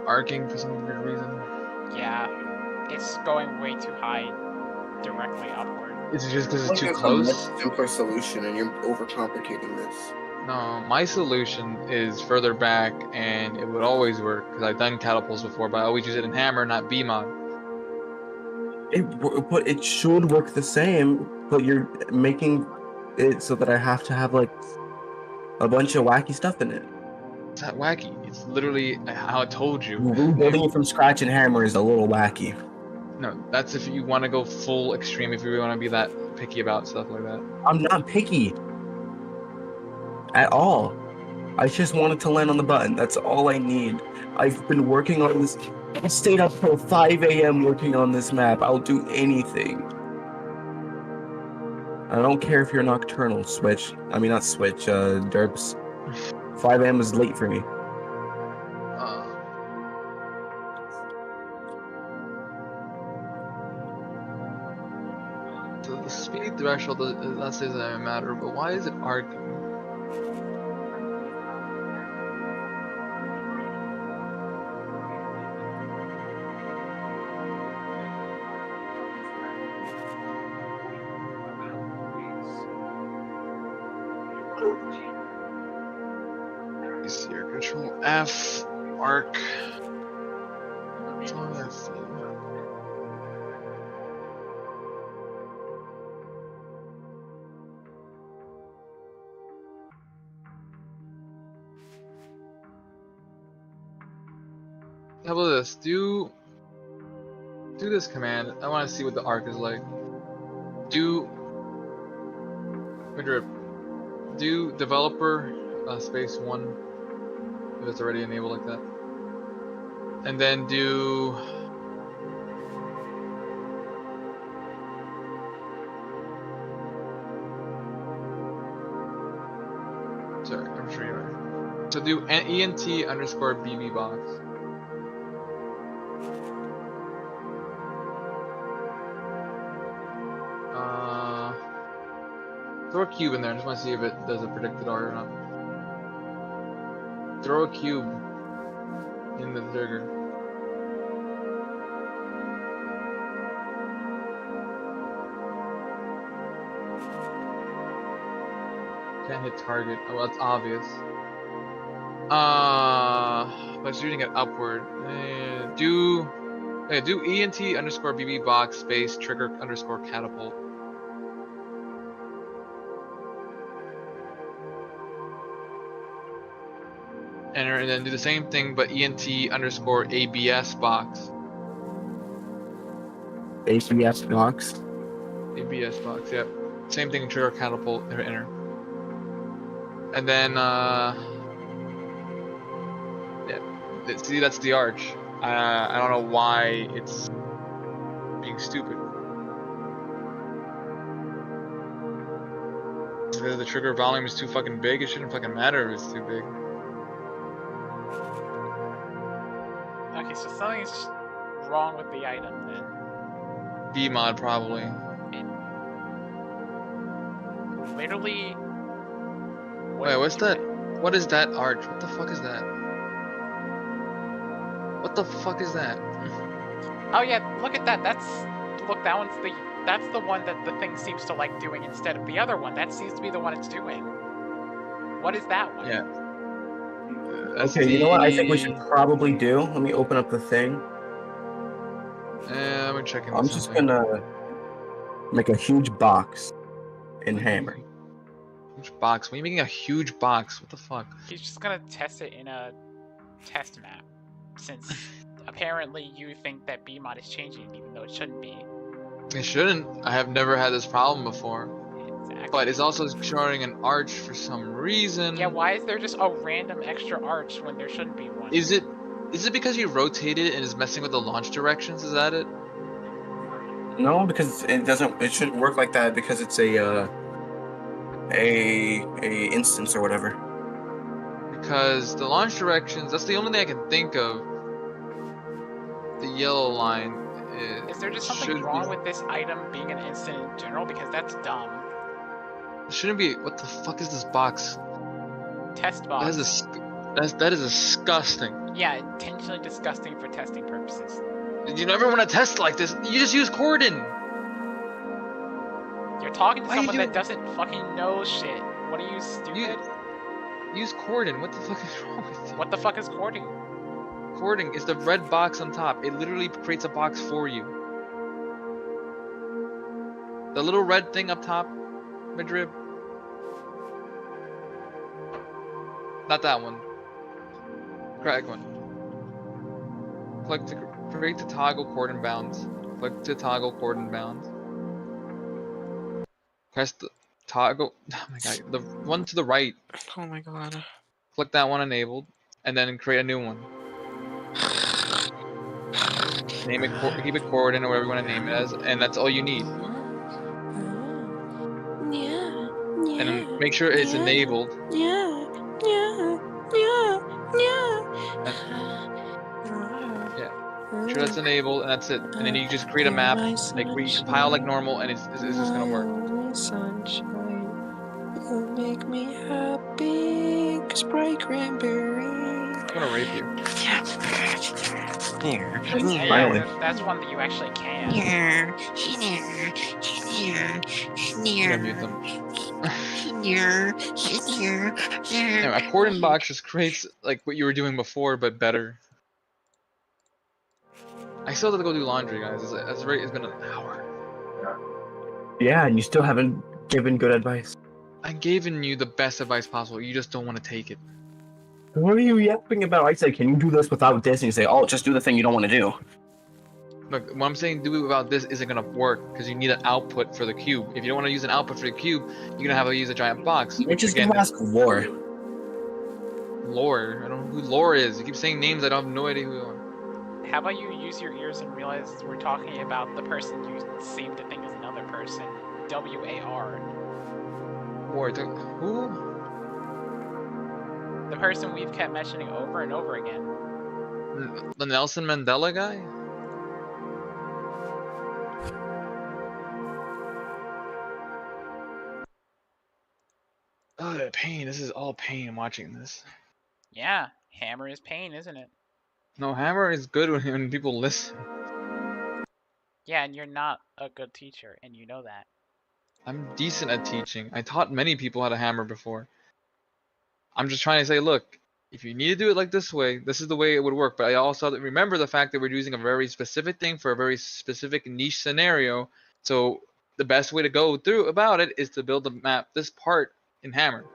arcing for some weird reason. Yeah, it's going way too high directly upward. Is it just because I it's too think there's a much close? simpler solution, and you're overcomplicating this. No, my solution is further back, and it would always work because I've done catapults before, but I always use it in hammer, not B-mod. But it should work the same, but you're making it so that I have to have like a bunch of wacky stuff in it. It's not wacky. It's literally how I told you. Rebuilding it from scratch in hammer is a little wacky. No, that's if you want to go full extreme. If you really want to be that picky about stuff like that. I'm not picky at all. I just wanted to land on the button. That's all I need. I've been working on this. I stayed up till 5 a.m. working on this map. I'll do anything. I don't care if you're nocturnal, Switch. I mean, not Switch, Derps. 5 a.m. is late for me. The speed threshold that doesn't matter, but why is it arcing? See here, Control F, arc. That's all I see. How about this? Do this command. I want to see what the arc is like. Do developer space 1 if it's already enabled like that, and then do sorry, I'm sure you are. So do ENT underscore BB box. Throw a cube in there. I just want to see if it does a predicted art or not. Throw a cube in the trigger. Can't hit target. Oh, well, that's obvious. By shooting it upward. Do ENT underscore BB box space trigger underscore catapult. Enter and then do the same thing, but ENT underscore ABS box. ABS box. ABS box, yep. Same thing, trigger catapult, enter. And then, yeah, see, that's the arch. I don't know why it's being stupid. Because the trigger volume is too fucking big, it shouldn't fucking matter if it's too big. Okay, so something's wrong with the item then. B-mod probably. Literally. Wait, what's that? What is that arch? What the fuck is that? What the fuck is that? Oh yeah, look at that. That's the one that the thing seems to like doing instead of the other one. That seems to be the one it's doing. What is that one? Yeah. Okay, you know what I think we should probably do? Let me open up the thing. I'm checking. I'm just gonna make a huge box in hammer. Huge box? Why are you making a huge box? What the fuck? He's just gonna test it in a test map, since apparently you think that BMod is changing even though it shouldn't be. It shouldn't. I have never had this problem before. Exactly. But it's also showing an arch for some reason. Yeah, why is there just a random extra arch when there shouldn't be one? Is it because you rotated it and is messing with the launch directions? Is that it? No, because it doesn't. It shouldn't work like that because it's a instance or whatever. Because the launch directions, that's the only thing I can think of. The yellow line. Is there just something wrong with this item being an instant in general? Because that's dumb. It shouldn't be. What the fuck is this box? Test box. That is disgusting. Yeah, intentionally disgusting for testing purposes. You never want to test like this. You just use cordon. You're talking to Why are you someone that doing- doesn't fucking know shit. What are you, stupid? Use cordon. What the fuck is wrong with you? What the fuck is cording? Cording is the red box on top. It literally creates a box for you. The little red thing up top, Madrib. Not that one. Correct one. Click to create to toggle cordon bounds. Click to toggle cordon bounds. Press the toggle. Oh my god, the one to the right. Oh my god. Click that one enabled, and then create a new one. Name it, keep it cordon or whatever you want to name it as, and that's all you need. Yeah. And then make sure it's enabled. Yeah. Make sure that's enabled, and that's it. And then you just create a map, like where you compile like normal, and it's just gonna work. Sunshine, you make me happy. Sprite cranberry. I'm gonna rape you. Here. Yeah, Finally. that's one that you actually can. Here. I'm gonna mute them. Here. Anyway, a cordon box just creates like what you were doing before, but better. I still have to go do laundry, guys. It's been an hour. Yeah, and you still haven't given good advice. I've given you the best advice possible. You just don't want to take it. What are you yapping about? I said, can you do this without this? And you say, oh, just do the thing you don't want to do. Look, what I'm saying do about this isn't gonna work because you need an output for the cube. If you don't want to use an output for the cube, you're gonna have to use a giant box. Which is Again, gonna ask Lore. Lore. I don't know who Lore is. You keep saying names I don't have no idea who you are. How about you use your ears and realize we're talking about the person you seem to think is another person? W-A-R. Lore. Who? The person we've kept mentioning over and over again. The Nelson Mandela guy? Oh, that pain. This is all pain watching this. Yeah, hammer is pain, isn't it? No, hammer is good when people listen. Yeah, and you're not a good teacher, and you know that. I'm decent at teaching. I taught many people how to hammer before. I'm just trying to say, look, if you need to do it like this way, this is the way it would work. But I also have to remember the fact that we're using a very specific thing for a very specific niche scenario. So the best way to go through about it is to build the map, this part in hammer.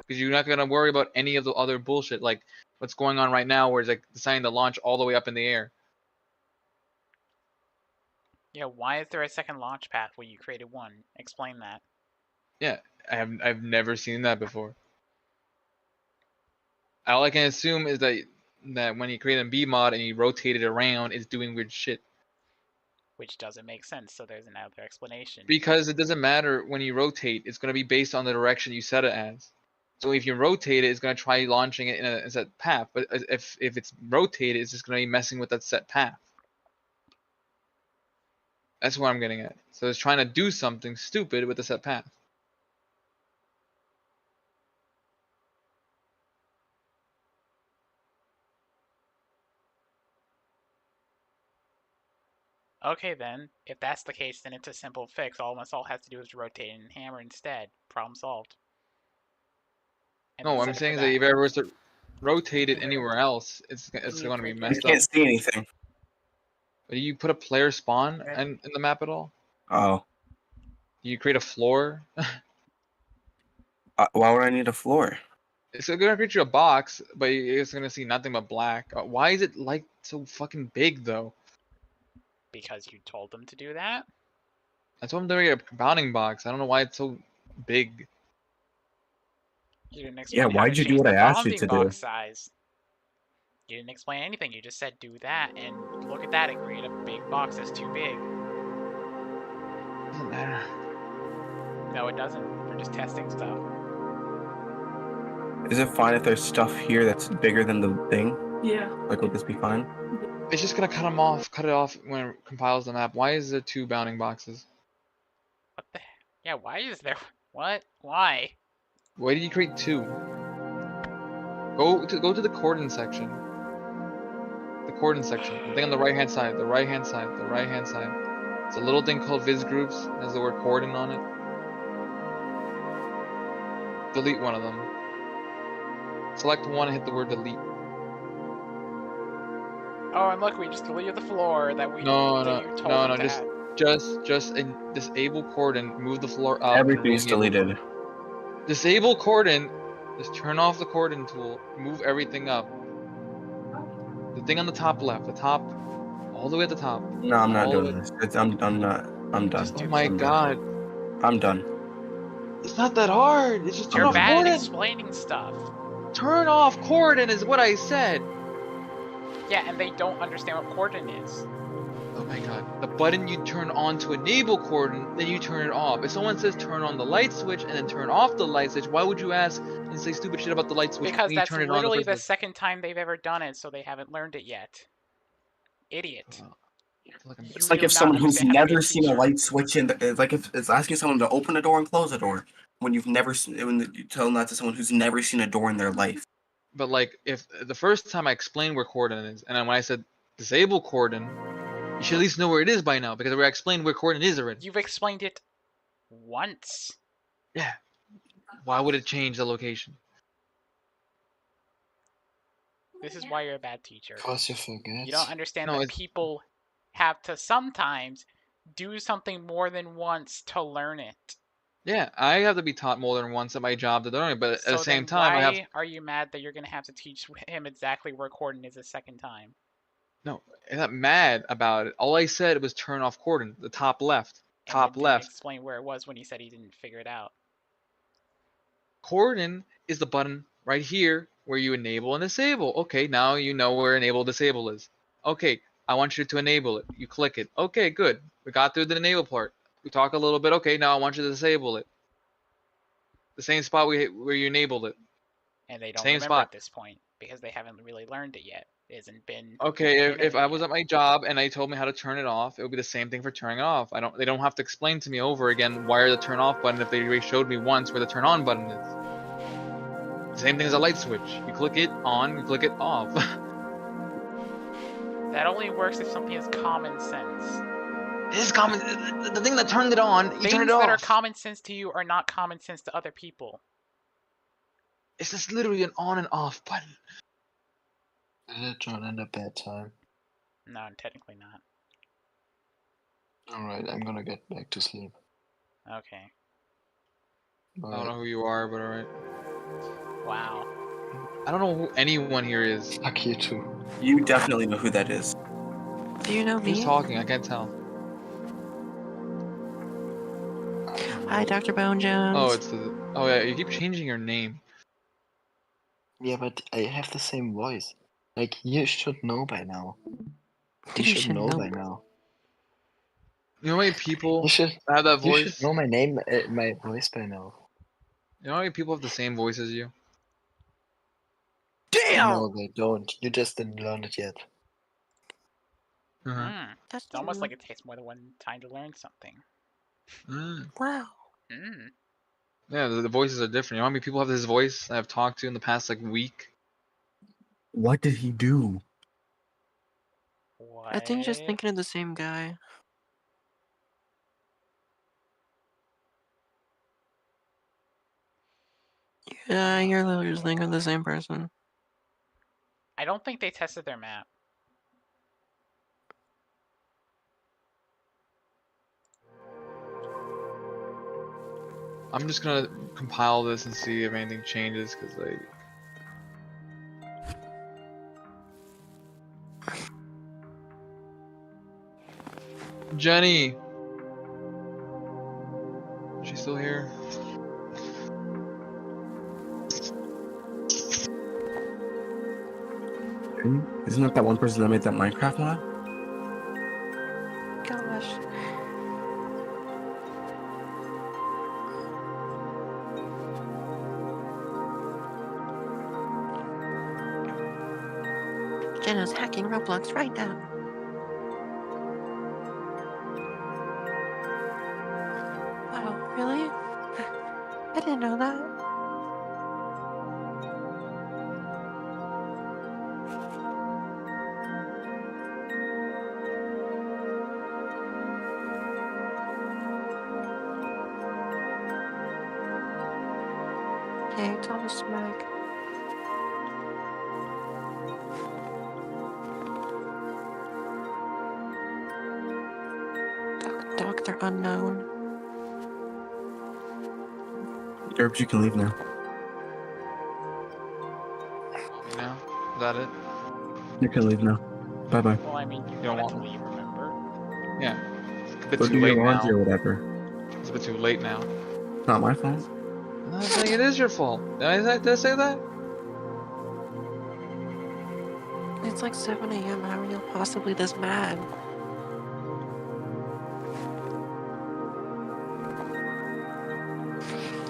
Because you're not going to worry about any of the other bullshit, like what's going on right now where it's like deciding to launch all the way up in the air. Yeah, why is there a second launch path when you created one? Explain that. Yeah, I've never seen that before. All I can assume is that when you create a B mod and you rotate it around, it's doing weird shit. Which doesn't make sense, so there's another explanation. Because it doesn't matter when you rotate, it's going to be based on the direction you set it as. So if you rotate it, it's going to try launching it in a set path. But if it's rotated, it's just going to be messing with that set path. That's what I'm getting at. So it's trying to do something stupid with the set path. Okay then, if that's the case, then it's a simple fix. All Massault has to do is rotate and hammer instead. Problem solved. And No, then what set I'm it saying for is that that. if I was to rotate it anywhere else, it's going to be You messed up. can't see anything. Do you put a player spawn in the map at all? Oh. Do you create a floor? Why would I need a floor? It's gonna create you a box, but it's gonna see nothing but black. Why is it like so fucking big though? Because you told them to do that? That's why I'm doing a compounding box. I don't know why it's so big. You didn't explain how why'd to you do change what the I asked you bounding to do? box size. You didn't explain anything. You just said do that, and look at that. It created a big box that's too big. Doesn't matter. No, it doesn't. We're just testing stuff. Is it fine if there's stuff here that's bigger than the thing? Yeah. Like, would this be fine? It's just gonna cut it off when it compiles the map. Why is there 2 bounding boxes? What the? Yeah, why is there? What? Why? Why did you create 2? Go to the cordon section. cordon section. The thing on the right hand side, the right hand side, the right hand side. It's a little thing called Viz Groups. Has the word cordon on it. Delete one of them. Select one and hit the word delete. Oh, and look, we just deleted the floor that you told them to add. Just disable cordon, move the floor up. Everything's deleted. Disable cordon. Just turn off the cordon tool. Move everything up. The thing on the top left, all the way at the top. No, I'm not all doing this. I'm done. Just Oh do my I'm god. I'm done. It's not that hard. It's just turn You're off bad at cordon. explaining stuff. Turn off cordon is what I said. Yeah, and they don't understand what cordon is. Oh my god. The button you turn on to enable cordon, then you turn it off. If someone says turn on the light switch and then turn off the light switch, why would you ask and say stupid shit about the light switch Because when you that's turn it on literally the the first place? second time they've ever done it, so they haven't learned it yet. Idiot. It's You like do if not someone who's understand how to be a never seen a teacher. light switch it's like if it's asking someone to open a door and close a door when you've never when you tell that to someone who's never seen a door in their life. But like, if the first time I explained where cordon is, and then when I said disable cordon, you should at least know where it is by now, because I explained where cordon is already. You've explained it once. Yeah. Why would it change the location? This is why you're a bad teacher. Because you forget. You don't understand No, that it's- people have to sometimes do something more than once to learn it. Yeah, I have to be taught more than once at my job to learn it, but at So the same then time, why I have are you mad that you're gonna have to teach him exactly where cordon is a second time? no. I'm not mad about it. All I said was turn off cordon, the top left, And top then left. didn't explain where it was when he said he didn't figure it out. Cordon is the button right here where you enable and disable. Okay, now you know where enable disable is. Okay, I want you to enable it. You click it. Okay, good. We got through the enable part. We talk a little bit. Okay, now I want you to disable it. The same spot where you enabled it. And they don't Same remember spot. at this point because they haven't really learned it yet. It hasn't been Okay, if I was yet. at my job and they told me how to turn it off, it would be the same thing for turning it off. They don't have to explain to me over again where the turn off button if they already showed me once where the turn on button is. Same thing as a light switch. You click it on, you click it off. That only works if something is common sense. This is common. The thing that turned it on, you Things turn it off. that are common sense to you are not common sense to other people. It's just literally an on and off button. Did it turn in a bad time? No, technically not. Alright, I'm gonna get back to sleep. Okay. I don't know who you are, but alright. Wow. I don't know who anyone here is. Fuck you too. You definitely know who that is. Do you know Who's me? talking? I can't tell. Hi, Dr. Bone Jones. Oh, it's the. Oh yeah, you keep changing your name. Yeah, but I have the same voice. Like, you should know by now. You You should should know know. by now. You know how many people You should. have that You voice? should know my name, my voice by now. You know how many people have the same voice as you? No, they don't. You just didn't learn it yet. Uh-huh. That's It's almost like it takes more than one time to learn something. Wow. Yeah, the voices are different. You know how many people have this voice I've talked to in the past like week? What did he do? What? I think you're just thinking of the same guy. Yeah, you're literally just thinking of the same person. I don't think they tested their map. I'm just gonna compile this and see if anything changes, cause like. Jenny! Is she still here? Isn't that one person that made that Minecraft mod? Gosh. Jenna's hacking Roblox right now. Wow, really? I didn't know that. Hey, Thomas Smack. Doctor Unknown. Derps, you can leave now. You know? Is that it? You can leave now. Bye bye. Well, I mean, you don't wanted to want- leave, remember? Yeah. It's a bit Go too do late your now. laundry or whatever. It's a bit too late now. Not my fault. I'm not saying it is your fault. Did I say that? It's like 7 a.m. How are you possibly this mad?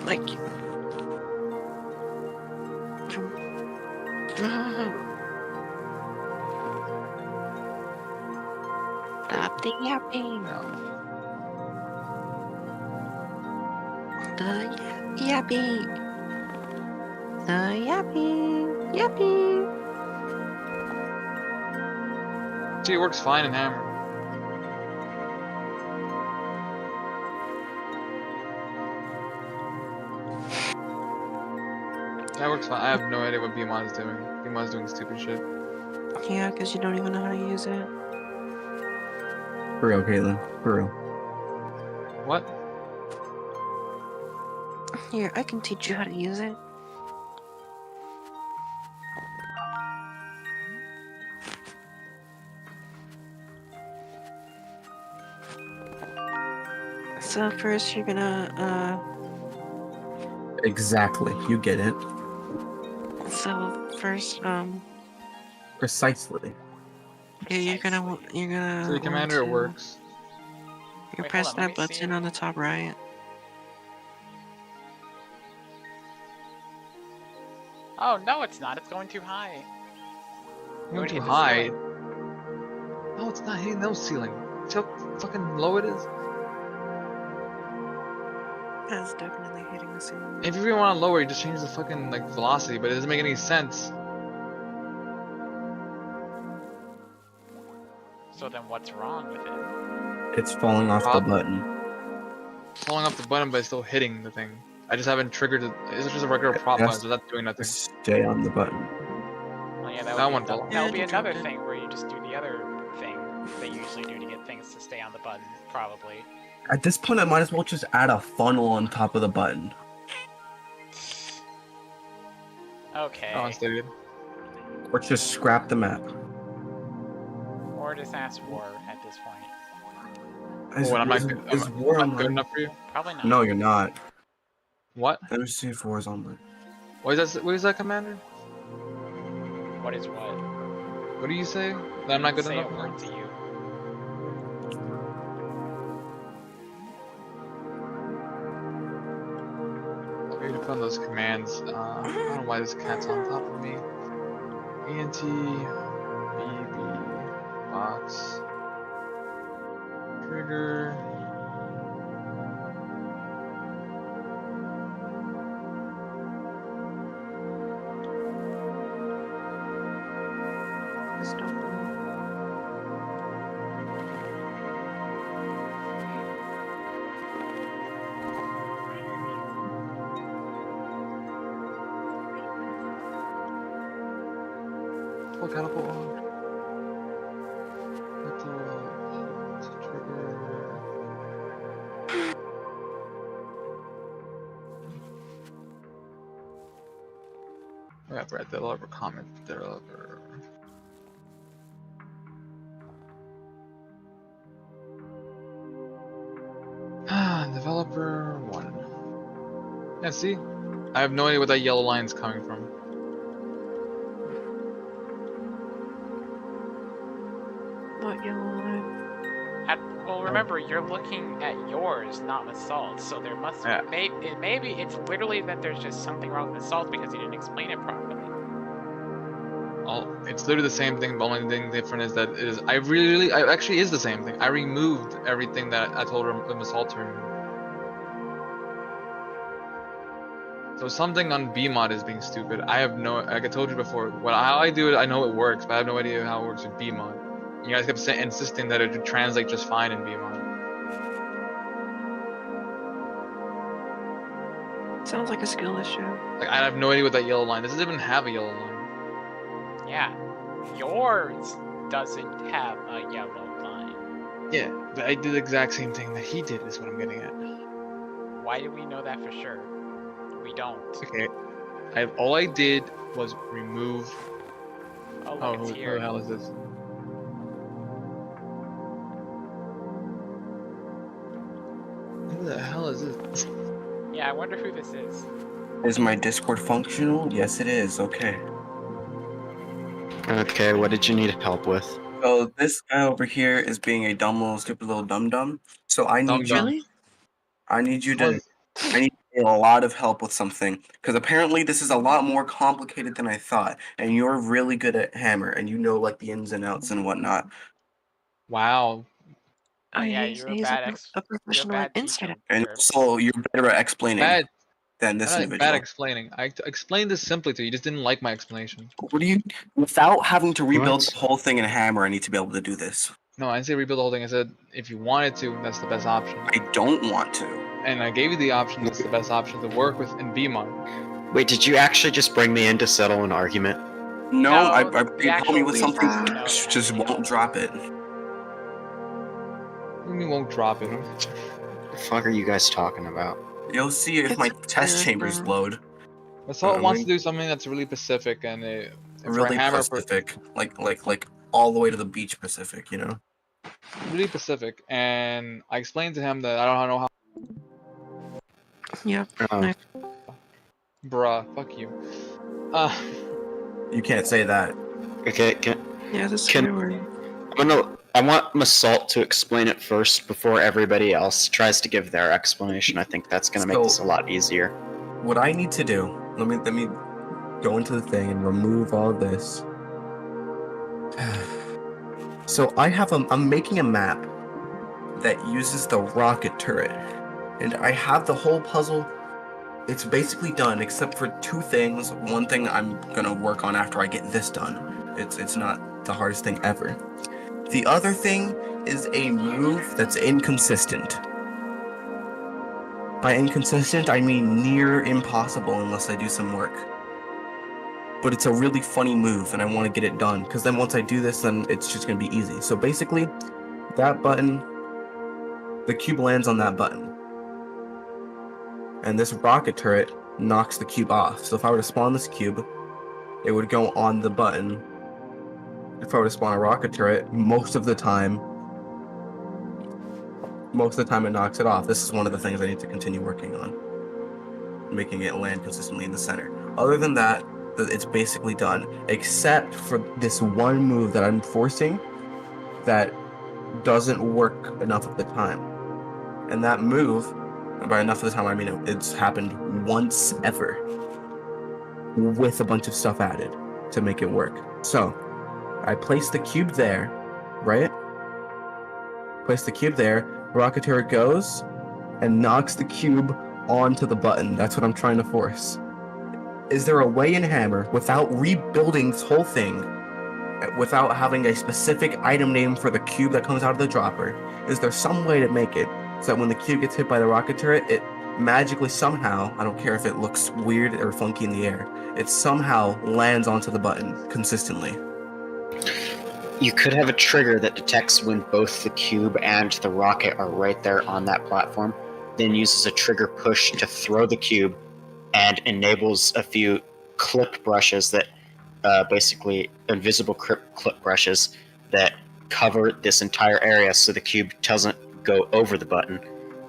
Like. Stop the yapping. No. The yapping. The yapping. Yapping. See, it works fine in Hammer. That works fine. I have no idea what BMod is doing. BMod is doing stupid shit. Yeah, because you don't even know how to use it. For real, Caitlin. For real. What? Here, I can teach you how to use it. So first you're gonna, Exactly. You get it. so first, Precisely. you're gonna, So the commander, it works. You Wait, press hold on, let that me see button it. on the top right. Oh, no, it's not. It's going too high. Going Would too hit the high. ceiling. No, it's not hitting no ceiling. See how fucking low it is? That's definitely hitting the ceiling. If you really want to lower, you just change the fucking like velocity, but it doesn't make any sense. So then what's wrong with it? It's falling off the Prob- button. Falling off the button, but it's still hitting the thing. I just haven't triggered it. It's just a regular prop Yes. button, so that's doing nothing. Stay on the button. Well, yeah, That that would one be, fell off. that would be Yeah, another you dropped it. thing where you just do the other thing they usually do to get things to stay on the button, probably. At this point, I might as well just add a funnel on top of the button. Okay. That one's stupid. Or just scrap the map. Or just ask War at this point. Is, What, I'm not is, good- is I'm War not good online? enough for you? Probably not. No, you're not. What? Let me see if War's online. What is that? What is that, Commander? What is what? What do you say? That I'm not good Say enough? a word to you. Maybe to put on those commands. I don't know why this cat's on top of me. ENT, BB, box, trigger. Stop. Pull catapult on. Trigger. Yeah, Brad, developer comment, developer. Developer 1. Yeah, see? I have no idea where that yellow line is coming from. What yellow line? Well, remember, you're looking at yours, not Assault, so there must Yeah. maybe it's literally that there's just something wrong with Assault because you didn't explain it properly. Oh, it's literally the same thing, but only thing different is that it is. I actually is the same thing. I removed everything that I told her Assault to remove. So something on BMod is being stupid. I have no, like I told you before, how I do it, I know it works, but I have no idea how it works with BMod. You guys kept insisting that it would translate just fine in BMod. It's sounds like a skill issue. Like I have no idea what that yellow line. Does it even have a yellow line? Yeah. Yours doesn't have a yellow line. Yeah, but I did the exact same thing that he did. Is what I'm getting at. Why do we know that for sure? We don't. Okay. All I did was remove. Oh, Oh, look, it's who the here. hell is this? Who the hell is this? Yeah, I wonder who this is. Is my Discord functional? Yes, it is. Okay. Okay, what did you need help with? So this guy over here is being a dumb little, stupid little dum dum. So I need Dum-dum. Really? I need you Someone- to. I need a lot of help with something because apparently this is a lot more complicated than I thought, and you're really good at Hammer, and you know like the ins and outs and whatnot. Wow. Oh, yeah, you're a he's bad a you're a professional bad insider. teacher. And Sure. so you're better at explaining Bad. than this Bad individual. explaining. I explained this simply to you. You just didn't like my explanation. What do you? Without having to rebuild What? the whole thing in Hammer, I need to be able to do this. No, I didn't say rebuild the whole thing. I said if you wanted to, that's the best option. I don't want to. And I gave you the option. That's the best option to work with in BMOD. Wait, did you actually just bring me in to settle an argument? No, No, I the you told me with actual something. reason- No, Just no. won't drop it. We won't drop it. What the fuck are you guys talking about? You'll see if It's my test good, chambers man. load. Assault wants to we- do something that's really specific and for Really Hammer, Pacific, like all the way to the beach Pacific. You know. really specific. And I explained to him that I don't know how. Yeah. Oh, Bruh, fuck you. You can't say that. okay, Yeah, this is Can- swear word. I want Massault to explain it first before everybody else tries to give their explanation. I think that's gonna make this a lot easier. What I need to do. Let me go into the thing and remove all of this. So I'm making a map that uses the rocket turret, and I have the whole puzzle. It's basically done except for two things. One thing I'm gonna work on after I get this done. It's not the hardest thing ever. The other thing is a move that's inconsistent. By inconsistent, I mean near impossible unless I do some work. But it's a really funny move, and I want to get it done, because then once I do this, then it's just going to be easy. So basically, that button, the cube lands on that button. And this rocket turret knocks the cube off. So if I were to spawn this cube, it would go on the button. If I were to spawn a rocket turret, most of the time it knocks it off. This is one of the things I need to continue working on. Making it land consistently in the center. Other than that, it's basically done. Except for this one move that I'm forcing that doesn't work enough of the time. And that move, by enough of the time I mean it's happened once ever. With a bunch of stuff added to make it work. So, I place the cube there, right? Place the cube there. Rocketeer goes and knocks the cube onto the button. That's what I'm trying to force. Is there a way in Hammer, without rebuilding this whole thing, without having a specific item name for the cube that comes out of the dropper, is there some way to make it so that when the cube gets hit by the rocket turret, it magically somehow, I don't care if it looks weird or funky in the air, it somehow lands onto the button consistently? You could have a trigger that detects when both the cube and the rocket are right there on that platform, then uses a trigger push to throw the cube, and enables a few clip brushes that basically invisible clip brushes that cover this entire area so the cube doesn't go over the button,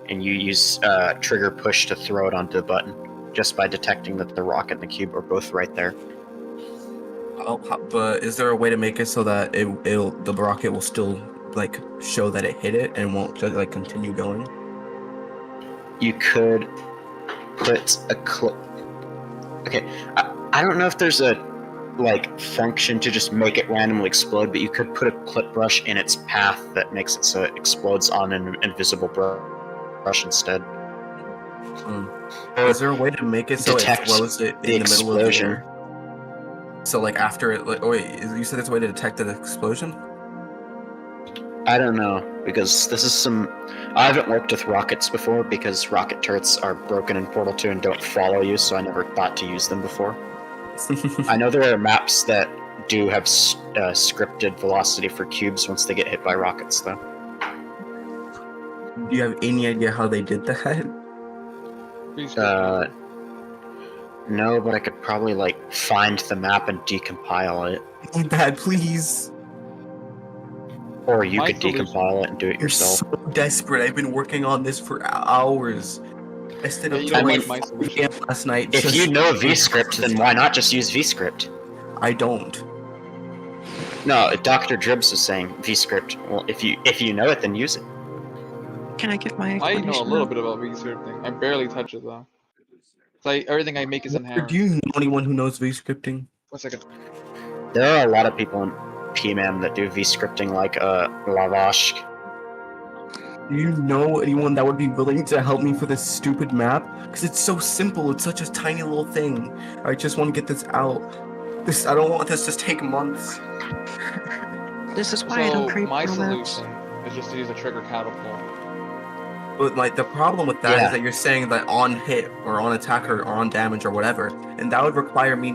and you use trigger push to throw it onto the button just by detecting that the rocket and the cube are both right there. But is there a way to make it so that the rocket will still like show that it hit it and won't just like continue going? You could put a clip. Okay, I don't know if there's a like function to just make it randomly explode, but you could put a clip brush in its path that makes it so it explodes on an invisible brush instead. Is there a way to make it so it Detect explodes it the in the middle of the explosion. air? So like after it, like, oh wait, you said there's a way to detect an explosion? I don't know. because this is some. I haven't worked with rockets before because rocket turrets are broken in Portal 2 and don't follow you, so I never thought to use them before. I know there are maps that do have scripted velocity for cubes once they get hit by rockets, though. Do you have any idea how they did that? No, but I could probably like find the map and decompile it, I need that, please. or you My could solution- decompile it and do it I'm yourself. so desperate. I've been working on this for hours. I stayed up Yeah, you till know like what my 4 solution a.m. last night. If just- you know VScript, then why not just use VScript? I don't. No, Dr. Dribs was saying VScript. Well, if you know it, then use it. Can I give my I explanation? know a little now? bit about VScripting. I barely touch it though. Everything I make is in Hammer. Do you know anyone who knows VScripting? 1 second. There are a lot of people in PMAM that do VScripting, like Lavash. Do you know anyone that would be willing to help me for this stupid map? Because it's so simple. It's such a tiny little thing. I just want to get this out. I don't want this to take months. This is why I don't So create my portal maps. solution is just to use a trigger catapult. But like the problem with that is Yeah. that you're saying that on hit or on attack or on damage or whatever, and that would require me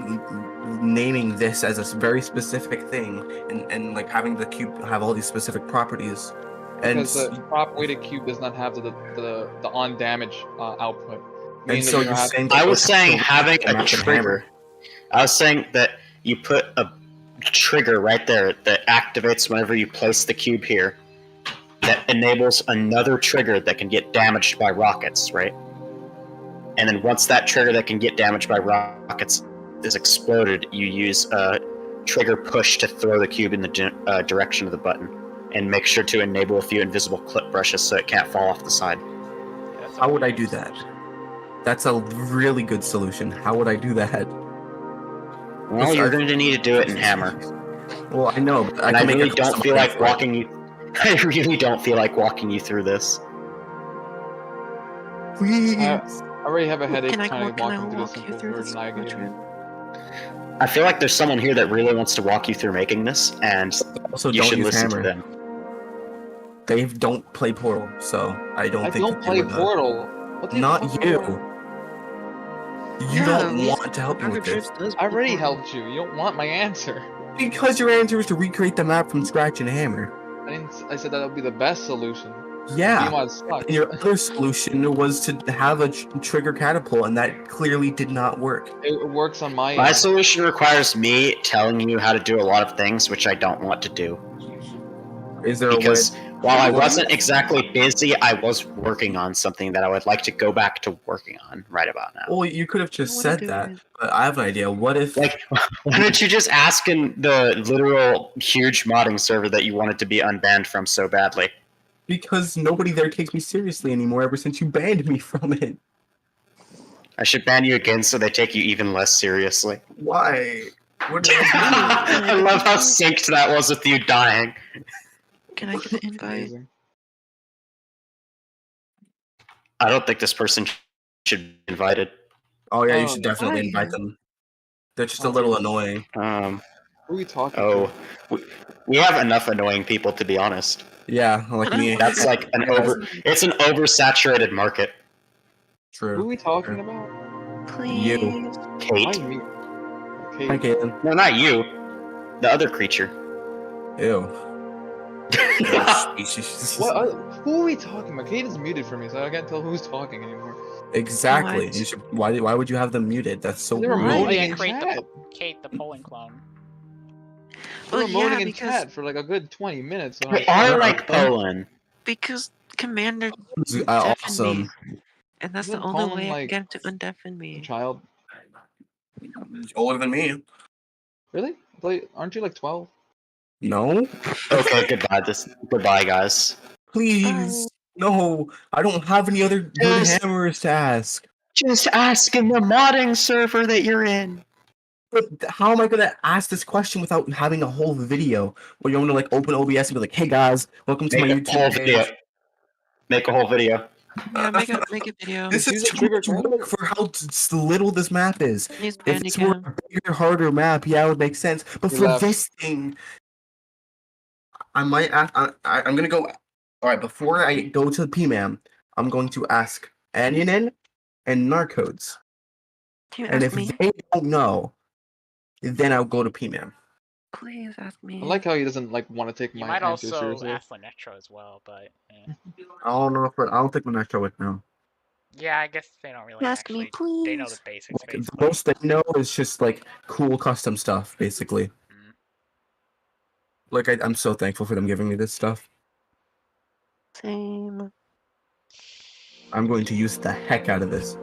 naming this as a very specific thing and like having the cube have all these specific properties. And Because the prop weighted cube does not have the on damage output. Meaning so that you're have- saying I that was would have saying to having come a out the trigger. I was saying that you put a trigger right there that activates whenever you place the cube here. That enables another trigger that can get damaged by rockets, right? And then once that trigger that can get damaged by rockets is exploded, you use a trigger push to throw the cube in the direction of the button, and make sure to enable a few invisible clip brushes so it can't fall off the side. Yeah, that's a How would I really do good that? solution. That's a really good solution. How would I do that? Well, Yes, you're I- going to need to do it in Hammer. Well, I know, but And I can make a really don't custom feel thing like for it. walking you. I really don't feel like walking you through this. Please. I already have a headache Can I trying to walk into the walk you simple through this version I gave you. portrait? I feel like there's someone here that really wants to walk you through making this, and Also, you don't should use listen hammer. to them. They don't play Portal, so I don't I think don't that play they would, Portal. What the Not fuck you. Portal? You Yeah, don't these- want to help me Dr. with this Dribs does I already play Portal. helped you. You don't want my answer. because your answer is to recreate the map from scratch in Hammer. I said that would be the best solution. Yeah. Gmod sucks. And your other solution was to have a trigger catapult, and that clearly did not work. It works on my My end. solution requires me telling you how to do a lot of things, which I don't want to do. Is there a way? Because while I wasn't exactly busy, I was working on something that I would like to go back to working on right about now. Well, you could have just What are you said that. doing? But I have an idea. What if? Like, why don't you just ask in the literal huge modding server that you wanted to be unbanned from so badly? Because nobody there takes me seriously anymore ever since you banned me from it. I should ban you again so they take you even less seriously. Why? What did I I love how synced that was with you dying. Can I get an invite? Amazing. I don't think this person should be invited. do? Oh yeah, you Oh, should definitely why? invite them. They're just a Oh, little really? annoying. Who are we talking Oh, we have enough annoying people, to be honest. Yeah, like me. That's like it's an oversaturated market. to? Who are True. we talking about? Please. Kate. Why me? Okay. Hi, Caitlin. No, not you. The other creature. Ew. What? Who are we talking about? Kate is muted for me, so I can't tell who's talking anymore. Exactly. What? You should, why would you have them muted? That's so They're rude. Why? Oh remoting yeah, in chat. Kate the polling clone. They're Well, remoting yeah, in because chat for like a good 20 minutes. So They I'm- are like Poland. Commander deafened Awesome. me, and that's the Isn't only Colin, way I like, can get him to undeafen me. Child. Older than me. Really? Aren't you like 12? No. Okay, goodbye, guys. Please. No. I don't have any other good Yes. hammers to ask. Just ask in the modding server that you're in. But how am I gonna ask this question without having a whole video? Where you're gonna like open OBS and be like, "Hey guys, welcome to my Make a whole YouTube video. page." Make a whole video. Yeah, make a video. This is Use a too trigger much work catapult. for how little this map is. Needs If this were Bandicam. a bigger, harder map, yeah, it would make sense. But He for left. this thing, I might. I'm gonna go All right, before I go to the PMAM, I'm going to ask Anionin and Narcodes. Can you And ask if me? they don't know, then I'll go to PMAM. Please ask me. I like how he doesn't like want to take You my might answer also seriously. ask Lenetro as well, but I don't know I don't think Manestra would know. yeah, I guess they don't really Ask me, actually. They know the please. basics Like, the basically. most they know is just like cool custom stuff, basically. Mm. Like I'm so thankful for them giving me this stuff. Same. I'm going to use the heck out of this.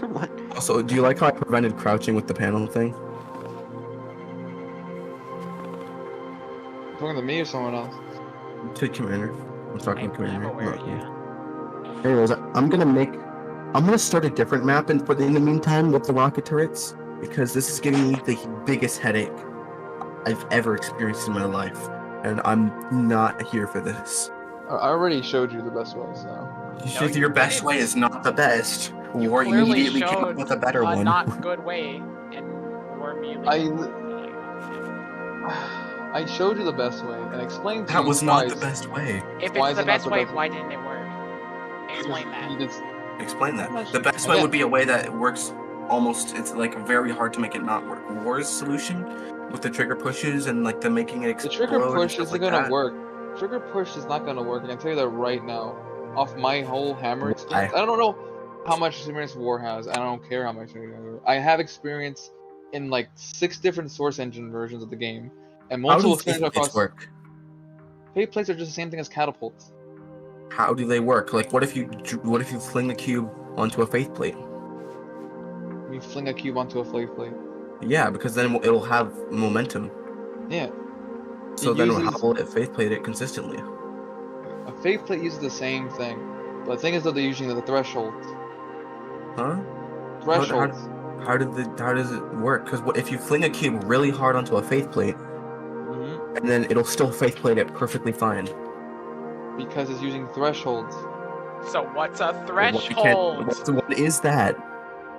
What? Also, do you like how I prevented crouching with the panel thing? Talking to me or someone else? To Commander. I'm talking to Commander. I'm aware, not you. yeah. Anyways, I'm gonna start a different map in the meantime with the rocket turrets, because this is giving me the biggest headache I've ever experienced in my life, and I'm not here for this. I already showed you the best way, so. If your best way is not the best, You or clearly immediately come up showed with a better a one. not good way, and we're immediately. I showed you the best way and explained to That you was twice. not the best way. If Why it's is the it not best the way, best why didn't it work? Explain that. You just, Explain that. Not The sure. best way Again- would be a way that works almost. It's like very hard to make it not work. War's solution with the trigger pushes and like the making it the explode. trigger and push stuff isn't like gonna that. work. Trigger push is not gonna work. I can tell you that right now. Off my whole hammer experience. Why? I don't know how much experience War has. I don't care how much experience. I have experience in like 6 different source engine versions of the game, and How multiple does faith experience plates across. work? Fate plates are just the same thing as catapults. How do they work? Like, what if you fling the cube onto a faith plate? You fling a cube onto a flake plate. Yeah, because then it'll have momentum. Yeah. So It then uses- how will it faith plate it consistently? A fate plate uses the same thing, but the thing is that they're using the thresholds. Huh? Thresholds. How does it work? Because what if you fling a cube really hard onto a faith plate, Mhm. and then it'll still faith plate it perfectly fine? Because it's using thresholds. So what's a Well, what you threshold? what is that?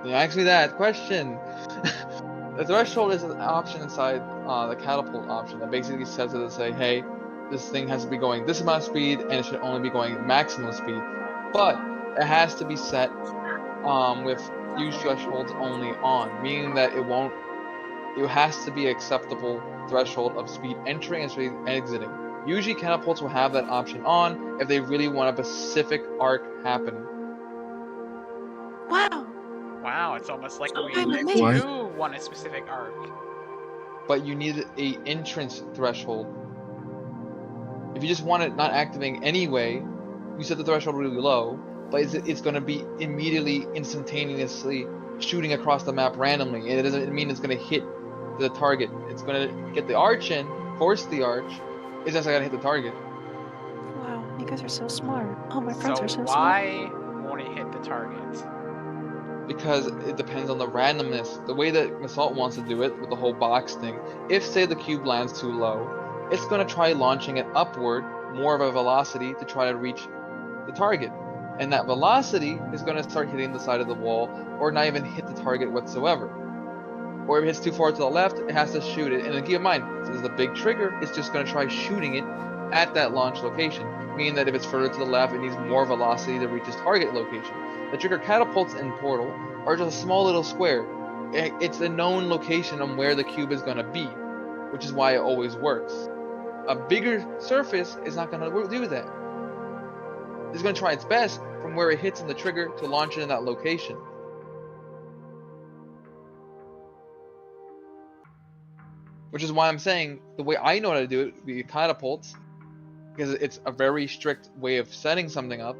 Yeah, ask me that question. The threshold is an option inside the catapult option that basically says it to say, hey, this thing has to be going this amount of speed and it should only be going maximum speed. But it has to be set with use thresholds only on, meaning that it has to be acceptable threshold of speed entering and speed exiting. Usually catapults will have that option on if they really want a specific arc happening. Wow. Wow, it's almost like we I'm amazed. do want a specific arc. But you need a entrance threshold. If you just want it not activating anyway, you set the threshold really low, but it's going to be immediately, instantaneously shooting across the map randomly, and it doesn't mean it's going to hit the target. It's going to get the arch in, force the arch. It's just going to hit the target. Wow. You guys are so smart. Oh, my friends So are so smart. why won't it hit the target? Because it depends on the randomness. The way that Massault wants to do it with the whole box thing, if say the cube lands too low, it's going to try launching it upward, more of a velocity to try to reach the target. And that velocity is going to start hitting the side of the wall or not even hit the target whatsoever. Or if it hits too far to the left, it has to shoot it. And then keep in mind, since there's a big trigger, it's just going to try shooting it at that launch location. Meaning that if it's further to the left, it needs more velocity to reach its target location. The trigger catapults in Portal are just a small little square. It's a known location on where the cube is going to be, which is why it always works. A bigger surface is not going to do that. It's going to try its best from where it hits on the trigger to launch it in that location. Which is why I'm saying the way I know how to do it, the catapults, because it's a very strict way of setting something up,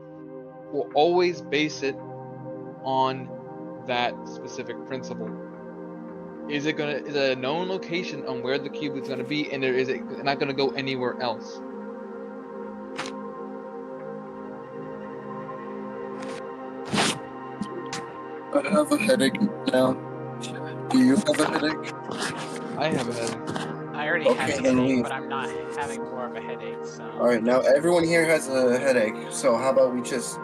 will always base it on that specific principle. Is it a known location on where the cube is gonna be, and is it not gonna go anywhere else? I have a headache now. Do you have a headache? I have a headache. I already Okay, had a then headache, leave. but I'm not having more of a headache, so. Alright, now everyone here has a headache, so how about we just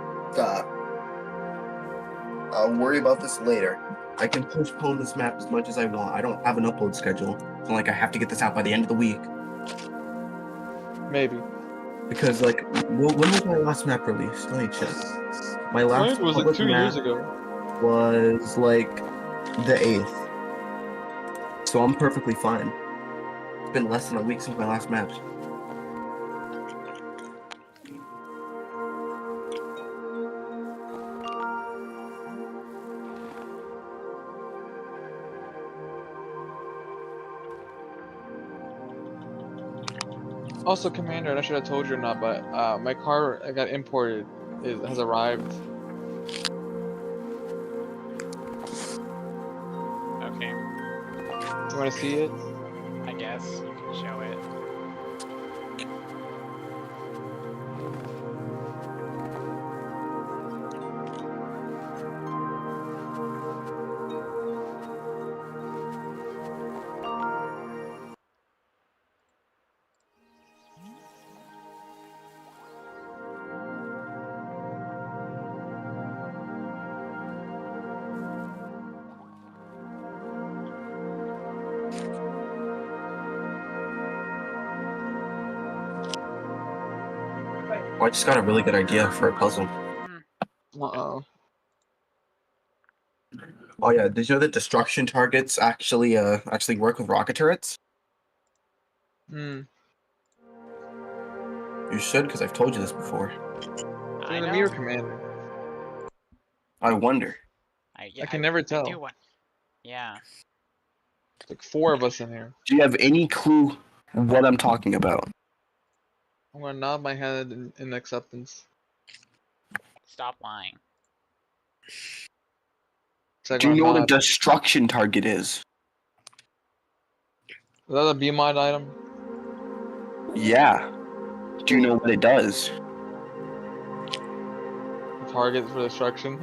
I'll worry about this later. I can postpone this map as much as I want. I don't have an upload schedule. It's not like I have to get this out by the end of the week. Maybe. Because like, when was my last map released? Let me check. My last Mine was like public 2 map years ago. was like the 8th. So I'm perfectly fine. It's been less than a week since my last map. Also, Commander, and I should have told you or not, but my car I got imported has arrived. Okay, You want to see it? I guess you can show it. Oh, I just got a really good idea for a puzzle. Uh-oh. Oh yeah, did you know that destruction targets actually work with rocket turrets? Hmm. You should, because I've told you this before. I The know. mirror, Commander. I wonder. Yeah, I can never I tell. do want. Yeah. There's like 4 of us in here. Do you have any clue what I'm talking about? I'm gonna nod my head in acceptance. Stop lying. So I'm Do you gonna know what a nod. destruction target is? Is that a B-mod item? Yeah. Do you know what it does? A target for destruction?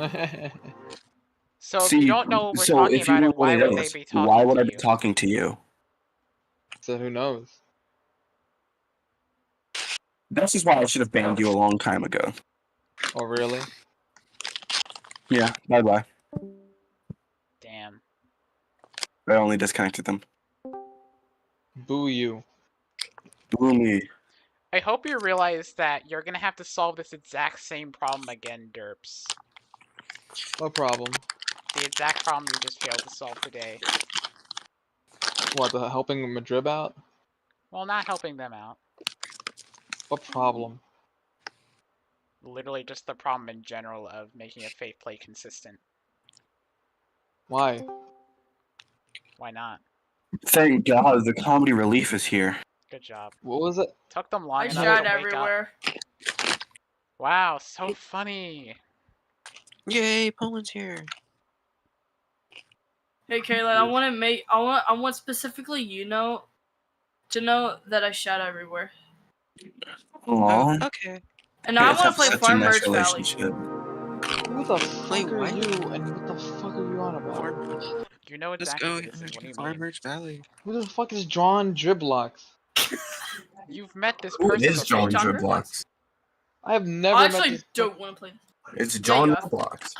So if you don't know what we're talking if you about know it, why what would they is, be talking why would to I be you? talking to you? So who knows? This is why I should have banned you a long time ago. Oh really? Yeah, bye bye. Damn. I only disconnected them. Boo you. Boo me. I hope you realize that you're gonna have to solve this exact same problem again, Derps. No problem. The exact problem you just failed to solve today. What, the helping Madrid out? Well, not helping them out. What problem? Literally just the problem in general of making a faith play consistent. Why? Why not? Thank God the comedy relief is here. Good job. What was it? Took them long I enough shot to wake everywhere. up. Wow, so funny. Yay, Poland's here. Hey Kaylin, I want specifically to know that I shot everywhere. Aww. Oh, okay. And I Guys want have to play such a Farm nice Merge Valley. relationship. Who the Wait, fuck are what? you and what the fuck are you on about? Farm, You know let's exactly go what this is. What do you mean? Farmers Valley. Who the fuck is John Driblocks? You've met this Who person is John John Driblocks? I have never I met actually this don't want to play this. It's John you have. Roblox.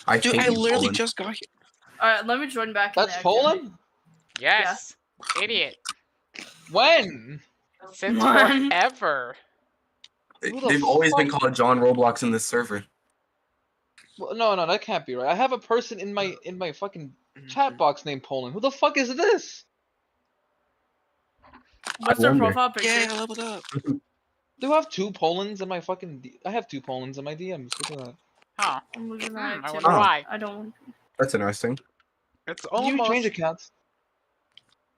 I Dude, hate I you, literally Poland. just got here. Alright, let me join back. That's in the activity. Poland? Yes. Idiot. When? Since One. forever. Who the They've always been fuck- called John Roblox in this server. Well, no, that can't be right. I have a person in my fucking Mm-hmm. chat box named Poland. Who the fuck is this? What's I their wonder. profile picture? Yeah, I leveled up. Do I have 2 Polands in my fucking? I have 2 Polands in my DMs. Look at that. Huh. I'm losing Hmm, that I activity. wonder Oh. why. I don't want. That's interesting. It's Did you change almost. accounts?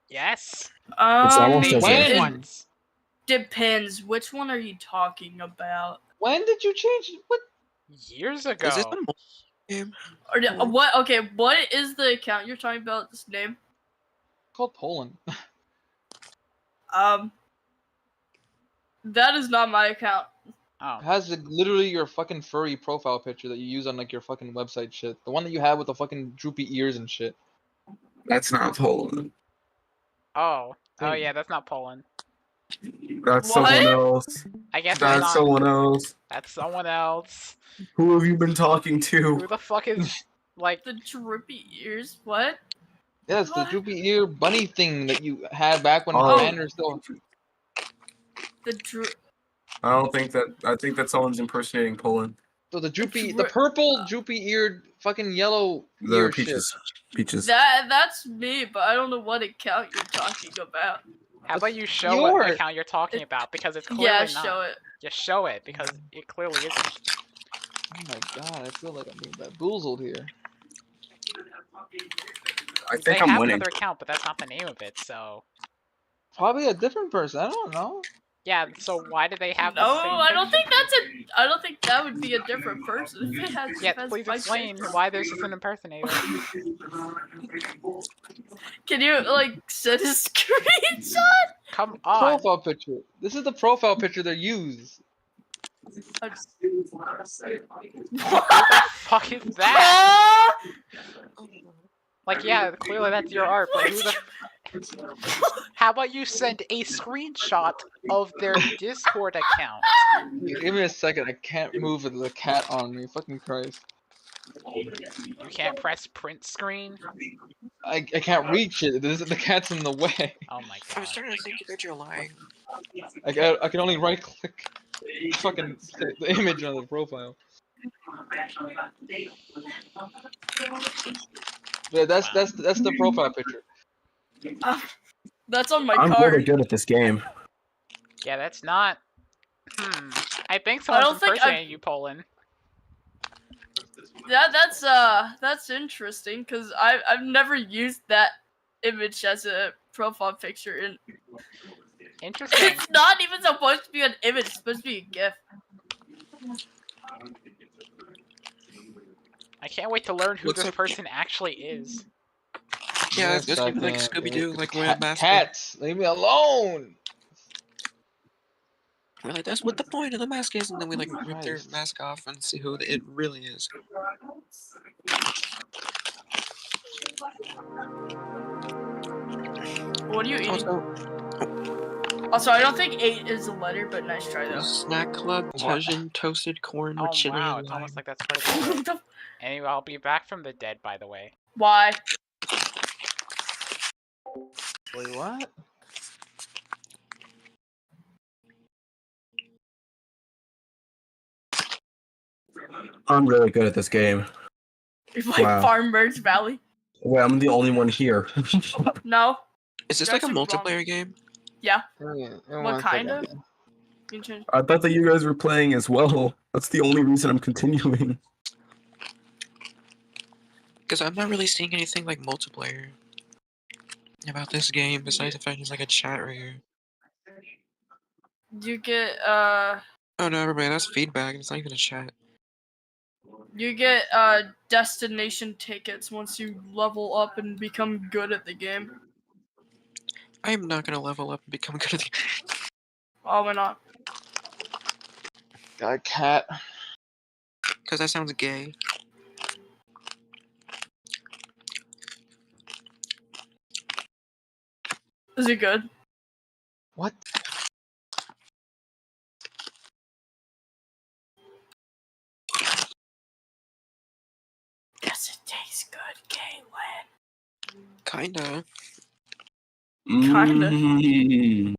Yes. It's almost They as when? changed if- ones. Depends. Which one are you talking about? When did you change? What? Years ago. Is this a mobile game? Or what? Okay, what is the account you're talking about? This name? It's called Poland. That is not my account. Oh. It has literally your fucking furry profile picture that you use on like your fucking website shit. The one that you have with the fucking droopy ears and shit. That's not Poland. Oh. Oh Hey. yeah, that's not Poland. That's What? someone else. I guess it's That's not. someone else. That's someone else. Who have you been talking Who to? the fuck is like? The drippy ears. What? Yeah, it's the What? droopy ear bunny thing that you had back when Oh. Commander still. The dru. I don't think that. I think that someone's impersonating Poland. So the purple droopy-eared fucking yellow The ear shit. peaches. That's me, but I don't know what account you're talking about. How about you show what yours. account you're talking about? Because it's clearly Yeah, not. show it. Just show it, because it clearly isn't. Oh my god, I feel like I'm being bamboozled here. I They think I'm have winning. another account, but that's not the name of it, so... Probably a different person. I don't know. Yeah, so why do they have No, the same I don't picture? think I don't think that would be a different person. If it has, Yeah, if it has please my explain face. why this is an impersonator. Can you like send a screenshot? Come on! Profile picture. This is the profile picture they use. What the fuck is that? Like, yeah, clearly that's your art, but who the... How about you send a screenshot of their Discord account? Give me a second. I can't move with the cat on me. Fucking Christ. You can't press print screen? I can't reach it. The cat's in the way. Oh my I god. was starting to think that you're lying. I can only right click fucking the image on the profile. Yeah, that's the profile picture. That's on my I'm card. really good at this game. Yeah, that's not... I think I someone's don't think impersonating you, Poland. That's interesting because I've never used that image as a profile picture, and Interesting. it's not even supposed to be an image. It's supposed to be a GIF. I can't wait to learn who Looks this like- person actually is. Yeah, Yes, it's gonna be like second. Scooby-Doo, It's like wearing a mask. Cats, leave me alone. We're like, that's what the point of the mask is, and then we like rip their Christ. mask off and see who it really is. What are you eating? Also, Also, I don't think 8 is a letter, but nice try though. Snack Club, Tajin toasted corn Oh with chili wow, and it's lime. almost like that's part of the What the- Anyway, I'll be back from the dead, by the way. Why? Wait, what? I'm really good at this game. You're like Wow. Farm Merge Valley. Wait, I'm the only one here. No. Is this You're like a actually wrong. multiplayer game? Yeah. What What kind of? second. You can change. I thought that you guys were playing as well. That's the only reason I'm continuing. Because I'm not really seeing anything like multiplayer about this game besides the fact there's like a chat right here. You get Oh no, everybody, that's feedback. It's not even a chat. destination tickets once you level up and become good at the game. I am not gonna level up and become good at the Oh, why not? Got a cat. because that sounds gay. Is it good? What? Does it taste good, Caitlin? Kinda. Kinda. Mm.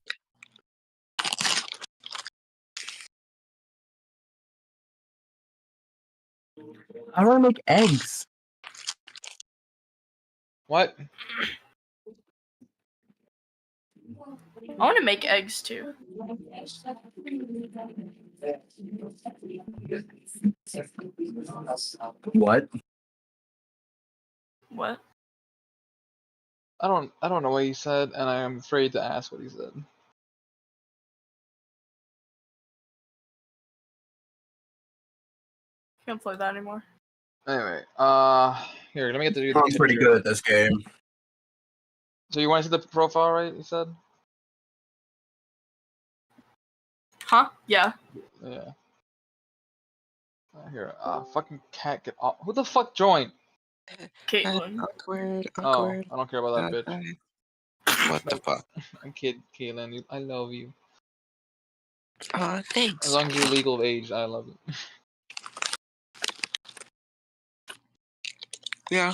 How do I make eggs? What? I want to make eggs too. What? What? I don't know what he said, and I am afraid to ask what he said. Can't play that anymore. Anyway, here, let me get the. I'm pretty good at this game. So you want to see the profile, right? You said. Huh? Yeah. Yeah. Here, fucking cat, get off. Who the fuck joined? Caitlin. Awkward, Oh, awkward. I don't care about that bitch. What the fuck? I'm kid, Caitlin. I love you. Aw, thanks. As long as you're legal of age, I love you. Yeah.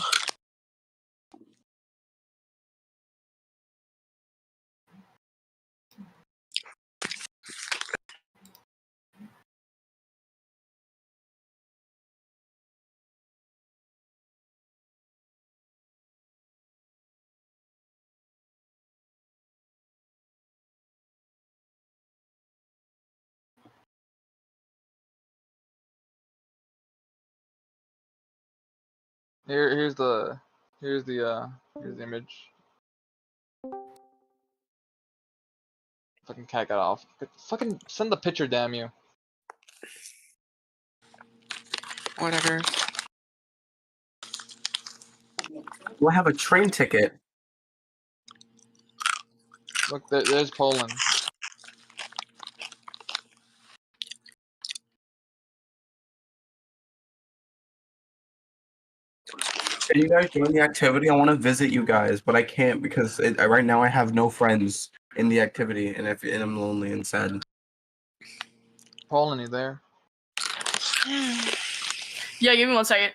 Here's the image. Fucking cat got off. Fucking send the picture, damn you. Whatever. Do I have a train ticket? Look, there's Poland. Can you guys join the activity? I want to visit you guys, but I can't because right now I have no friends in the activity, and I'm lonely and sad. Poland, you there? Yeah, give me 1 second.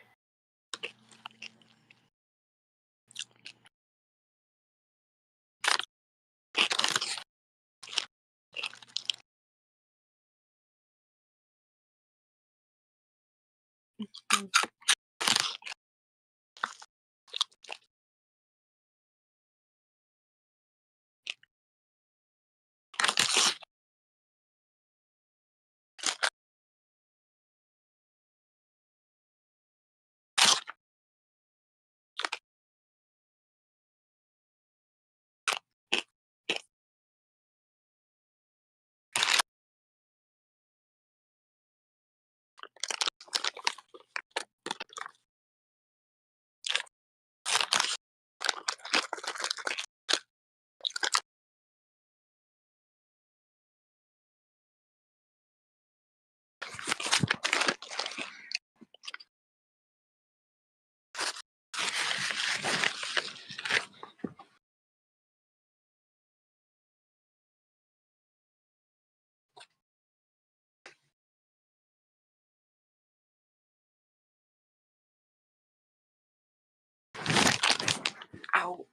Ow.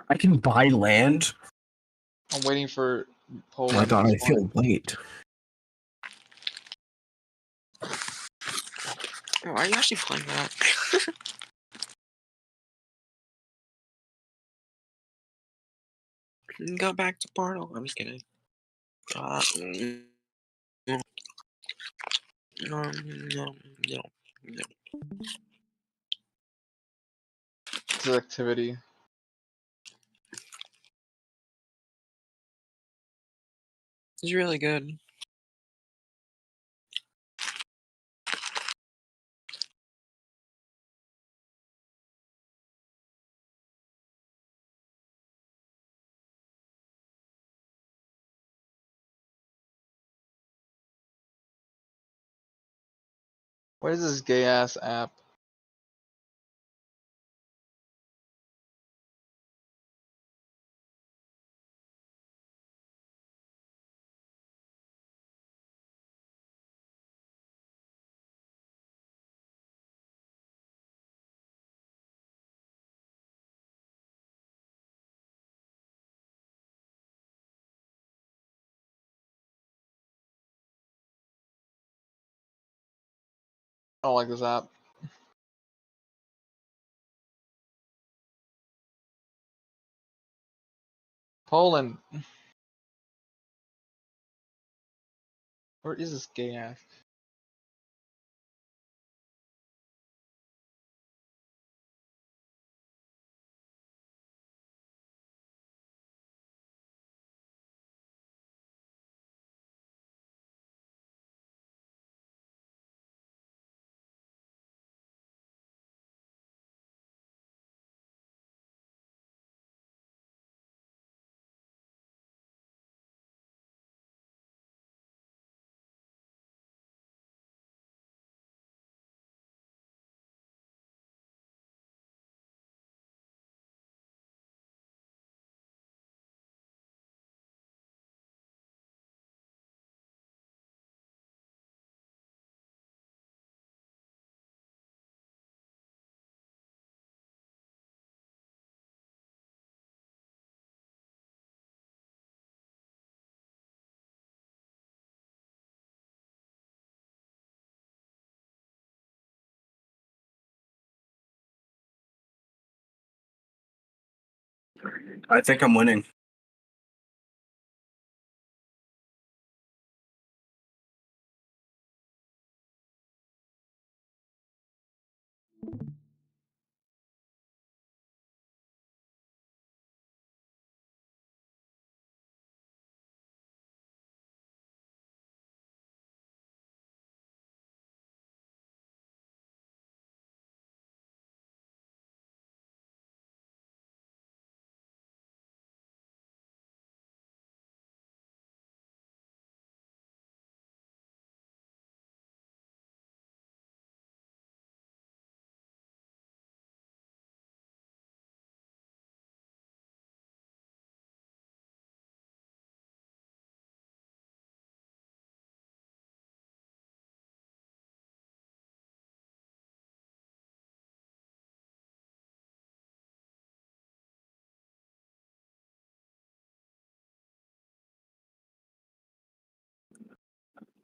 I can buy land. I'm waiting for Oh Poland. my god, to I respond. feel late. Oh, are you actually playing that? Go back to Portal. I'm just kidding. No, no, no, no. This is activity. It's really good. What is this gay ass app? I don't like this app. Poland. Where is this gay ass? I think I'm winning.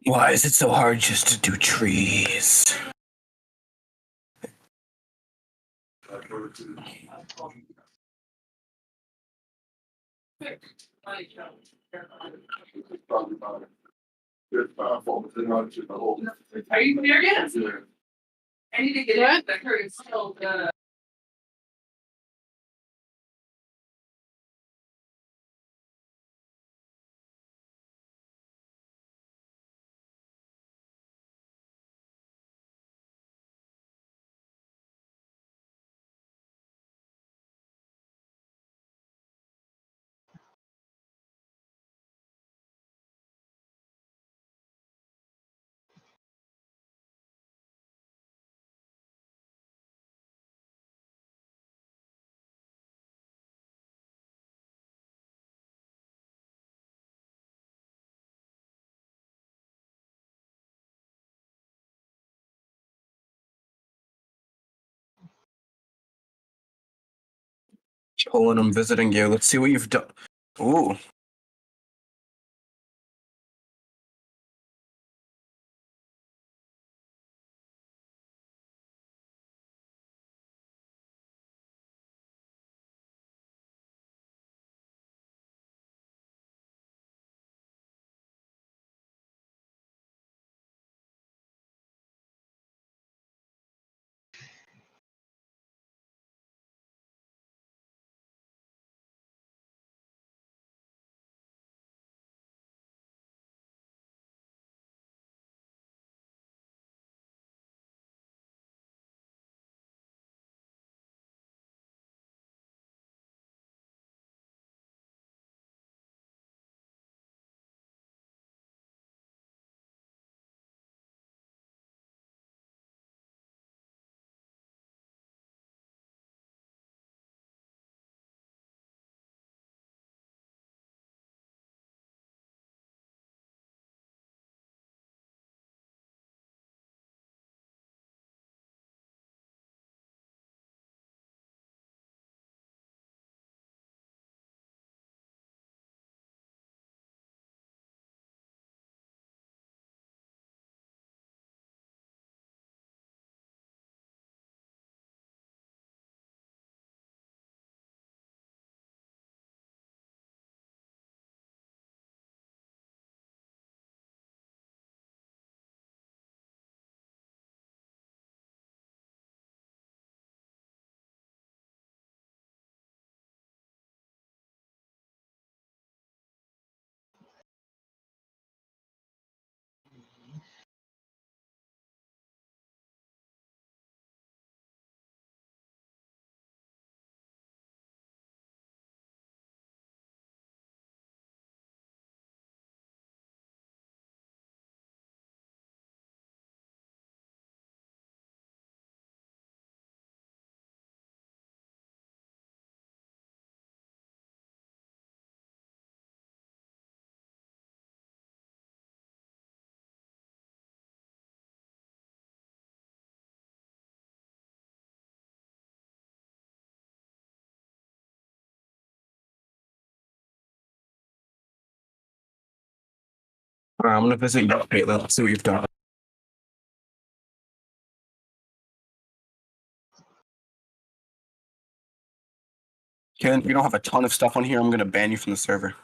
Why is it so hard just to do trees? Are you serious? I need to get it. Poland, I'm visiting you. Let's see what you've done. Ooh. Alright, I'm gonna visit you, Caitlin. Let's see what you've done. Ken, if you don't have a ton of stuff on here, I'm gonna ban you from the server.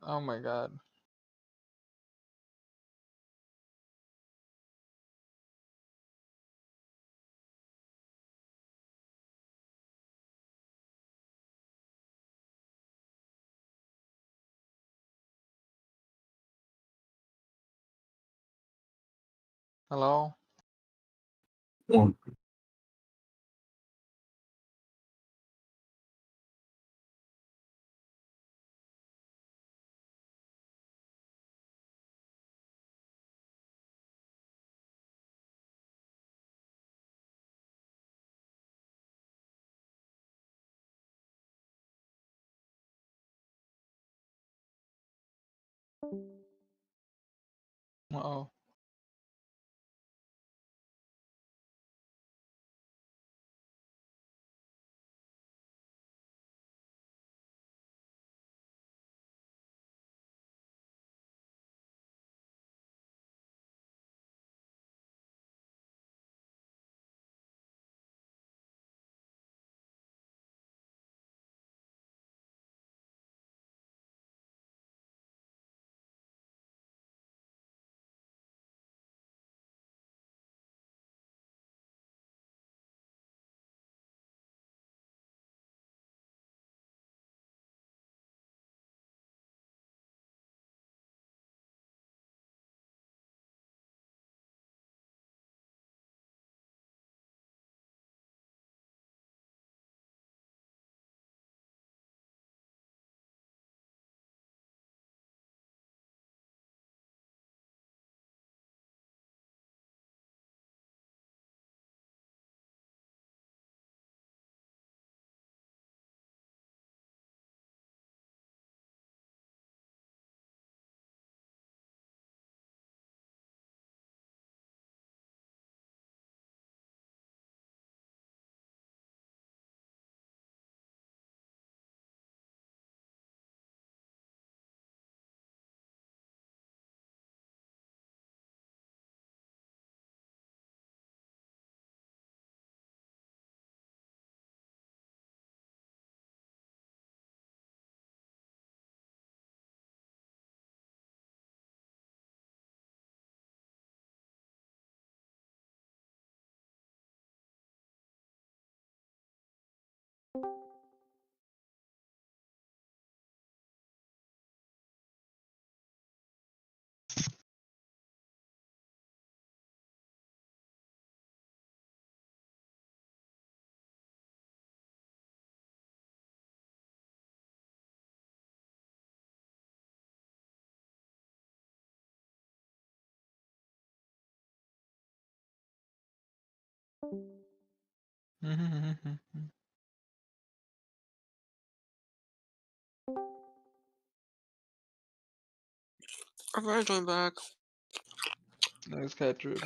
Oh my god. Hello? Uh-oh. I'm gonna join back. Nice catch, Rube.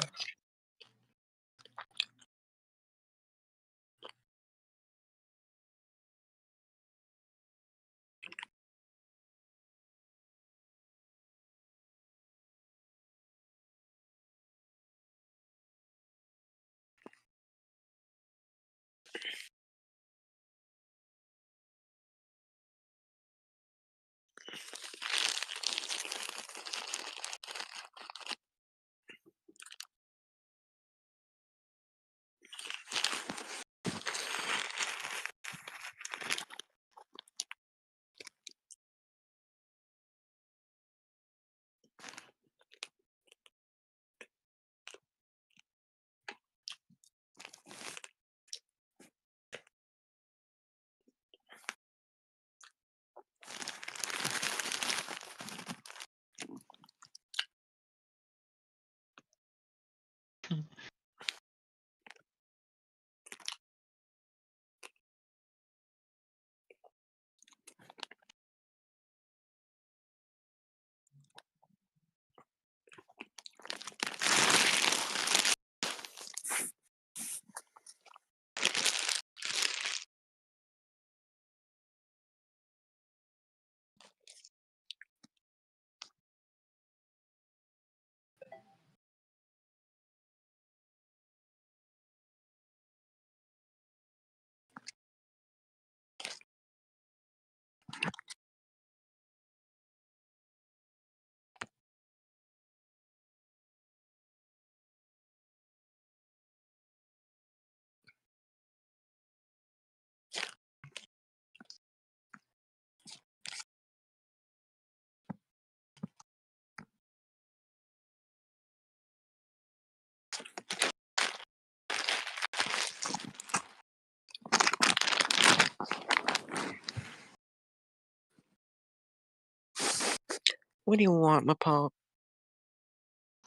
What do you want, my pop?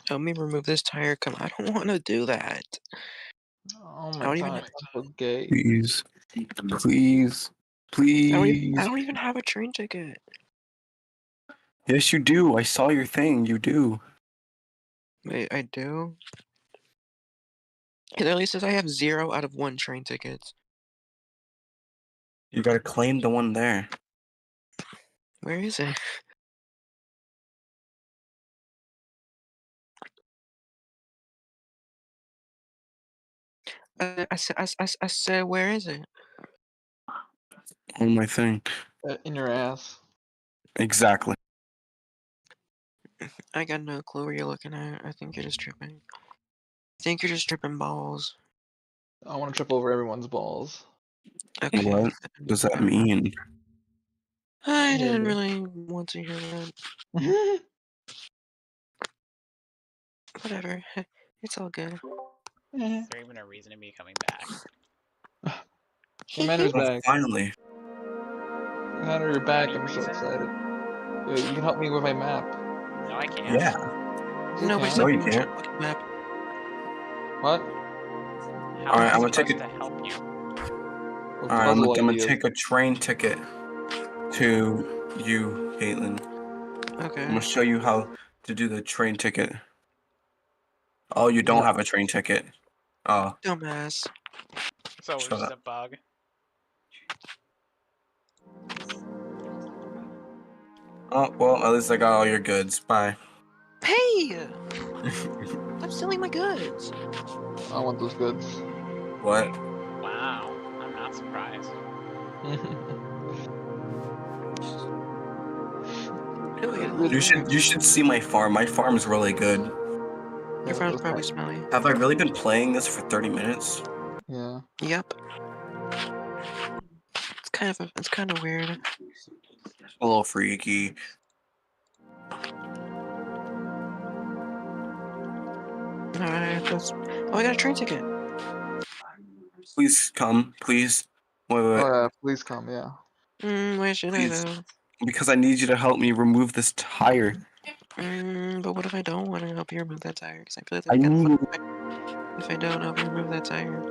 Help me remove this tire. Come, I don't want to do that. Oh I my don't god, even. I'm so gay. Please. Please. I Please. don't even have a train ticket. Yes, you do. I saw your thing. You do. Wait, I do. It literally says I have 0 out of 1 train tickets. You gotta claim the one there. Where is it? I said, where is it? On my thing. In your ass. Exactly. I got no clue where you're looking at. I think you're just tripping. I think you're just tripping balls. I want to trip over everyone's balls. Okay. What does that mean? I didn't really want to hear that. Whatever. It's all good. Is there even a reason to be coming back? Commander's Oh, back. finally. Commander, you're back. Any I'm so reason? excited. You can help me with my map. No, I can't. Yeah. You Nobody's can. No, looking you at your can't. fucking map. What? How Alright, am I'm I gonna take supposed it. to help you? With Alright, I'm puzzle gonna ideas. take a train ticket to you, Caitlin. I'm Okay. gonna show you how to do the train ticket. Oh, you don't have a train ticket. Oh, Dumbass. So it's Shut just up. a bug. oh well, at least I got all your goods. Bye. Hey! Stop stealing my goods. I want those goods. What? Wow, I'm not surprised. You should see my farm. My farm is really good. Your farm's probably smelly. Have I really been playing this for 30 minutes? Yeah. Yep. it's kind of weird. A little freaky. Alright, that's. Oh, I got a train ticket. Please come, please. Wait, wait, wait. Oh yeah, please come. Yeah. Why should I Please. though? Because I need you to help me remove this tire. But what if I don't want to help you remove that tire? Because I feel like I that's kind need. of fun if I don't help you remove that tire.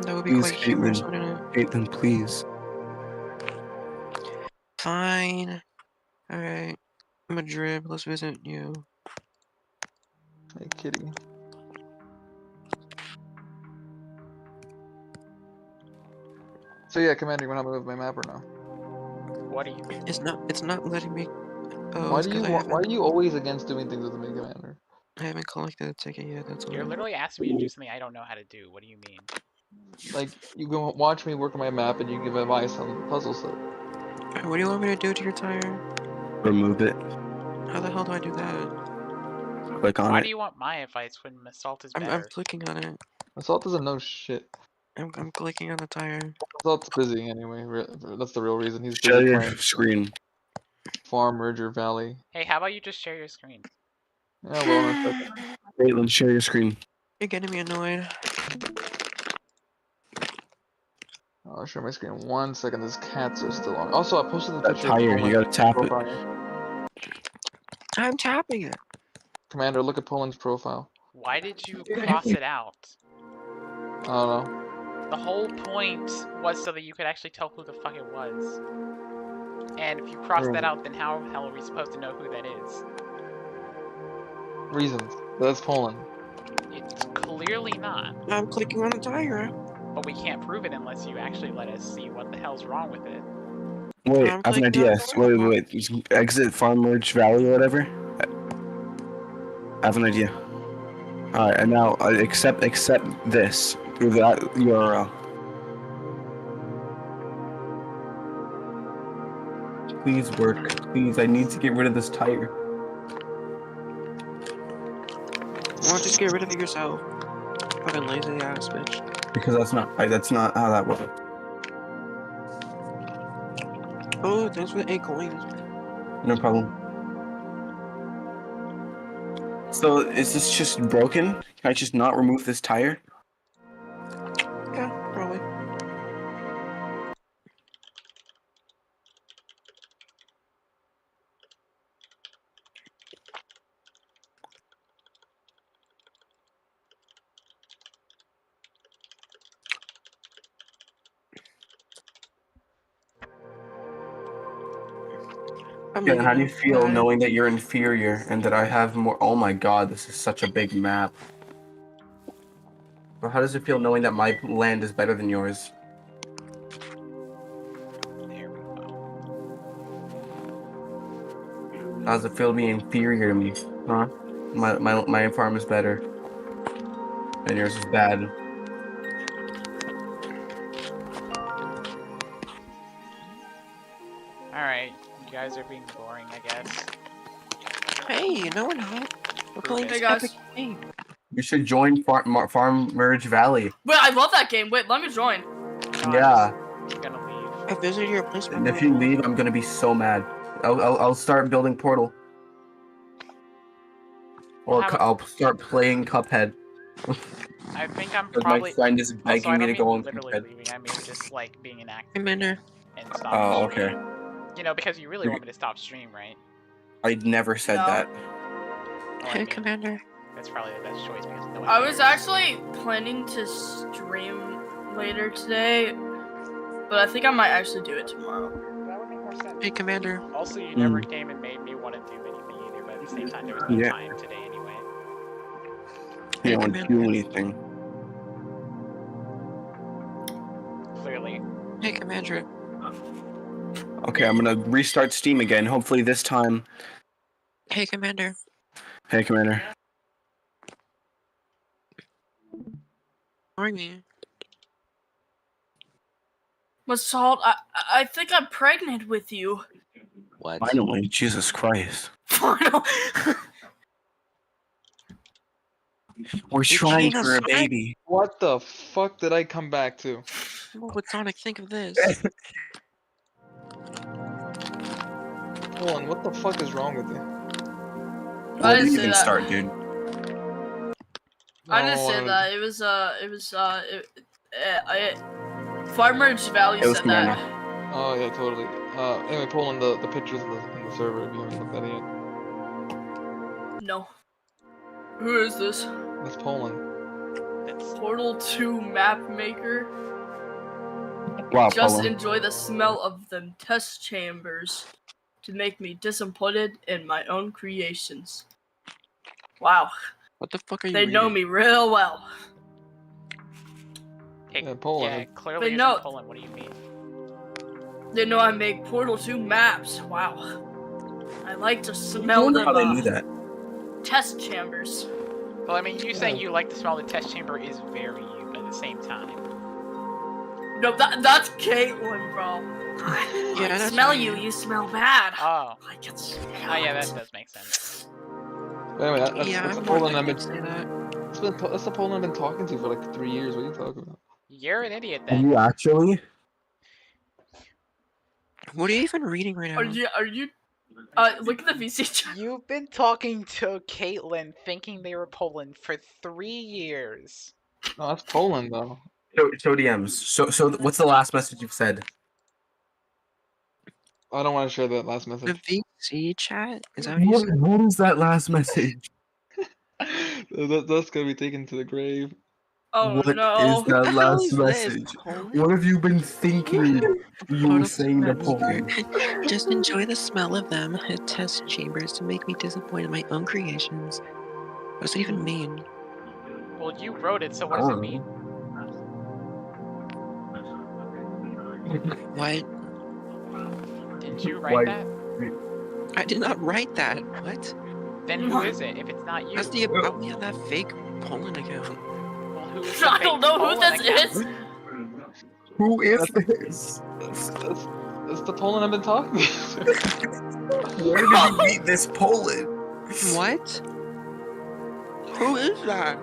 That would be Please, quite humorous, Caitlin. wouldn't it? Caitlin, please. Fine. Alright. Madrid, let's visit you. Hey, kitty. So yeah, Commander, you wanna help me with my map or no? What do you mean? It's not letting me. Oh, Why it's do 'cause you why are you always against doing things with me, Commander? I haven't collected the ticket yet. That's You're all. literally asking me to do something I don't know how to do. What do you mean? Like you go watch me work on my map and you give advice on the puzzle set. Alright, what do you want me to do to your tire? Remove it. How the hell do I do that? Click on Why it. do you want my advice when Assault is I'm better? clicking on it. Assault doesn't know shit. I'm clicking on the tire. Assault's busy anyway. That's the real reason he's Share busy your playing screen. Farm Merger Valley. Hey, how about you just share your screen? Yeah, well, in a second. Caitlin, share your screen. You're getting me annoyed. I'll share my screen in 1 second. These cats are still on. Also, I posted the That picture. tire, of you gotta tap it. profile. I'm tapping it. Commander, look at Poland's profile. Why did you cross it out? I don't know. The whole point was so that you could actually tell who the fuck it was. And if you cross that out, then how the hell are we supposed to know who that is? Reasons. That's Poland. It's clearly not. I'm clicking on the tire. But we can't prove it unless you actually let us see what the hell's wrong with it. Wait, I'm I have an clicking on idea. the Wait. Exit Farm Merge Valley or whatever. I have an idea. Alright, and now accept this through that URL. Please work. Please, I need to get rid of this tire. Why don't you just get rid of it yourself? Fucking lazy ass bitch. Because that's not how that works. Oh, thanks for the 8 coins. No problem. So is this just broken? Can I just not remove this tire? Yeah, probably. Yeah, how do you feel knowing that you're inferior and that I have more? Oh my god, this is such a big map. Well, how does it feel knowing that my land is better than yours? There we go. How does it feel to be inferior to me? Huh? My farm is better. And yours is bad. Alright, you guys are being boring, I guess. Hey, no one not. We're playing Hey, this guys. epic game. You should join Farm Merge Valley. Wait, I love that game. Wait, let me join. No, Yeah. I'm gonna leave. I visited your place And if you leave, I'm gonna be so mad. I'll start building Portal. Or How- I'll start playing Cuphead. I think I'm Because probably. my friend is Also, begging I me don't to go mean on literally Cuphead. leaving. I mean just like being inactive Commander. and stop. Oh, stream. okay. You know, because you really want me to stop stream, right? I never said No. that. Well, I Hey, mean, Commander. that's probably the best choice because no one I was cares. actually planning to stream later today, but I think I might actually do it tomorrow. That would make more sense. Hey, Commander. Also, you never came and made me want to do anything either, but at the same time, there was no Yeah. time today anyway. You don't want to do anything. Clearly. Hey, Commander. Okay, I'm gonna restart Steam again. Hopefully this time. Hey, Commander. Hey, Commander. Ignore me. Massault, I think I'm pregnant with you. What? Finally, Jesus Christ. Final. We're trying cheating for a us, right? baby. What the fuck did I come back to? What would Sonic think of this? Hold on, what the fuck is wrong with you? Where didn't did you say even that. start, dude? I didn't say that. Farmer's Valley It was said that. Commander. Oh yeah, totally. Anyway, pull in the pictures in the server if you haven't looked at it yet. No. Who is this? That's Poland. It's Portal 2 map maker. Wow, Just Poland. enjoy the smell of them test chambers to make me disappointed in my own creations. Wow, What the fuck are you they know reading? me real well. it, Yeah, Poland. Yeah, it clearly They isn't know- Poland. What do you mean? They know I make Portal 2 maps. Wow. I like to I smell wonder them how they knew that. test chambers. Well, I mean, you saying you like the smell of the test chamber is very you, but at the same time. No, that's Caitlyn, bro. Yeah, I that's smell me. you smell bad. Oh. I can Oh smell yeah, it. that does make sense. But anyway, that's Yeah, the I'm Poland not I've been. say that. That's the Poland I've been talking to for like 3 years. What are you talking about? You're an idiot Are then. you actually? What are you even reading right now? Are you look at the VC chat. You've been talking to Caitlyn thinking they were Poland for 3 years. No, that's Poland though. Show DMs. So what's the last message you've said? I don't want to share that last The message. VC chat? Is that what you said? What is that last message? That's gonna be taken to the grave. Oh What is no. that The hell last is this, message? Poland? What have you been thinking? You were saying to Poland. Just enjoy the smell of them at test chambers to make me disappointed in my own creations. What does it even mean? Well, you wrote it, so what does it mean? What? Did you write Why- that? I did not write that. What? Then who is it? If it's not you, That's the about me on that fake Poland account. well, who is the I don't fake know who Poland this account? is. Who is this? That's the Poland I've been talking to. Where did you meet this Poland? What? Who is that?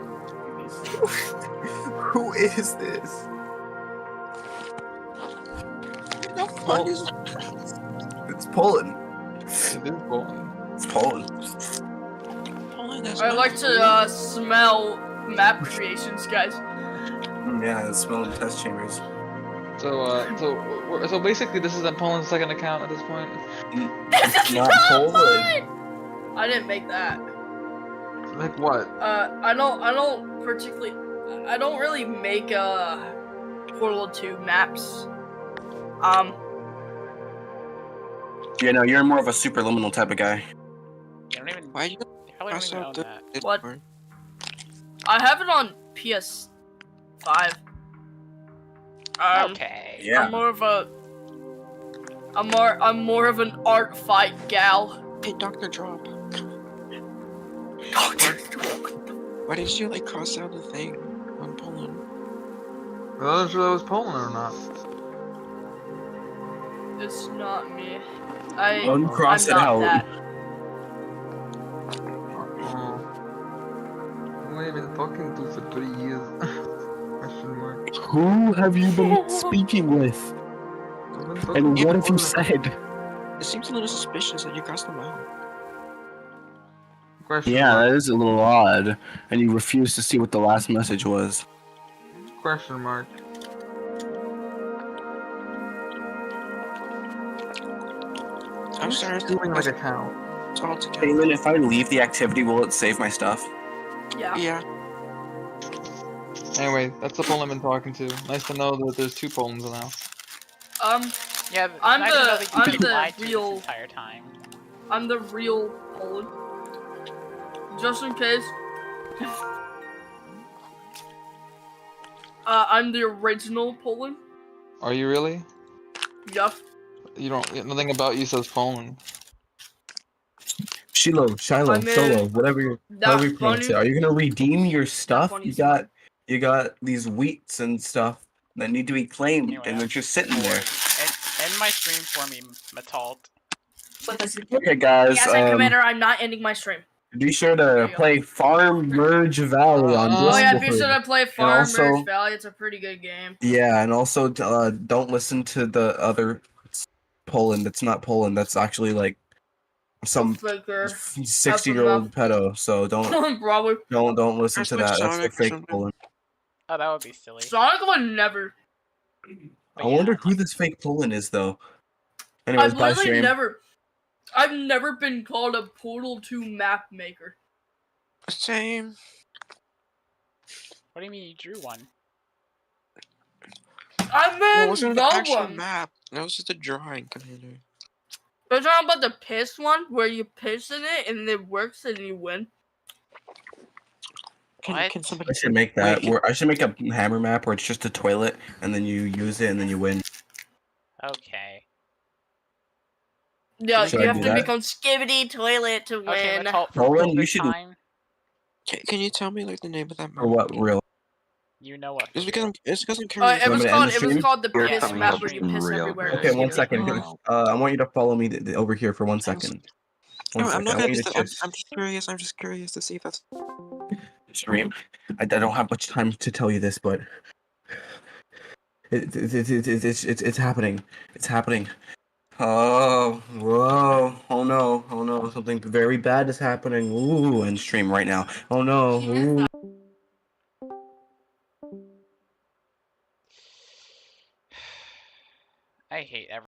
Who is this? The fuck is It's Poland. It is Poland. It's Poland. Poland? That's I not like real. to smell map creations, guys. Yeah, the smell of test chambers. So basically, this is Poland's second account at this point. This is Not not Poland. mine! I didn't make that. Like what? I don't particularly, I don't really make Portal 2 maps. You know, you're more of a superliminal type of guy. You don't even. Why'd you You probably don't cross even out own the that. What? Discord? I have it on PS5. Okay. Yeah. I'm more of an art fight gal. Hey, Dr. Drop. Why did you like cross out the thing on Poland? I wasn't sure that was Poland or not. It's not me. Uncross I'm it not out. that. Who have you been talking to for 3 years? Question mark. Who have you been speaking with? I've been talking And to what have you Poland. said? It seems a little suspicious that you crossed them out. Question Yeah, mark. that is a little odd. And you refuse to see what the last message was. Question mark. I'm sorry. Doing like a cow. It's all together. Kaylin, if I leave the activity, will it save my stuff? Yeah. Yeah. Anyway, that's the Poland I've been talking to. Nice to know that there's 2 Polands now. Yeah, it's I'm nice to know the- that you've I'm been the lied to real- this entire time. I'm the real Poland. Just in case. I'm the original Poland. Are you really? Yup. You don't. Nothing about you says Poland. Shiloh, Shiloh, I mean, Solo, whatever you That's pronounce it. funny. Are you gonna redeem your stuff? Funny You got these wheats and stuff that need to be claimed, Anyway, and they're just sitting there. End my stream for me, Matalt. Okay, guys. Yes, Commander, I'm not ending my stream. be sure to play Farm Merge Valley on Oh yeah, be Discord. sure to play Farm also- Merge Valley. It's a pretty good game. Yeah, and also don't listen to the other Poland. That's not Poland. That's actually like some Faker. 60-year-old pedo. So don't Probably. don't listen That's to like that. That's the Sonic or fake something. Poland. Oh, that would be silly. Sonic would never. But I wonder yeah. who this fake Poland is though. I've Anyways, bye literally stream. I've never been called a Portal 2 map maker. Same. What do you mean you drew one? I That mean, wasn't the the actual one. map. That was just a drawing, Commander. We're talking about the piss one, where you piss in it and it works and you win. What? Can somebody I should make that. Wait, can- Where I should make a hammer map where it's just a toilet, and then you use it, and then you win. Okay. Yeah, Should you I have do to that? become Skibidi Toilet to Okay, win. let's hold for Roland, you COVID should do- time. Can you tell me like the name of that map? Or what? again? Real? You know what? It's because I'm It curious. I'm was gonna end called the it was stream? called the You're piss coming map up where you in piss real everywhere. Okay, one Skibidi. second. I want you to follow me over here for 1 second. No, I'm not gonna I do want you that. to I'm just curious. I'm just curious to see if that's. stream. I don't have much time to tell you this, but it's happening. It's happening. Oh, whoa. Oh no. Oh no. Something very bad is happening. Ooh, and stream right now. Oh no. Ooh. I hate everything.